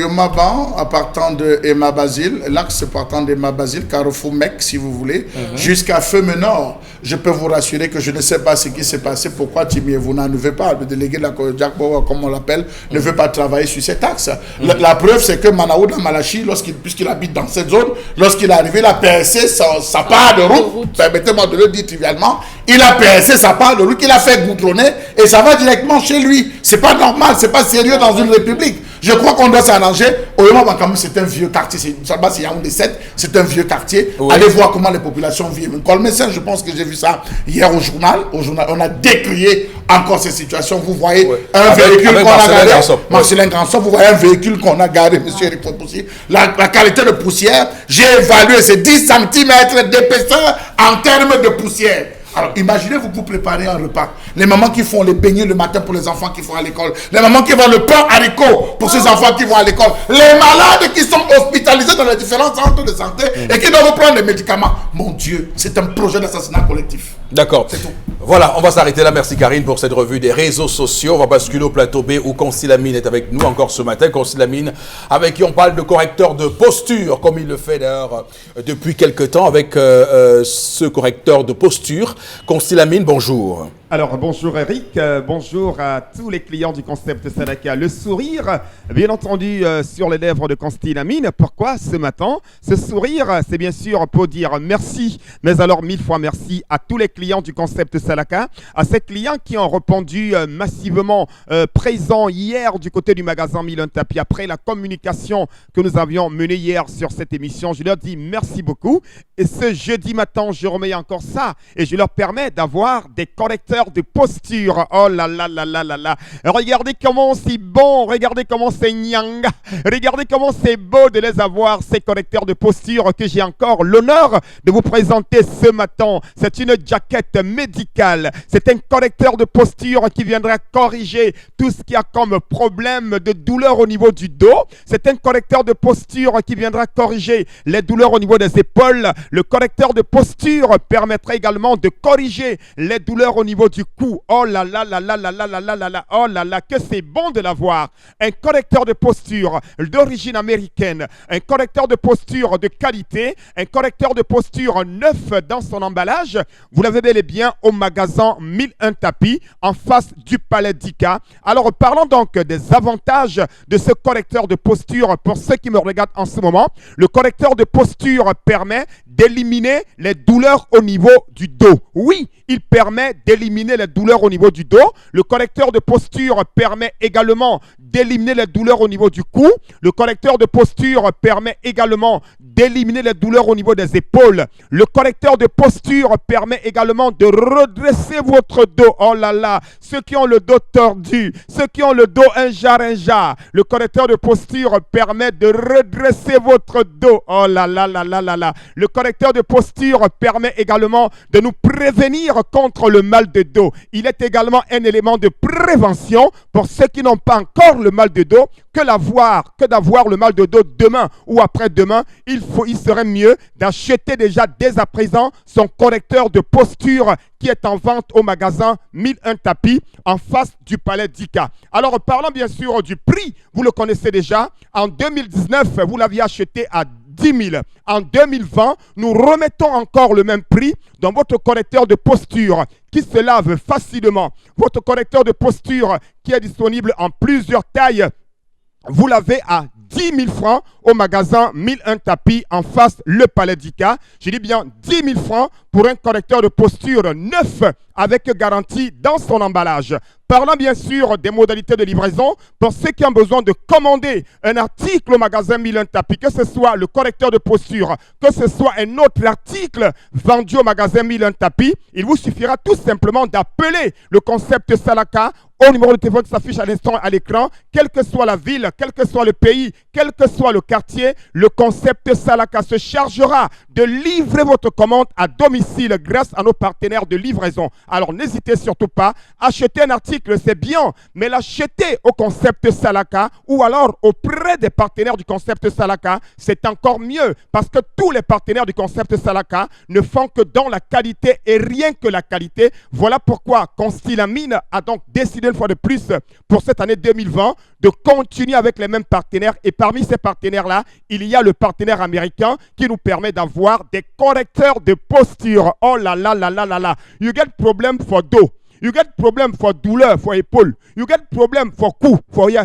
Yomaban à partant de Emma Basile, l'axe partant d'Emma Basile, Carrefour Mec, si vous voulez, jusqu'à Feume Nord. Je peux vous rassurer que je ne sais pas ce qui s'est passé, pourquoi Timi Evuna ne veut pas, le délégué de la Jack Bowa, comme on l'appelle, ne veut pas travailler sur cet axe. La preuve, c'est que Manaouda Malachi, puisqu'il habite dans cette zone, lorsqu'il est arrivé, il a percé sa part de route, permettez-moi de le dire trivialement, il a percé sa part de route, il a fait goudronner et ça va directement chez lui. C'est pas normal, c'est pas sérieux dans une république. Je crois qu'on doit s'arranger. Au Yoma-Bankamou, c'est un vieux quartier. C'est Yaoundé 7, c'est un vieux quartier. Oui. Allez voir comment les populations vivent. Colmé 5, je pense que j'ai vu ça hier au journal. On a décrié encore ces situations. Vous voyez un véhicule qu'on a garé. Marcelin Granson, vous voyez un véhicule qu'on a garé, monsieur Eric Fofoussi. La qualité de poussière, j'ai évalué, c'est 10 cm d'épaisseur en termes de poussière. Alors, imaginez, vous préparez un repas. Les mamans qui font les beignets le matin pour les enfants qui vont à l'école. Les mamans qui font le pain haricot pour ces enfants qui vont à l'école. Les malades qui sont hospitalisés dans les différents centres de santé et qui doivent prendre des médicaments. Mon Dieu, c'est un projet d'assassinat collectif. D'accord. C'est tout. Voilà, on va s'arrêter là. Merci Karine pour cette revue des réseaux sociaux. On va basculer au plateau B où Consilamine est avec nous encore ce matin. Consilamine, avec qui on parle de correcteur de posture, comme il le fait d'ailleurs depuis quelque temps avec ce correcteur de posture. Consilamine, bonjour. Alors bonjour Eric, bonjour à tous les clients du concept Salaka. Le sourire, bien entendu, sur les lèvres de Consilamine. Pourquoi ce matin? Ce sourire, c'est bien sûr pour dire merci, mais alors 1000 fois merci à tous les clients du concept Salaka, à ces clients qui ont répondu massivement présents hier du côté du magasin Milan Tapi. Après la communication que nous avions menée hier sur cette émission, je leur dis merci beaucoup. Et ce jeudi matin, je remets encore ça et je leur permets d'avoir des correcteurs correcteur de posture. Oh là là là là là là. Regardez comment c'est bon, regardez comment c'est nyanga, regardez comment c'est beau de les avoir, ces correcteurs de posture que j'ai encore l'honneur de vous présenter ce matin. C'est une jaquette médicale, c'est un correcteur de posture qui viendra corriger tout ce qui a comme problème de douleur au niveau du dos. C'est un correcteur de posture qui viendra corriger les douleurs au niveau des épaules. Le correcteur de posture permettra également de corriger les douleurs au niveau du cou. Oh là là là là là là là là là là, oh là là, que c'est bon de l'avoir. Un correcteur de posture d'origine américaine, un correcteur de posture de qualité, un correcteur de posture neuf dans son emballage. Vous l'avez bel et bien au magasin 1001 tapis en face du Palais d'Ika. Alors parlons donc des avantages de ce correcteur de posture pour ceux qui me regardent en ce moment. Le correcteur de posture permet d'éliminer les douleurs au niveau du dos. Oui, il permet d'éliminer les douleurs au niveau du dos. Le correcteur de posture permet également d'éliminer les douleurs au niveau du cou. Le correcteur de posture permet également d'éliminer les douleurs au niveau des épaules. Le correcteur de posture permet également de redresser votre dos. Oh là là, ceux qui ont le dos tordu, ceux qui ont le dos un jar. Le correcteur de posture permet de redresser votre dos. Oh là là là là là là. Le correcteur de posture permet également de nous prévenir contre le mal de dos. Il est également un élément de prévention pour ceux qui n'ont pas encore le mal de dos, que d'avoir le mal de dos demain ou après-demain. Il serait mieux d'acheter déjà dès à présent son correcteur de posture qui est en vente au magasin 1001 tapis en face du Palais d'Ika. Alors parlons bien sûr du prix, vous le connaissez déjà. En 2019, vous l'aviez acheté à 10 000. En 2020, nous remettons encore le même prix dans votre correcteur de posture qui se lave facilement. Votre correcteur de posture qui est disponible en plusieurs tailles. Vous l'avez à 10 000 francs au magasin 1001 tapis en face le Palais d'Ika. Je dis bien 10 000 francs pour un correcteur de posture neuf avec garantie dans son emballage. Parlons bien sûr des modalités de livraison pour ceux qui ont besoin de commander un article au magasin 1001 tapis, que ce soit le correcteur de posture, que ce soit un autre article vendu au magasin 1001 tapis. Il vous suffira tout simplement d'appeler le concept Salaka au numéro de téléphone qui s'affiche à l'instant à l'écran, quelle que soit la ville, quel que soit le pays, quel que soit le quartier, le concept Salaka se chargera de livrer votre commande à domicile grâce à nos partenaires de livraison. Alors n'hésitez surtout pas, acheter un article c'est bien, mais l'acheter au concept Salaka ou alors auprès des partenaires du concept Salaka, c'est encore mieux parce que tous les partenaires du concept Salaka ne font que dans la qualité et rien que la qualité. Voilà pourquoi Constellamine a donc décidé une fois de plus pour cette année 2020 de continuer avec les mêmes partenaires, et parmi ces partenaires-là, il y a le partenaire américain qui nous permet d'avoir des correcteurs de posture. Oh là là là là là là. You get problem for dos. You get problem for douleur, for épaule. You get problem for cou, for ya.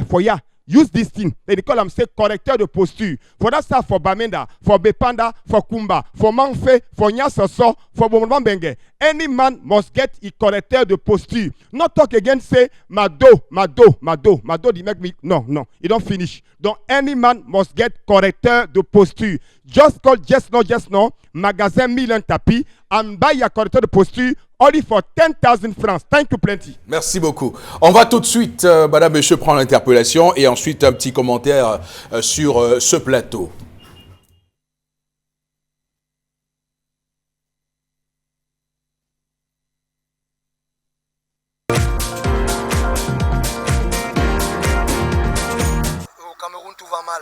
Use this thing. They call them say correcteur de posture. For that stuff for Bamenda, for Bepanda, for Kumba, for Manfe, for Nyasoso, for Bomobambenge. Any man must get a correcteur de posture. Not talk again say Mado, they make me. No, you don't finish. Donc any man must get correcteur de posture. Just call just no, magasin 1001 tapis and buy a correcteur de posture only for 10,000 francs. Thank you plenty. Merci beaucoup. On va tout de suite, madame, monsieur, prendre l'interpellation et ensuite un petit commentaire sur ce plateau. Au Cameroun, tout va mal.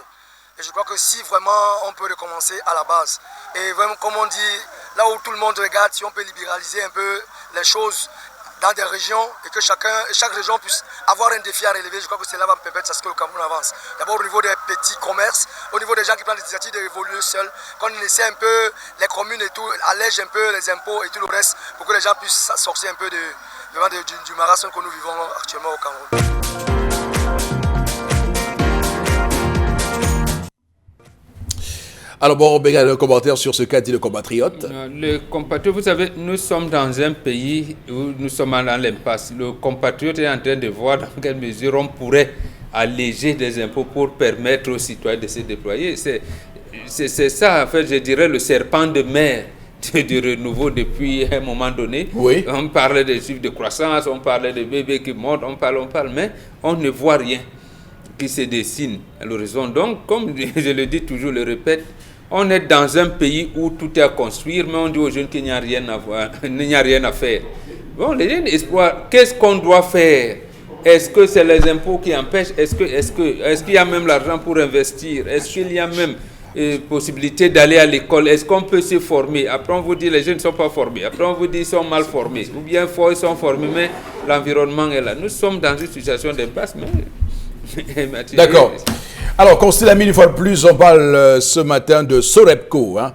Et je crois que si vraiment on peut recommencer à la base, et vraiment comme on dit, là où tout le monde regarde, si on peut libéraliser un peu les choses dans des régions et que chaque région puisse avoir un défi à relever, je crois que cela va permettre à ce que le Cameroun avance. D'abord au niveau des petits commerces, au niveau des gens qui prennent des initiatives d'évoluer seuls, qu'on essaie un peu, les communes et tout, allègent un peu les impôts et tout le reste pour que les gens puissent sortir un peu du marasme que nous vivons actuellement au Cameroun. Alors bon, Robert, un commentaire sur ce qu'a dit le compatriote. Le compatriote, vous savez, nous sommes dans un pays où nous sommes dans l'impasse. Le compatriote est en train de voir dans quelle mesure on pourrait alléger des impôts pour permettre aux citoyens de se déployer. C'est ça, en fait, je dirais, le serpent de mer de renouveau depuis un moment donné. Oui. On parlait des chiffres de croissance, on parlait des bébés qui montent, on parle, mais on ne voit rien qui se dessine à l'horizon. Donc, comme je le dis toujours, le répète, on est dans un pays où tout est à construire, mais on dit aux jeunes qu'il n'y a rien à voir, il n'y a rien à faire. Bon, les jeunes espoirs, qu'est-ce qu'on doit faire? Est-ce que c'est les impôts qui empêchent? Est-ce qu'il y a même l'argent pour investir? Est-ce qu'il y a même possibilité d'aller à l'école? Est-ce qu'on peut se former? Après, on vous dit les jeunes ne sont pas formés. Après, on vous dit qu'ils sont mal formés. Ou bien ils sont formés, mais l'environnement est là. Nous sommes dans une situation d'impasse, mais... D'accord. Alors, Constantine Lamine, une fois de plus, on parle ce matin de Sorepco. Hein?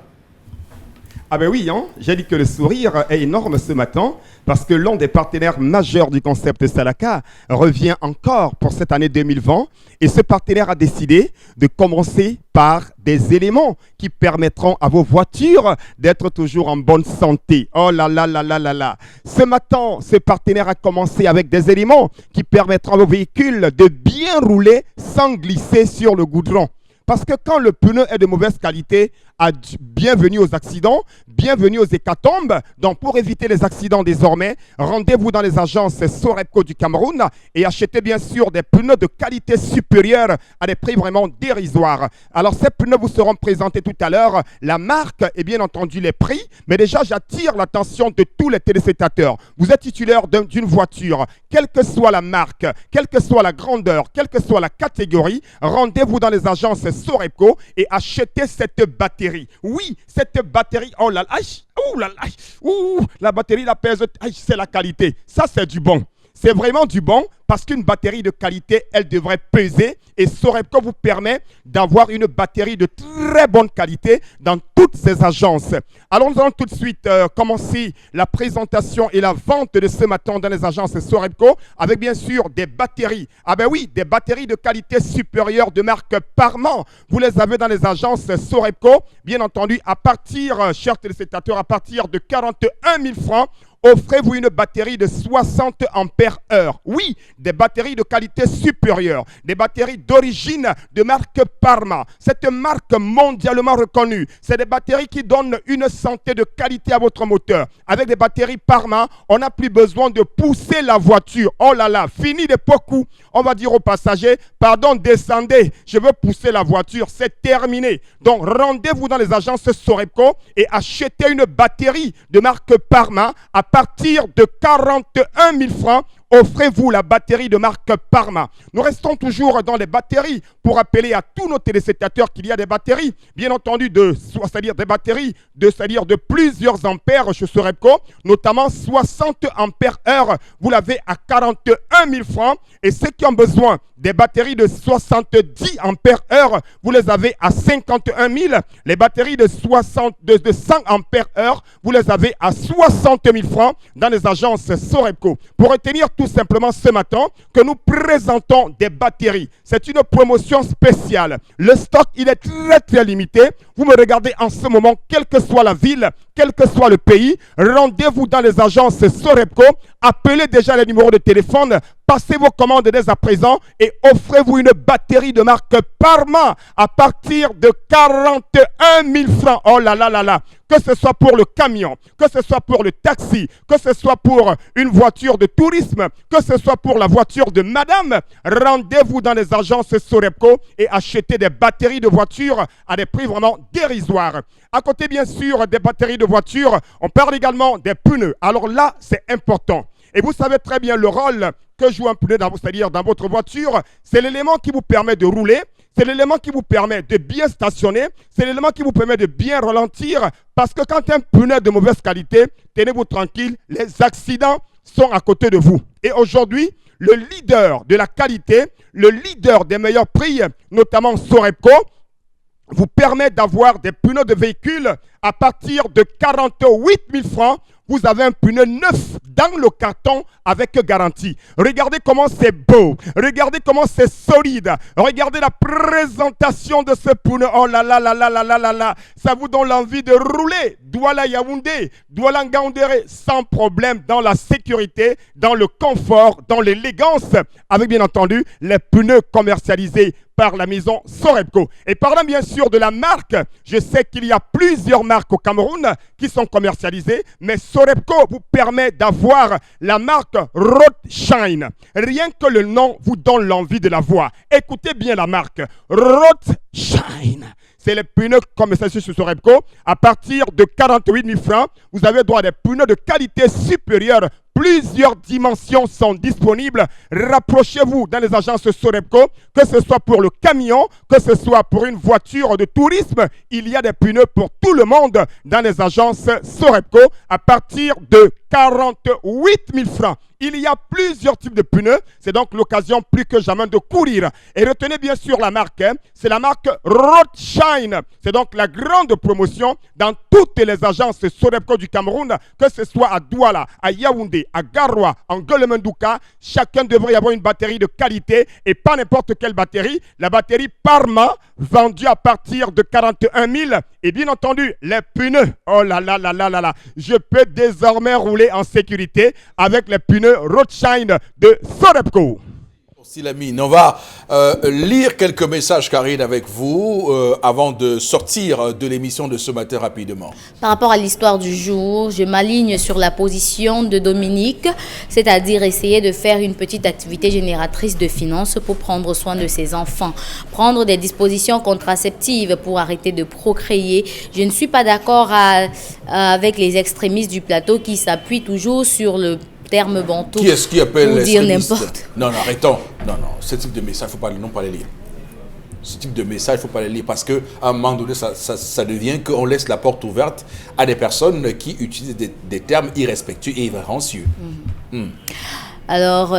Ah ben oui, hein? J'ai dit que le sourire est énorme ce matin parce que l'un des partenaires majeurs du concept Salaka revient encore pour cette année 2020 et ce partenaire a décidé de commencer par des éléments qui permettront à vos voitures d'être toujours en bonne santé. Oh là là là là là là. Ce matin, ce partenaire a commencé avec des éléments qui permettront à vos véhicules de bien rouler sans glisser sur le goudron. Parce que quand le pneu est de mauvaise qualité, bienvenue aux accidents, bienvenue aux hécatombes. Donc pour éviter les accidents désormais, rendez-vous dans les agences Sorepco du Cameroun et achetez bien sûr des pneus de qualité supérieure à des prix vraiment dérisoires. Alors ces pneus vous seront présentés tout à l'heure, la marque et bien entendu les prix. Mais déjà j'attire l'attention de tous les téléspectateurs. Vous êtes titulaire d'une voiture, quelle que soit la marque, quelle que soit la grandeur, quelle que soit la catégorie, rendez-vous dans les agences Sorepco et achetez cette batterie. Oui, cette batterie, oh là là, oh là là, la batterie la pèse, c'est la qualité. Ça, c'est du bon. C'est vraiment du bon parce qu'une batterie de qualité, elle devrait peser et Sorepco vous permet d'avoir une batterie de très bonne qualité dans toutes ces agences. Alors nous allons tout de suite commencer la présentation et la vente de ce matin dans les agences Sorepco avec bien sûr des batteries. Ah ben oui, des batteries de qualité supérieure de marque Parman. Vous les avez dans les agences Sorepco, bien entendu à partir, chers téléspectateurs, à partir de 41 000 francs. Offrez-vous une batterie de 60 ampères heure. Oui, des batteries de qualité supérieure. Des batteries d'origine de marque Parma. Cette marque mondialement reconnue. C'est des batteries qui donnent une santé de qualité à votre moteur. Avec des batteries Parma, on n'a plus besoin de pousser la voiture. Oh là là, fini de beaucoup. On va dire aux passagers, pardon, descendez. Je veux pousser la voiture. C'est terminé. Donc, rendez-vous dans les agences Sorepco et achetez une batterie de marque Parma à partir de 41 000 francs. Offrez-vous la batterie de marque Parma. Nous restons toujours dans les batteries pour rappeler à tous nos téléspectateurs qu'il y a des batteries, bien entendu, c'est-à-dire des batteries de plusieurs ampères chez Sorepco, notamment 60 ampères heure. Vous l'avez à 41 000 francs. Et ceux qui ont besoin des batteries de 70 ampères heure, vous les avez à 51 000. Les batteries de 100 ampères heure, vous les avez à 60 000 francs dans les agences Sorepco. Pour retenir tout simplement ce matin que nous présentons des batteries. C'est une promotion spéciale. Le stock, il est très très limité. Vous me regardez en ce moment, quelle que soit la ville, quel que soit le pays, rendez-vous dans les agences Sorepco, appelez déjà les numéros de téléphone, passez vos commandes dès à présent et offrez-vous une batterie de marque Parma à partir de 41 000 francs. Oh là là là là. Que ce soit pour le camion, que ce soit pour le taxi, que ce soit pour une voiture de tourisme, que ce soit pour la voiture de madame, rendez-vous dans les agences Sorepco et achetez des batteries de voitures à des prix vraiment dérisoires. À côté, bien sûr, des batteries de voitures, on parle également des pneus. Alors là, c'est important. Et vous savez très bien le rôle que joue un pneu, c'est-à-dire dans votre voiture. C'est l'élément qui vous permet de rouler. C'est l'élément qui vous permet de bien stationner. C'est l'élément qui vous permet de bien ralentir. Parce que quand un pneu est de mauvaise qualité, tenez-vous tranquille, les accidents sont à côté de vous. Et aujourd'hui, le leader de la qualité, le leader des meilleurs prix, notamment Sorepco, vous permet d'avoir des pneus de véhicule à partir de 48 000 francs. Vous avez un pneu neuf dans le carton avec garantie. Regardez comment c'est beau. Regardez comment c'est solide. Regardez la présentation de ce pneu. Oh là là là là là là là là. Ça vous donne l'envie de rouler. Douala Yaoundé, Douala Ngaoundéré, sans problème, dans la sécurité, dans le confort, dans l'élégance, avec bien entendu les pneus commercialisés par la maison Sorebco. Et parlant bien sûr de la marque, je sais qu'il y a plusieurs marques au Cameroun qui sont commercialisées, mais Sorebco vous permet d'avoir la marque Roadshine. Rien que le nom vous donne l'envie de la voir. Écoutez bien la marque Roadshine. C'est les pneus commercialisés sur Sorebco. À partir de 48 000 francs, vous avez droit à des pneus de qualité supérieure. Plusieurs dimensions sont disponibles. Rapprochez-vous dans les agences Sorebco, que ce soit pour le camion, que ce soit pour une voiture de tourisme. Il y a des pneus pour tout le monde dans les agences Sorebco à partir de 48 000 francs. Il y a plusieurs types de pneus. C'est donc l'occasion plus que jamais de courir. Et retenez bien sûr la marque. C'est la marque Roadshine. C'est donc la grande promotion dans toutes les agences Sorebco du Cameroun, que ce soit à Douala, à Yaoundé, à Garoua, en Gueule-Mendouka. Chacun devrait y avoir une batterie de qualité et pas n'importe quelle batterie. La batterie Parma, vendue à partir de 41 000. Et bien entendu, les pneus. Oh là là là là là là. Je peux désormais rouler en sécurité avec les pneus Roadshine de Sorebco. Silamine, on va lire quelques messages, Karine, avec vous avant de sortir de l'émission de ce matin rapidement. Par rapport à l'histoire du jour, je m'aligne sur la position de Dominique, c'est-à-dire essayer de faire une petite activité génératrice de finances pour prendre soin de ses enfants, prendre des dispositions contraceptives pour arrêter de procréer. Je ne suis pas d'accord avec les extrémistes du plateau qui s'appuient toujours sur le terme bantou. Qui est-ce qui appelle pour dire n'importe. Non, arrêtons. Non, ce type de message, il ne faut pas les lire. Ce type de message, il ne faut pas les lire parce qu'à un moment donné, ça devient qu'on laisse la porte ouverte à des personnes qui utilisent des termes irrespectueux et irrévérencieux. Alors,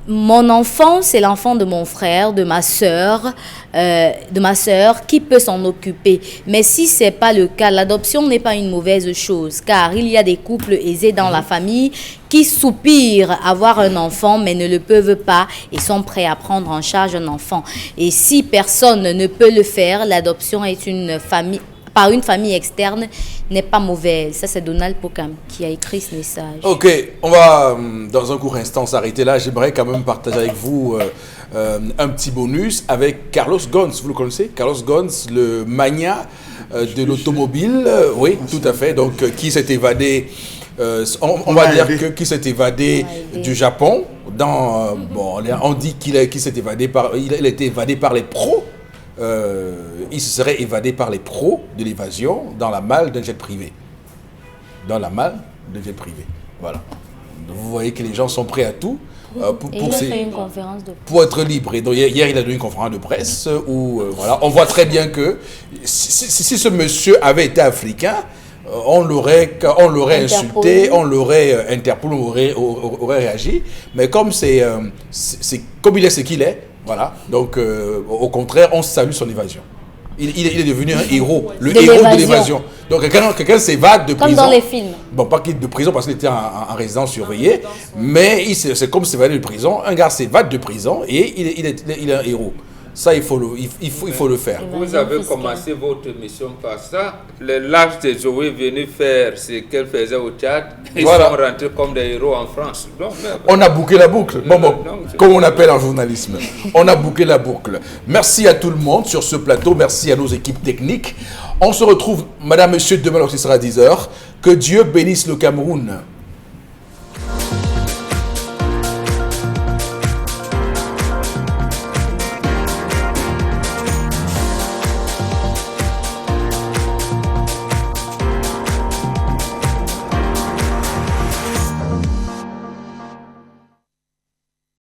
mon enfant, c'est l'enfant de mon frère, de ma sœur, qui peut s'en occuper. Mais si ce n'est pas le cas, l'adoption n'est pas une mauvaise chose, car il y a des couples aisés dans la famille qui soupirent avoir un enfant, mais ne le peuvent pas et sont prêts à prendre en charge un enfant. Et si personne ne peut le faire, l'adoption est par une famille externe n'est pas mauvaise. Ça, c'est Donald Pokam qui a écrit ce message. Ok, on va dans un court instant s'arrêter là. J'aimerais quand même partager avec vous un petit bonus avec Carlos Ghosn. Vous le connaissez? Carlos Ghosn, le magnat de l'automobile. Oui, tout à fait. Donc, qui s'est évadé, on va dire qui s'est évadé du Japon. On dit qu'il s'est évadé il a été évadé par les pros. Il se serait évadé par les pros de l'évasion dans la malle d'un jet privé. Voilà. Vous voyez que les gens sont prêts à tout pour être libres. Et donc, hier, il a donné une conférence de presse où voilà, on voit très bien que si ce monsieur avait été africain, on l'aurait insulté, on l'aurait interpellé, on aurait réagi. Mais comme comme il est ce qu'il est, voilà. Donc, au contraire, on salue son évasion. Il est devenu un héros, le héros de l'évasion. Donc, quelqu'un s'évade de prison. Comme dans les films. Bon, pas qu'il de prison parce qu'il était en résidence surveillée, mais c'est comme s'évader de prison. Un gars s'évade de prison et il est un héros. Ça, il faut le faire. Vous avez commencé votre mission par ça. Les lâches de Zoé venaient faire ce qu'elle faisait au Tchad. Ils sont rentrés comme des héros en France. On a bouclé la boucle. Comme on appelle en journalisme. On a bouclé la boucle. Merci à tout le monde sur ce plateau. Merci à nos équipes techniques. On se retrouve, madame, monsieur, demain lorsqu'il sera 10h. Que Dieu bénisse le Cameroun.